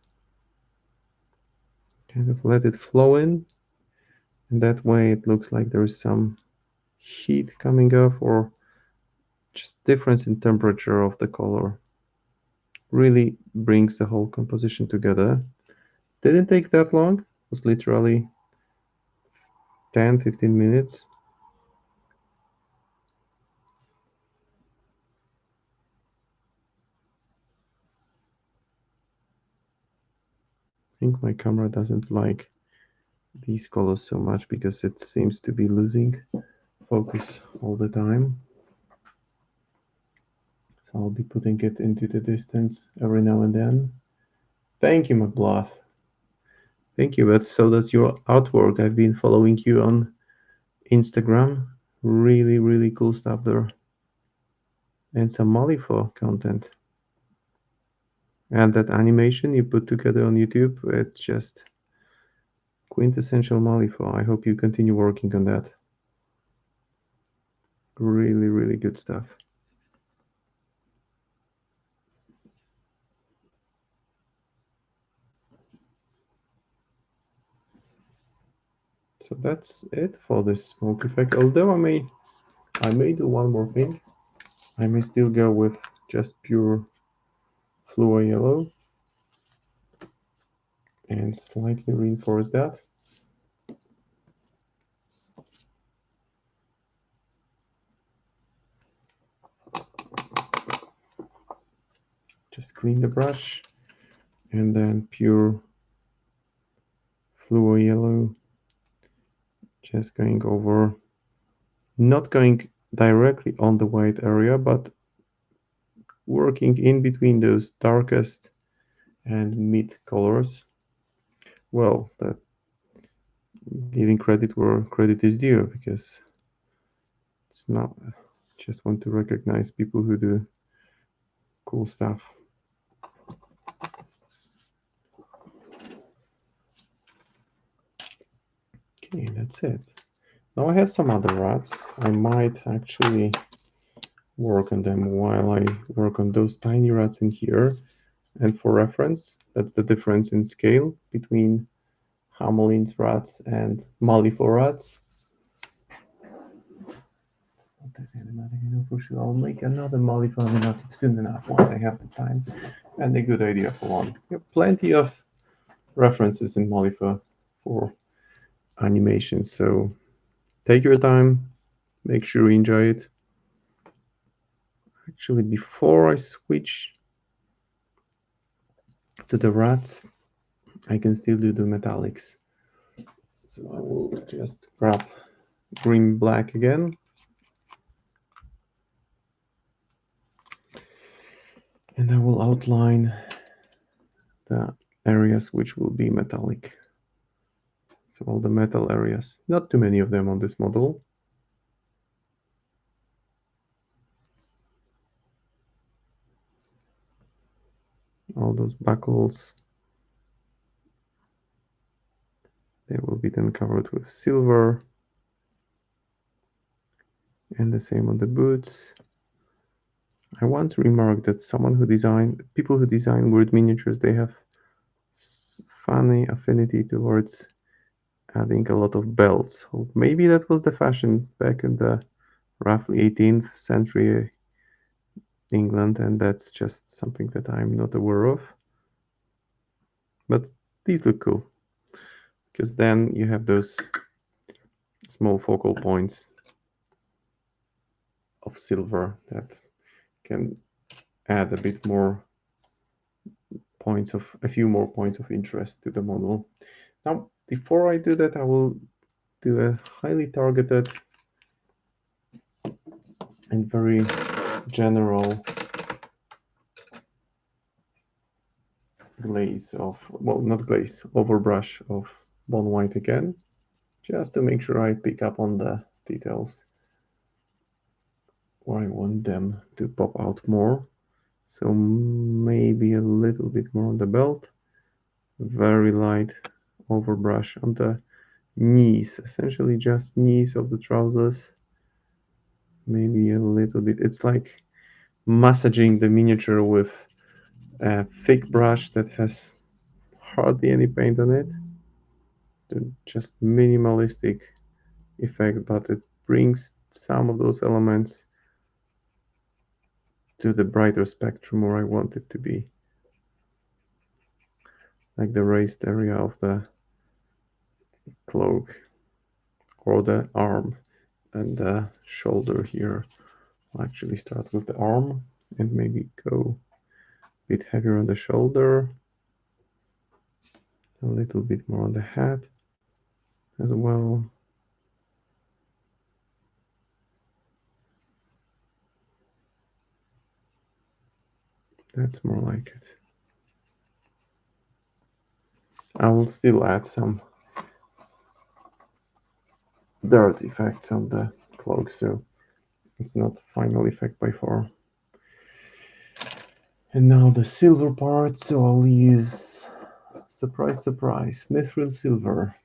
Kind of let it flow in, and that way it looks like there is some heat coming off, or just difference in temperature of the color. Really brings the whole composition together. Didn't take that long. It was literally 10-15 minutes. I think my camera doesn't like these colors so much because it seems to be losing focus all the time. So I'll be putting it into the distance every now and then. Thank you, McBluff. Thank you, but so does your artwork. I've been following you on Instagram. Really, really cool stuff there. And some Malifaux content. And that animation you put together on YouTube, it's just quintessential Malifaux. I hope you continue working on that. Really, really good stuff. So that's it for this smoke effect. Although I may do one more thing. I may still go with just pure fluo yellow and slightly reinforce that. Just clean the brush and then pure fluo yellow. Just going over, not going directly on the white area, but working in between those darkest and mid colors. Well, that giving credit where credit is due, because it's not, just want to recognize people who do cool stuff. Okay, that's it. Now I have some other rats. I might actually work on them while I work on those tiny rats in here. And for reference, that's the difference in scale between Hamelin's rats and Malifaux rats. For sure, I'll make another Malifaux animatic soon enough once I have the time and a good idea for one. You have plenty of references in Malifaux for animation, so take your time, make sure you enjoy it. Actually, before I switch to the rats, I can still do the metallics. So I will just grab green black again. And I will outline the areas which will be metallic. So all the metal areas, not too many of them on this model. All those buckles, they will be then covered with silver. And the same on the boots. I once remarked that people who design weird miniatures, they have funny affinity towards adding a lot of belts. So maybe that was the fashion back in the roughly 18th century England, and that's just something that I'm not aware of. But these look cool, because then you have those small focal points of silver that can add a bit more a few more points of interest to the model. Now, before I do that, I will do a highly targeted and very general glaze of, well, not glaze, overbrush of bone white again, just to make sure I pick up on the details where I want them to pop out more. So maybe a little bit more on the belt, very light overbrush on the knees, essentially just knees of the trousers, maybe a little bit. It's like massaging the miniature with a thick brush that has hardly any paint on it. Just minimalistic effect, but it brings some of those elements to the brighter spectrum where I want it to be. Like the raised area of the cloak or the arm and the shoulder here. I'll actually start with the arm and maybe go a bit heavier on the shoulder, a little bit more on the head as well. That's more like it. I will still add some dirt effects on the cloak, so it's not final effect by far. And now the silver part, so I'll use, surprise, surprise, mithril silver.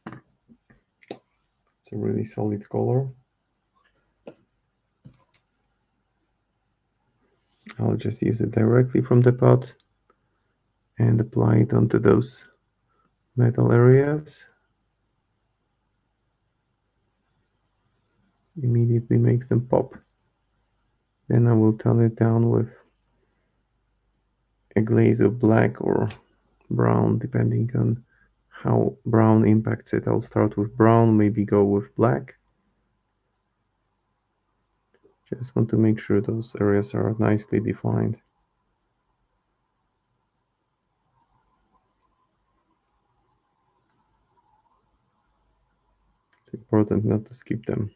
It's a really solid color. I'll just use it directly from the pot and apply it onto those metal areas. Immediately makes them pop. Then I will tone it down with a glaze of black or brown, depending on how brown impacts it. I'll start with brown, maybe go with black. Just want to make sure those areas are nicely defined. It's important not to skip them.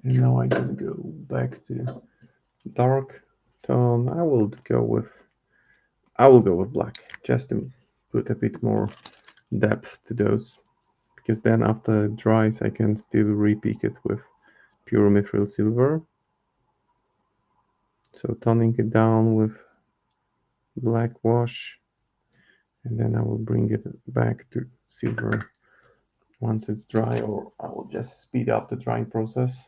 And now I can go back to dark tone. I will go with black, just to put a bit more depth to those, because then after it dries I can still repeat it with pure mithril silver. So toning it down with black wash, and then I will bring it back to silver once it's dry, or I will just speed up the drying process.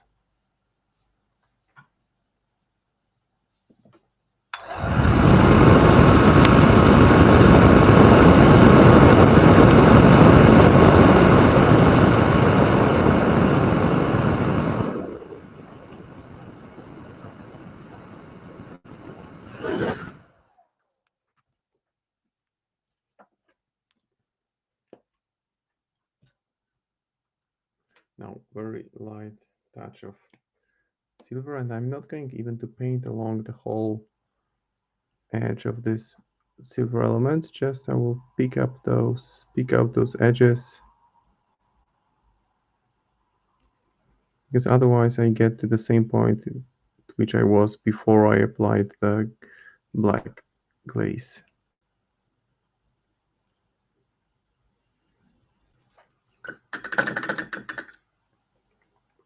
Now, very light touch of silver, and I'm not going even to paint along the whole edge of this silver element, just I will pick out those edges, because otherwise I get to the same point at which I was before I applied the black glaze.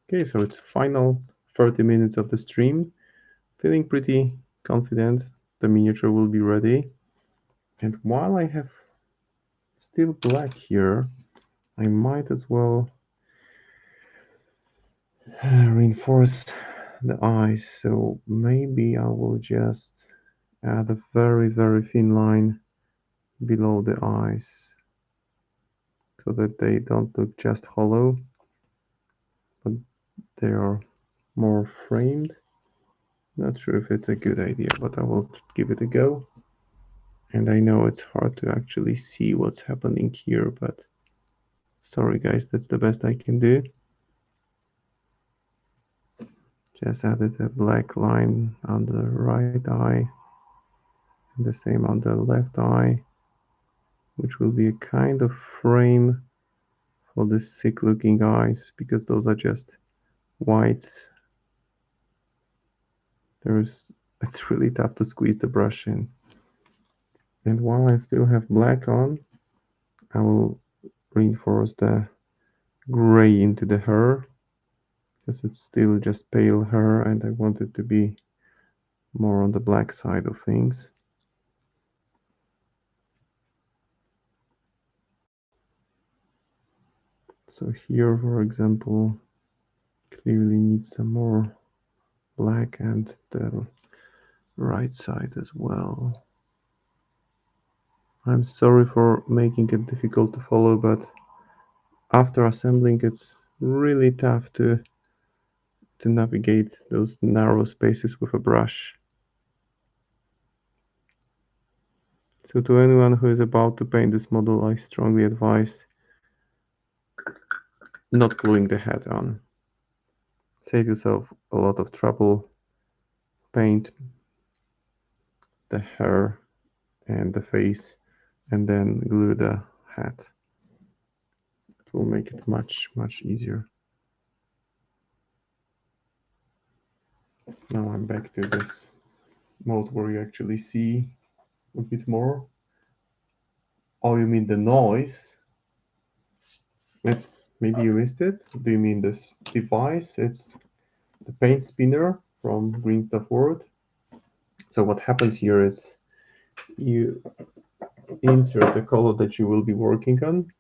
Okay, so it's final 30 minutes of the stream. Feeling pretty confident the miniature will be ready. And while I have still black here, I might as well reinforce the eyes. So maybe I will just add a very, very thin line below the eyes so that they don't look just hollow, but they are more framed. Not sure if it's a good idea, but I will give it a go. And I know it's hard to actually see what's happening here, but sorry guys, that's the best I can do. Just added a black line on the right eye and the same on the left eye, which will be a kind of frame for the sick looking eyes because those are just whites. It's really tough to squeeze the brush in. And while I still have black on, I will reinforce the gray into the hair because it's still just pale hair and I want it to be more on the black side of things. So here, for example, clearly needs some more black and the right side as well. I'm sorry for making it difficult to follow, but after assembling it's really tough to navigate those narrow spaces with a brush. So to anyone who is about to paint this model, I strongly advise not gluing the head on. Save yourself a lot of trouble. Paint the hair and the face and then glue the hat. It will make it much easier. Now I'm back to this mode where you actually see a bit more. Oh, you mean the noise? Maybe you missed it. Do you mean this device? It's the paint spinner from Green Stuff World. So what happens here is you insert the color that you will be working on.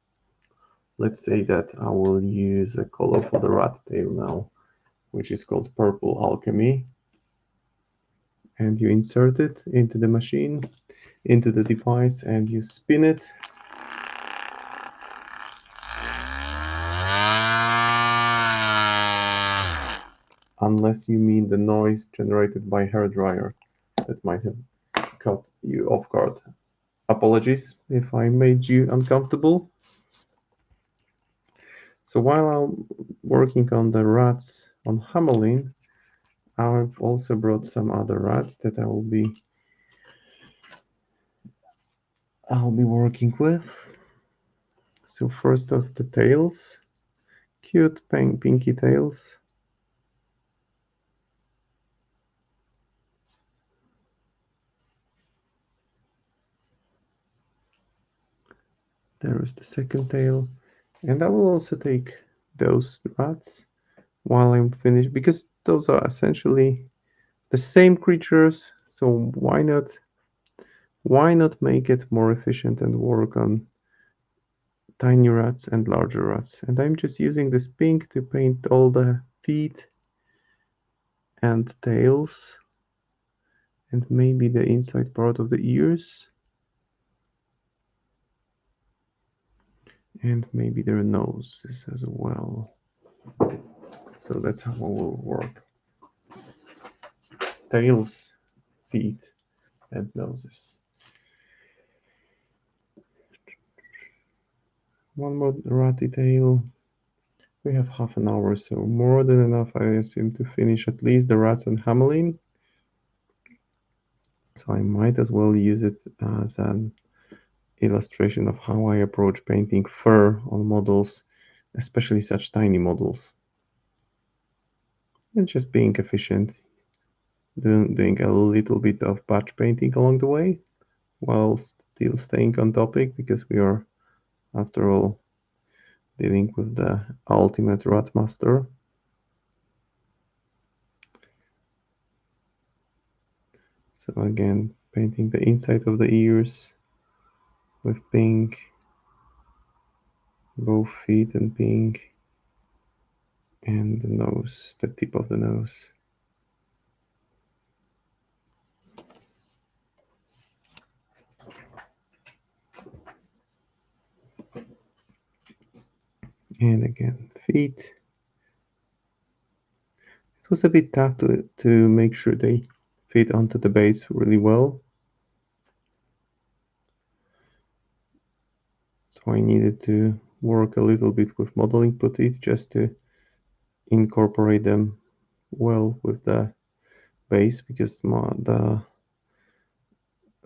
Let's say that I will use a color for the rat tail now, which is called Purple Alchemy. And you insert it into the machine, into the device, and you spin it. Unless you mean the noise generated by hairdryer that might have caught you off guard. Apologies if I made you uncomfortable. So while I'm working on the rats on Hamelin, I've also brought some other rats that I'll be working with. So first off, the tails, cute pinky tails. There is the second tail, and I will also take those rats while I'm finished because those are essentially the same creatures. So why not make it more efficient and work on tiny rats and larger rats? And I'm just using this pink to paint all the feet and tails and maybe the inside part of the ears and maybe their noses as well. So that's how it will work. Tails, feet, and noses. One more ratty tail. We have half an hour, so more than enough, I assume, to finish at least the rats and Hamelin. So I might as well use it as an illustration of how I approach painting fur on models, especially such tiny models. And just being efficient, doing a little bit of batch painting along the way, while still staying on topic, because we are, after all, dealing with the ultimate rat master. So again, painting the inside of the ears with pink, both feet and pink, and the nose, the tip of the nose. And again, feet. It was a bit tough to make sure they fit onto the base really well. So I needed to work a little bit with modeling putty just to incorporate them well with the base because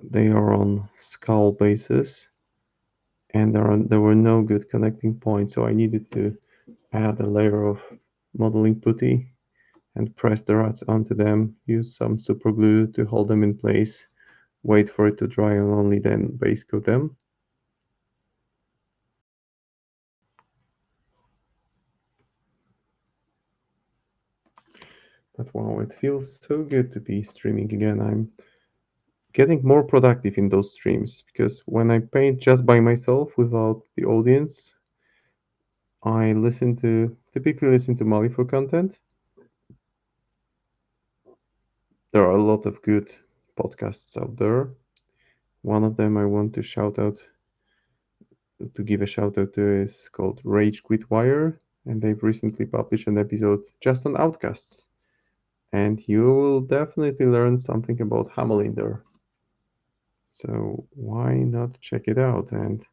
they are on skull bases and there were no good connecting points, so I needed to add a layer of modeling putty and press the rods onto them, use some super glue to hold them in place, wait for it to dry and only then base coat them. But wow, it feels so good to be streaming again. I'm getting more productive in those streams because when I paint just by myself without the audience, I typically listen to Malifaux content. There are a lot of good podcasts out there. One of them I want to give a shout out to is called Rage Quit Wire, and they've recently published an episode just on outcasts. And you will definitely learn something about Hamelin there. So why not check it out and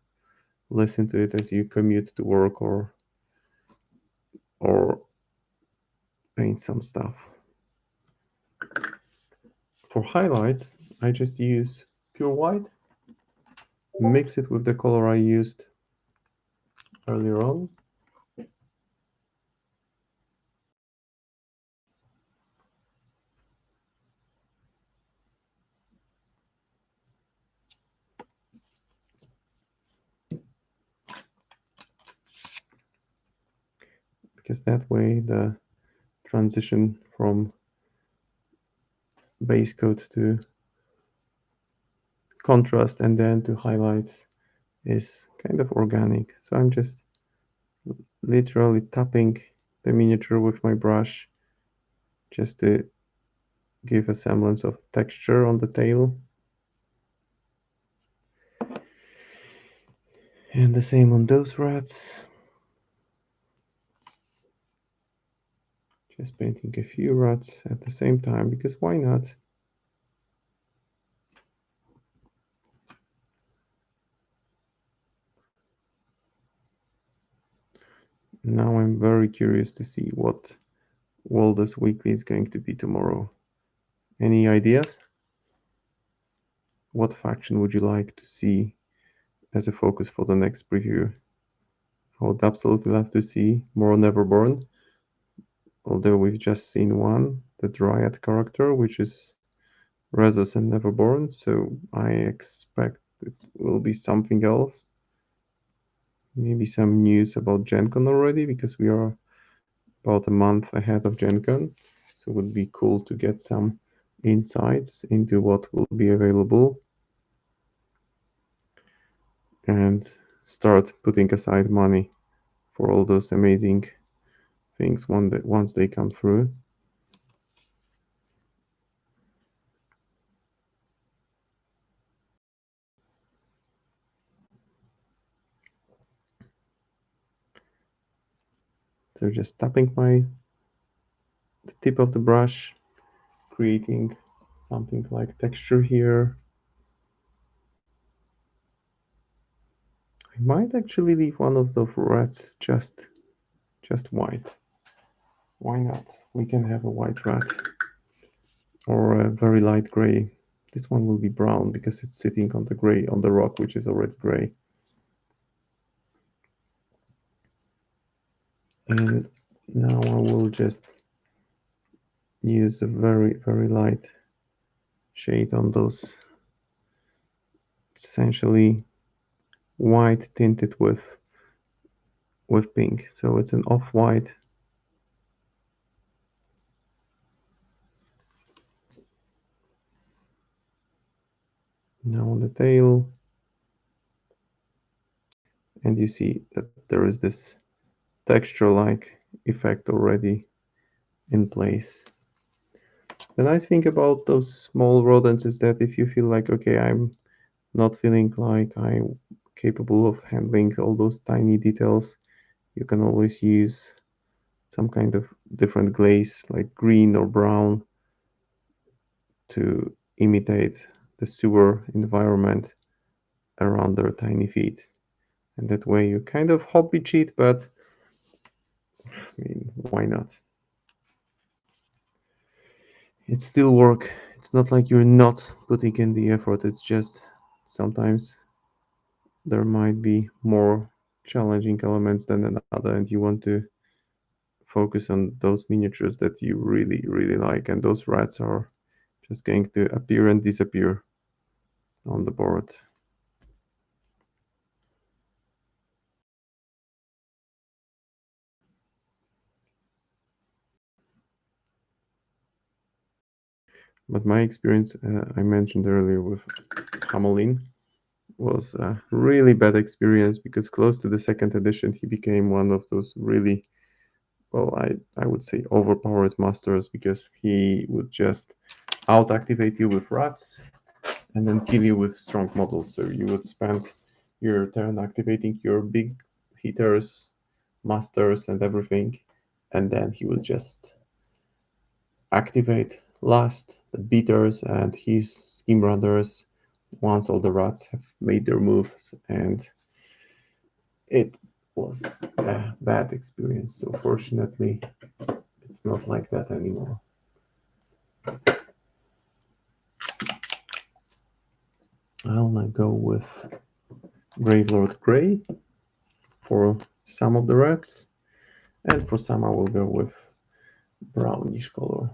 listen to it as you commute to work or paint some stuff. For highlights, I just use pure white, mix it with the color I used earlier on. Because that way the transition from base coat to contrast and then to highlights is kind of organic. So I'm just literally tapping the miniature with my brush just to give a semblance of texture on the tail. And the same on those rats. Just painting a few rats at the same time because why not? Now I'm very curious to see what Waldo's Weekly is going to be tomorrow. Any ideas? What faction would you like to see as a focus for the next preview? I would absolutely love to see more Neverborn, although we've just seen one, the Dryad character, which is Rezus and Neverborn, so I expect it will be something else. Maybe some news about Gen Con already, because we are about a month ahead of Gen Con, so it would be cool to get some insights into what will be available and start putting aside money for all those amazing things once they come through. So just tapping the tip of the brush, creating something like texture here. I might actually leave one of the rats just white. Why not? We can have a white rat or a very light gray. This one will be brown because it's sitting on the rock, which is already gray. And now I will just use a very, very light shade on those, essentially white tinted with pink. So it's an off-white. Now on the tail, and you see that there is this texture-like effect already in place. The nice thing about those small rodents is that if you feel like, okay, I'm not feeling like I'm capable of handling all those tiny details, you can always use some kind of different glaze like green or brown to imitate the sewer environment around their tiny feet. And that way you kind of hobby cheat, but I mean, why not? It still work. It's not like you're not putting in the effort. It's just sometimes there might be more challenging elements than another, and you want to focus on those miniatures that you really like, and those rats are just going to appear and disappear on the board. But my experience, I mentioned earlier with Hamelin, was a really bad experience because close to the second edition, he became one of those really, well, I would say overpowered masters because he would just out activate you with rats and then kill you with strong models. So you would spend your turn activating your big hitters, masters, and everything, and then he would just activate last the beaters and his scheme runners once all the rats have made their moves, and it was a bad experience. So fortunately, it's not like that anymore. I'll now go with Gravelord Grey for some of the rats, and for some I will go with brownish color.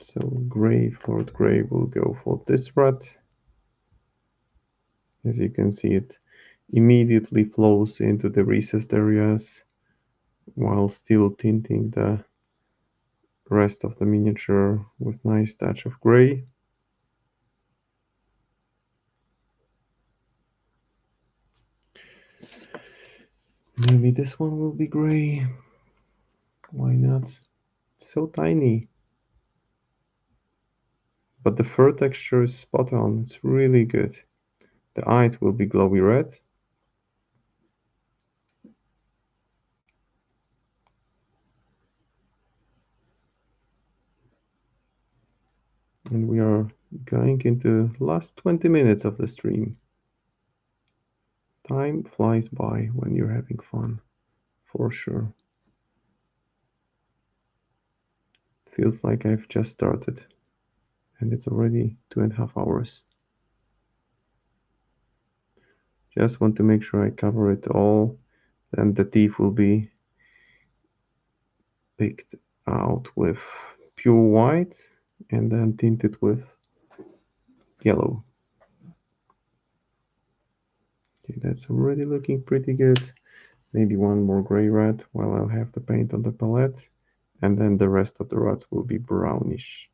So Gravelord Grey will go for this rat. As you can see, it immediately flows into the recessed areas while still tinting the rest of the miniature with nice touch of gray. Maybe this one will be gray. Why not? It's so tiny. But the fur texture is spot on. It's really good. The eyes will be glowy red. And we are going into the last 20 minutes of the stream. Time flies by when you're having fun, for sure. Feels like I've just started, and it's already 2.5 hours. Just want to make sure I cover it all, then the teeth will be picked out with pure white and then tinted with yellow. Okay, that's already looking pretty good. Maybe one more gray rat while I'll have the paint on the palette, and then the rest of the rats will be brownish.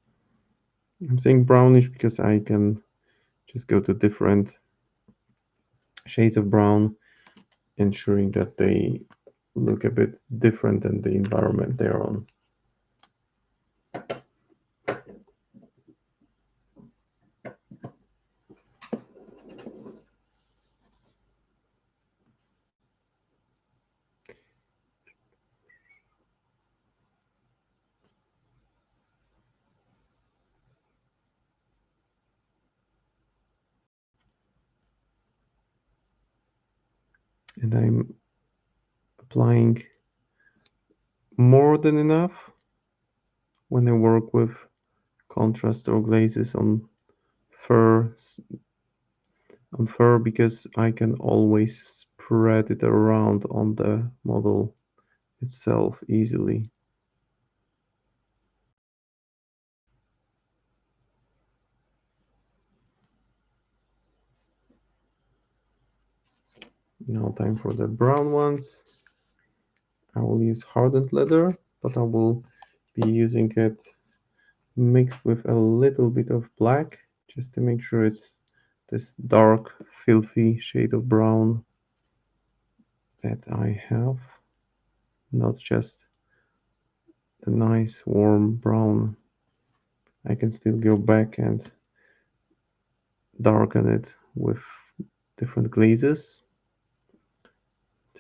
I'm saying brownish because I can just go to different shades of brown, ensuring that they look a bit different than the environment they're on. And I'm applying more than enough when I work with contrast or glazes on fur because I can always spread it around on the model itself easily. Now time for the brown ones. I will use hardened leather, but I will be using it mixed with a little bit of black just to make sure it's this dark, filthy shade of brown that I have, not just the nice warm brown. I can still go back and darken it with different glazes.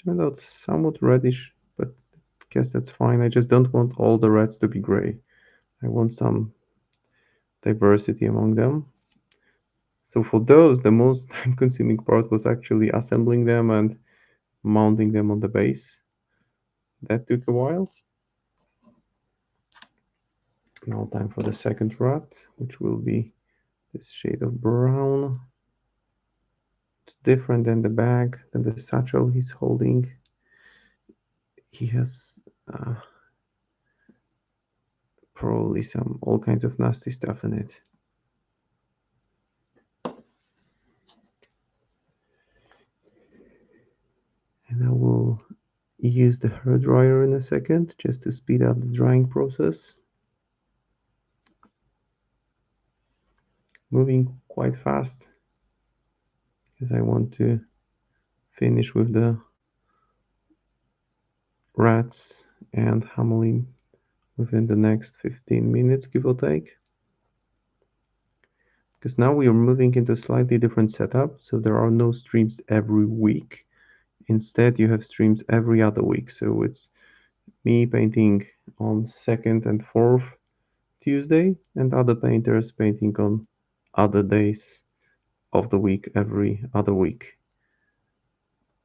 turned out somewhat reddish, but I guess that's fine. I just don't want all the reds to be gray. I want some diversity among them. So for those, the most time-consuming part was actually assembling them and mounting them on the base. That took a while. Now time for the second rat, which will be this shade of brown. It's different than the bag, than the satchel he's holding. He has probably all kinds of nasty stuff in it. And I will use the hair dryer in a second just to speed up the drying process. Moving quite fast because I want to finish with the rats and Hamelin within the next 15 minutes, give or take. Because now we are moving into a slightly different setup, so there are no streams every week. Instead, you have streams every other week. So it's me painting on second and fourth Tuesday, and other painters painting on other days of the week every other week.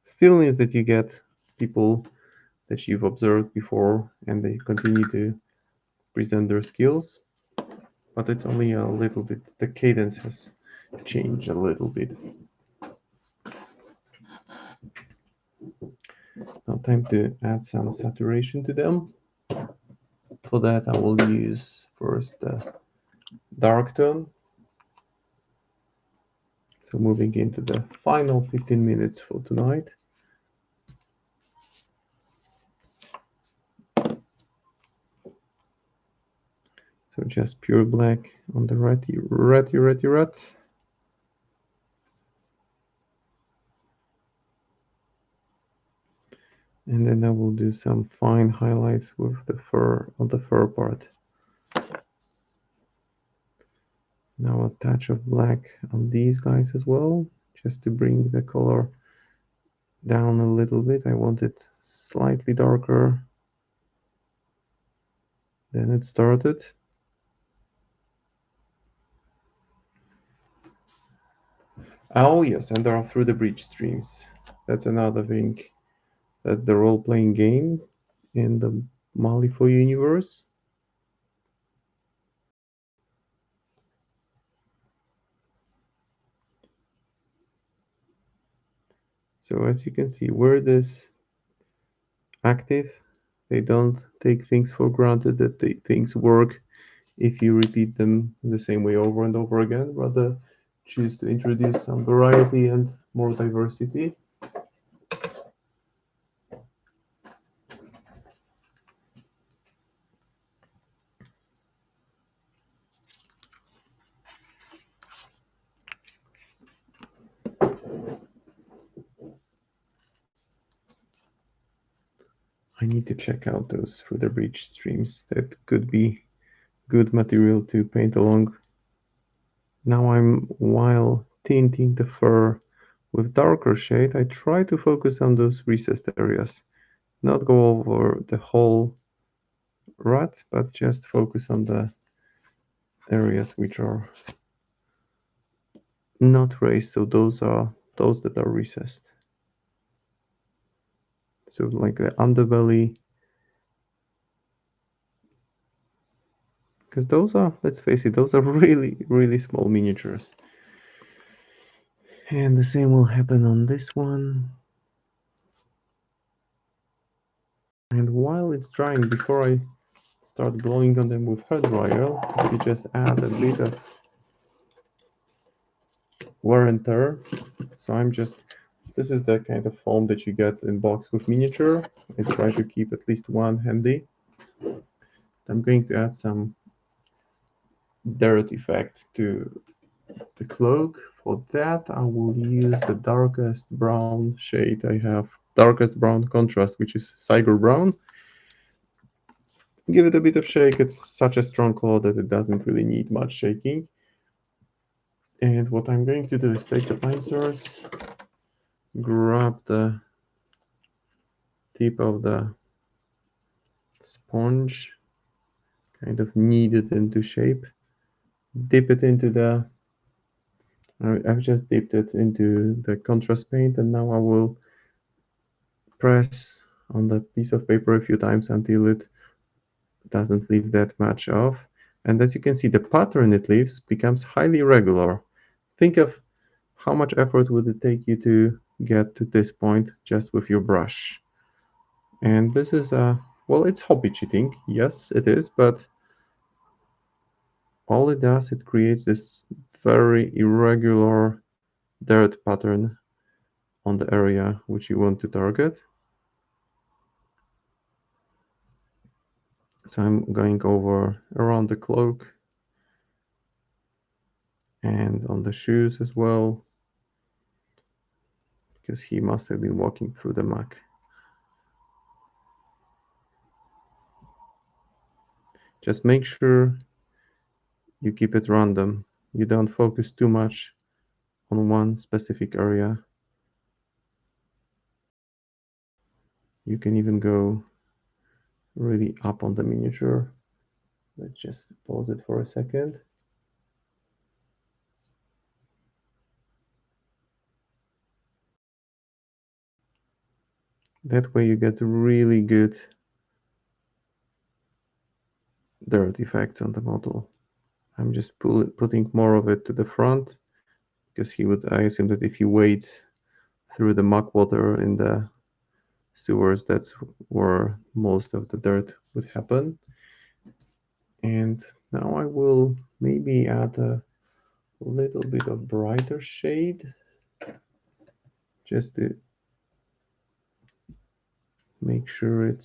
Still means that you get people that you've observed before and they continue to present their skills, but it's only a little bit, the cadence has changed a little bit. Now time to add some saturation to them. For that I will use first the dark tone. So moving into the final 15 minutes for tonight. So just pure black on the ratty rat. And then I will do some fine highlights with the fur on the fur part. Now a touch of black on these guys as well, just to bring the color down a little bit. I want it slightly darker than it started. Oh yes, and there are through the breach streams. That's another thing. That's the role-playing game in the Malifaux universe. So as you can see, where this active, they don't take things for granted that things work if you repeat them the same way over and over again. Rather choose to introduce some variety and more diversity. I need to check out those through the breach streams. That could be good material to paint along. Now while tinting the fur with darker shade, I try to focus on those recessed areas. Not go over the whole rat, but just focus on the areas which are not raised. So those are those that are recessed. So like the underbelly. Because those are, let's face it, those are really, really small miniatures. And the same will happen on this one. And while it's drying, before I start blowing on them with hairdryer, you just add a bit of wear and tear. So this is the kind of foam that you get in box with miniature. I try to keep at least one handy. I'm going to add some dirt effect to the cloak. For that, I will use the darkest brown shade I have, darkest brown contrast, which is Siger Brown. Give it a bit of shake. It's such a strong color that it doesn't really need much shaking. And what I'm going to do is take the pincers, grab the tip of the sponge, kind of knead it into shape, dip it into the, I've just dipped it into the contrast paint, and now I will press on the piece of paper a few times until it doesn't leave that much off. And as you can see, the pattern it leaves becomes highly regular. Think of how much effort would it take you to get to this point just with your brush. And this is well, it's hobby cheating. Yes, it is, but all it does, it creates this very irregular dirt pattern on the area which you want to target. So I'm going over around the cloak and on the shoes as well, because he must have been walking through the muck. Just make sure you keep it random. You don't focus too much on one specific area. You can even go really up on the miniature. Let's just pause it for a second. That way you get really good dirt effects on the model. I'm just putting more of it to the front, because I assume that if you wade through the muck water in the sewers, that's where most of the dirt would happen. And now I will maybe add a little bit of brighter shade, just to make sure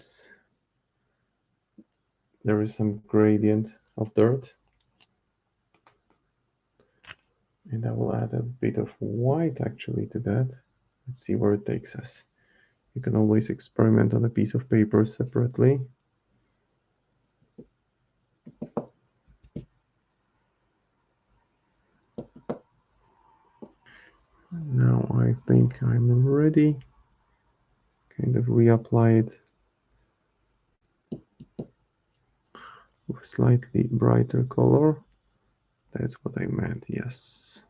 there is some gradient of dirt. And I will add a bit of white actually to that. Let's see where it takes us. You can always experiment on a piece of paper separately. Now I think I'm ready. Kind of reapply it with slightly brighter color. That's what I meant, yes.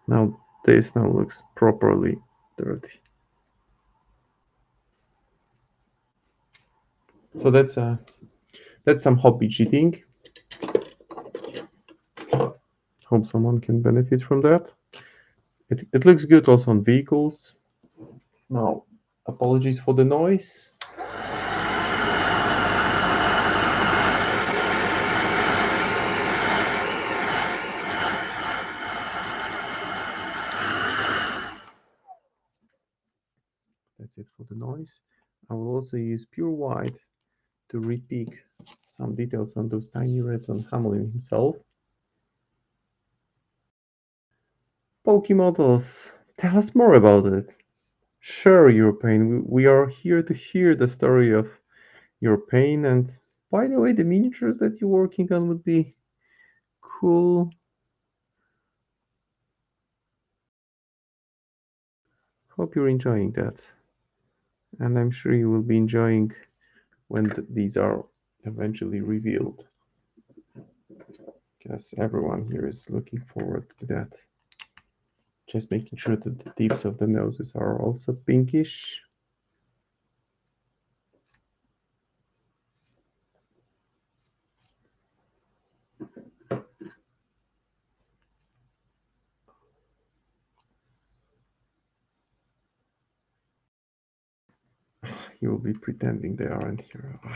Now this now looks properly dirty. So that's some hobby cheating. Hope someone can benefit from that. It looks good also on vehicles. Now, apologies for the noise. That's it for the noise. I will also use pure white to repeat some details on those tiny reds on Hamelin himself. Pokey models, tell us more about it. Share your pain. We are here to hear the story of your pain. And by the way, the miniatures that you're working on would be cool. Hope you're enjoying that. And I'm sure you will be enjoying when these are eventually revealed, because everyone here is looking forward to that. Just making sure that the tips of the noses are also pinkish. You will be pretending they aren't here. I'm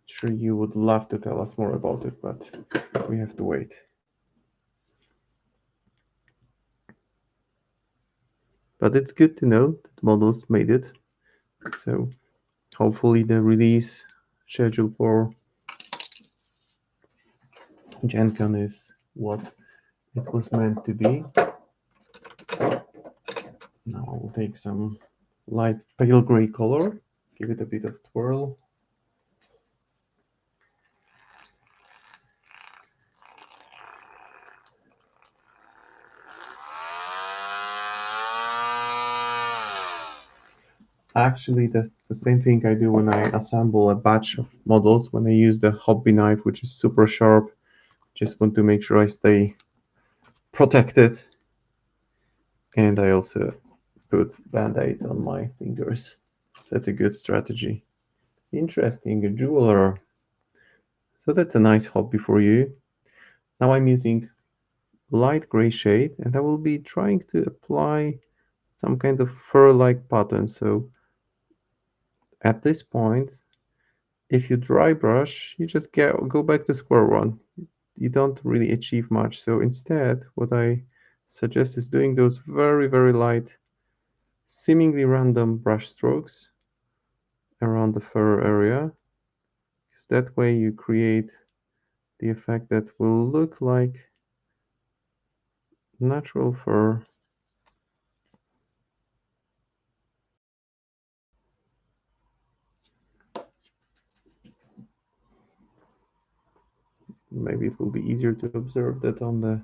sure you would love to tell us more about it, but we have to wait. But it's good to know that models made it. So hopefully the release schedule for Gen Con is what it was meant to be. Now I will take some light pale gray color, give it a bit of twirl. Actually, that's the same thing I do when I assemble a batch of models, when I use the hobby knife, which is super sharp. Just want to make sure I stay protected. And I also put band-aids on my fingers. That's a good strategy. Interesting, a jeweler. So that's a nice hobby for you. Now I'm using light gray shade and I will be trying to apply some kind of fur-like pattern. So at this point, if you dry brush, you just go back to square one. You don't really achieve much. So instead, what I suggest is doing those very, very light, seemingly random brush strokes around the fur area. Because that way you create the effect that will look like natural fur. Maybe it will be easier to observe that on the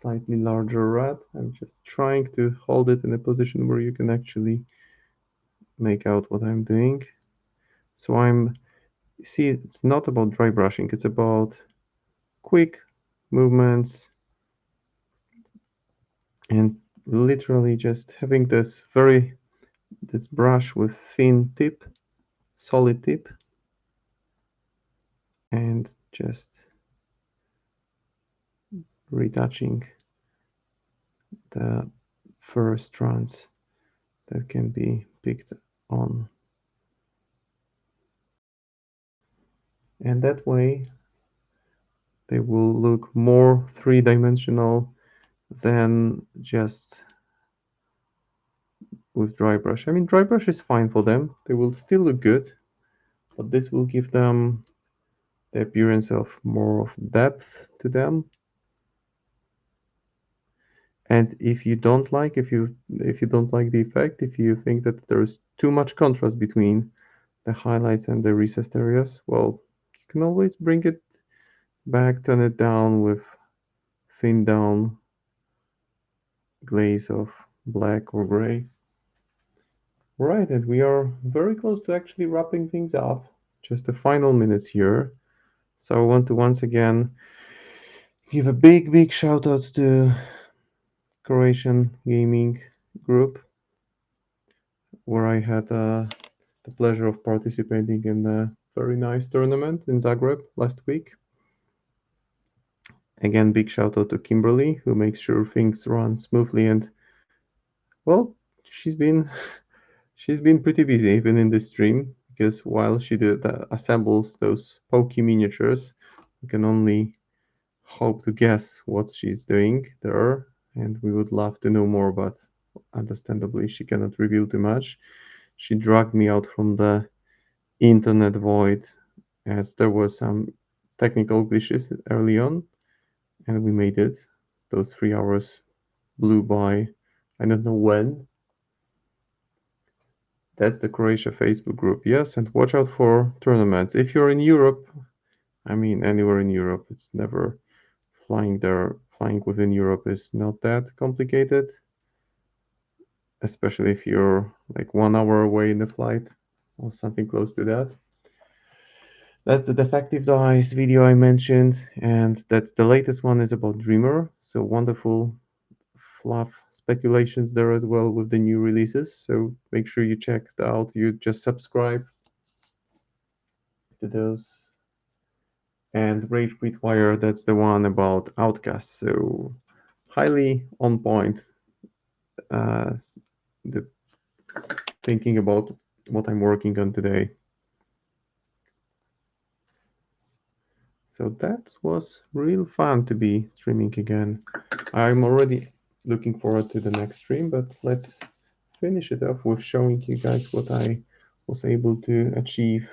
slightly larger rat. I'm just trying to hold it in a position where you can actually make out what I'm doing. So see, it's not about dry brushing, it's about quick movements and literally just having this brush with thin tip, solid tip, and just retouching the fur strands that can be picked on. And that way they will look more three-dimensional than just with dry brush. I mean, dry brush is fine for them. They will still look good, but this will give them the appearance of more of depth to them. And if you don't like the effect, if you think that there's too much contrast between the highlights and the recessed areas, well, you can always bring it back, turn it down with thin down glaze of black or gray. Right, and we are very close to actually wrapping things up. Just the final minutes here. So I want to once again give a big, big shout out to Croatian Gaming Group, where I had the pleasure of participating in a very nice tournament in Zagreb last week. Again, big shout out to Kimberly, who makes sure things run smoothly. And well, she's been she's been pretty busy even in this stream because while she assembles those pokey miniatures, we can only hope to guess what she's doing there. And we would love to know more, but understandably, she cannot reveal too much. She dragged me out from the internet void as there were some technical glitches early on, and we made it. Those 3 hours blew by. I don't know when. That's the Croatia Facebook group. Yes, and watch out for tournaments. If you're in Europe, I mean anywhere in Europe, it's never flying there. Flying within Europe is not that complicated, especially if you're like 1 hour away in the flight or something close to that. That's the defective dice video I mentioned, and that's the latest one is about Dreamer. So wonderful fluff speculations there as well with the new releases. So make sure you check it out. You just subscribe to those. And Rage Quit Wire, that's the one about Outcast. So highly on point. The thinking about what I'm working on today. So that was real fun to be streaming again. I'm already looking forward to the next stream, but let's finish it off with showing you guys what I was able to achieve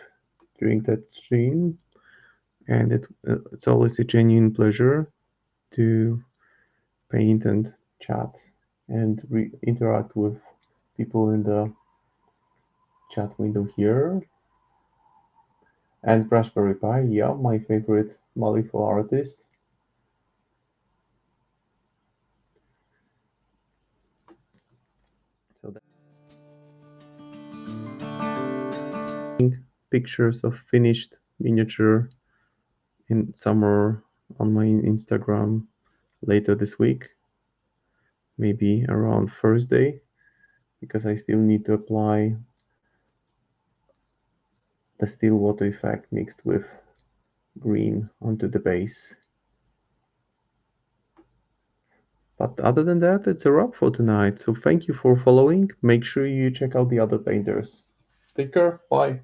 during that stream. And it's always a genuine pleasure to paint and chat and interact with people in the chat window here. And Raspberry Pi, yeah, my favorite Malifaux artist. So that pictures of finished miniature in summer on my Instagram later this week, maybe around Thursday, because I still need to apply the still water effect mixed with green onto the base. But other than that, it's a wrap for tonight. So thank you for following. Make sure you check out the other painters. Take care. Bye.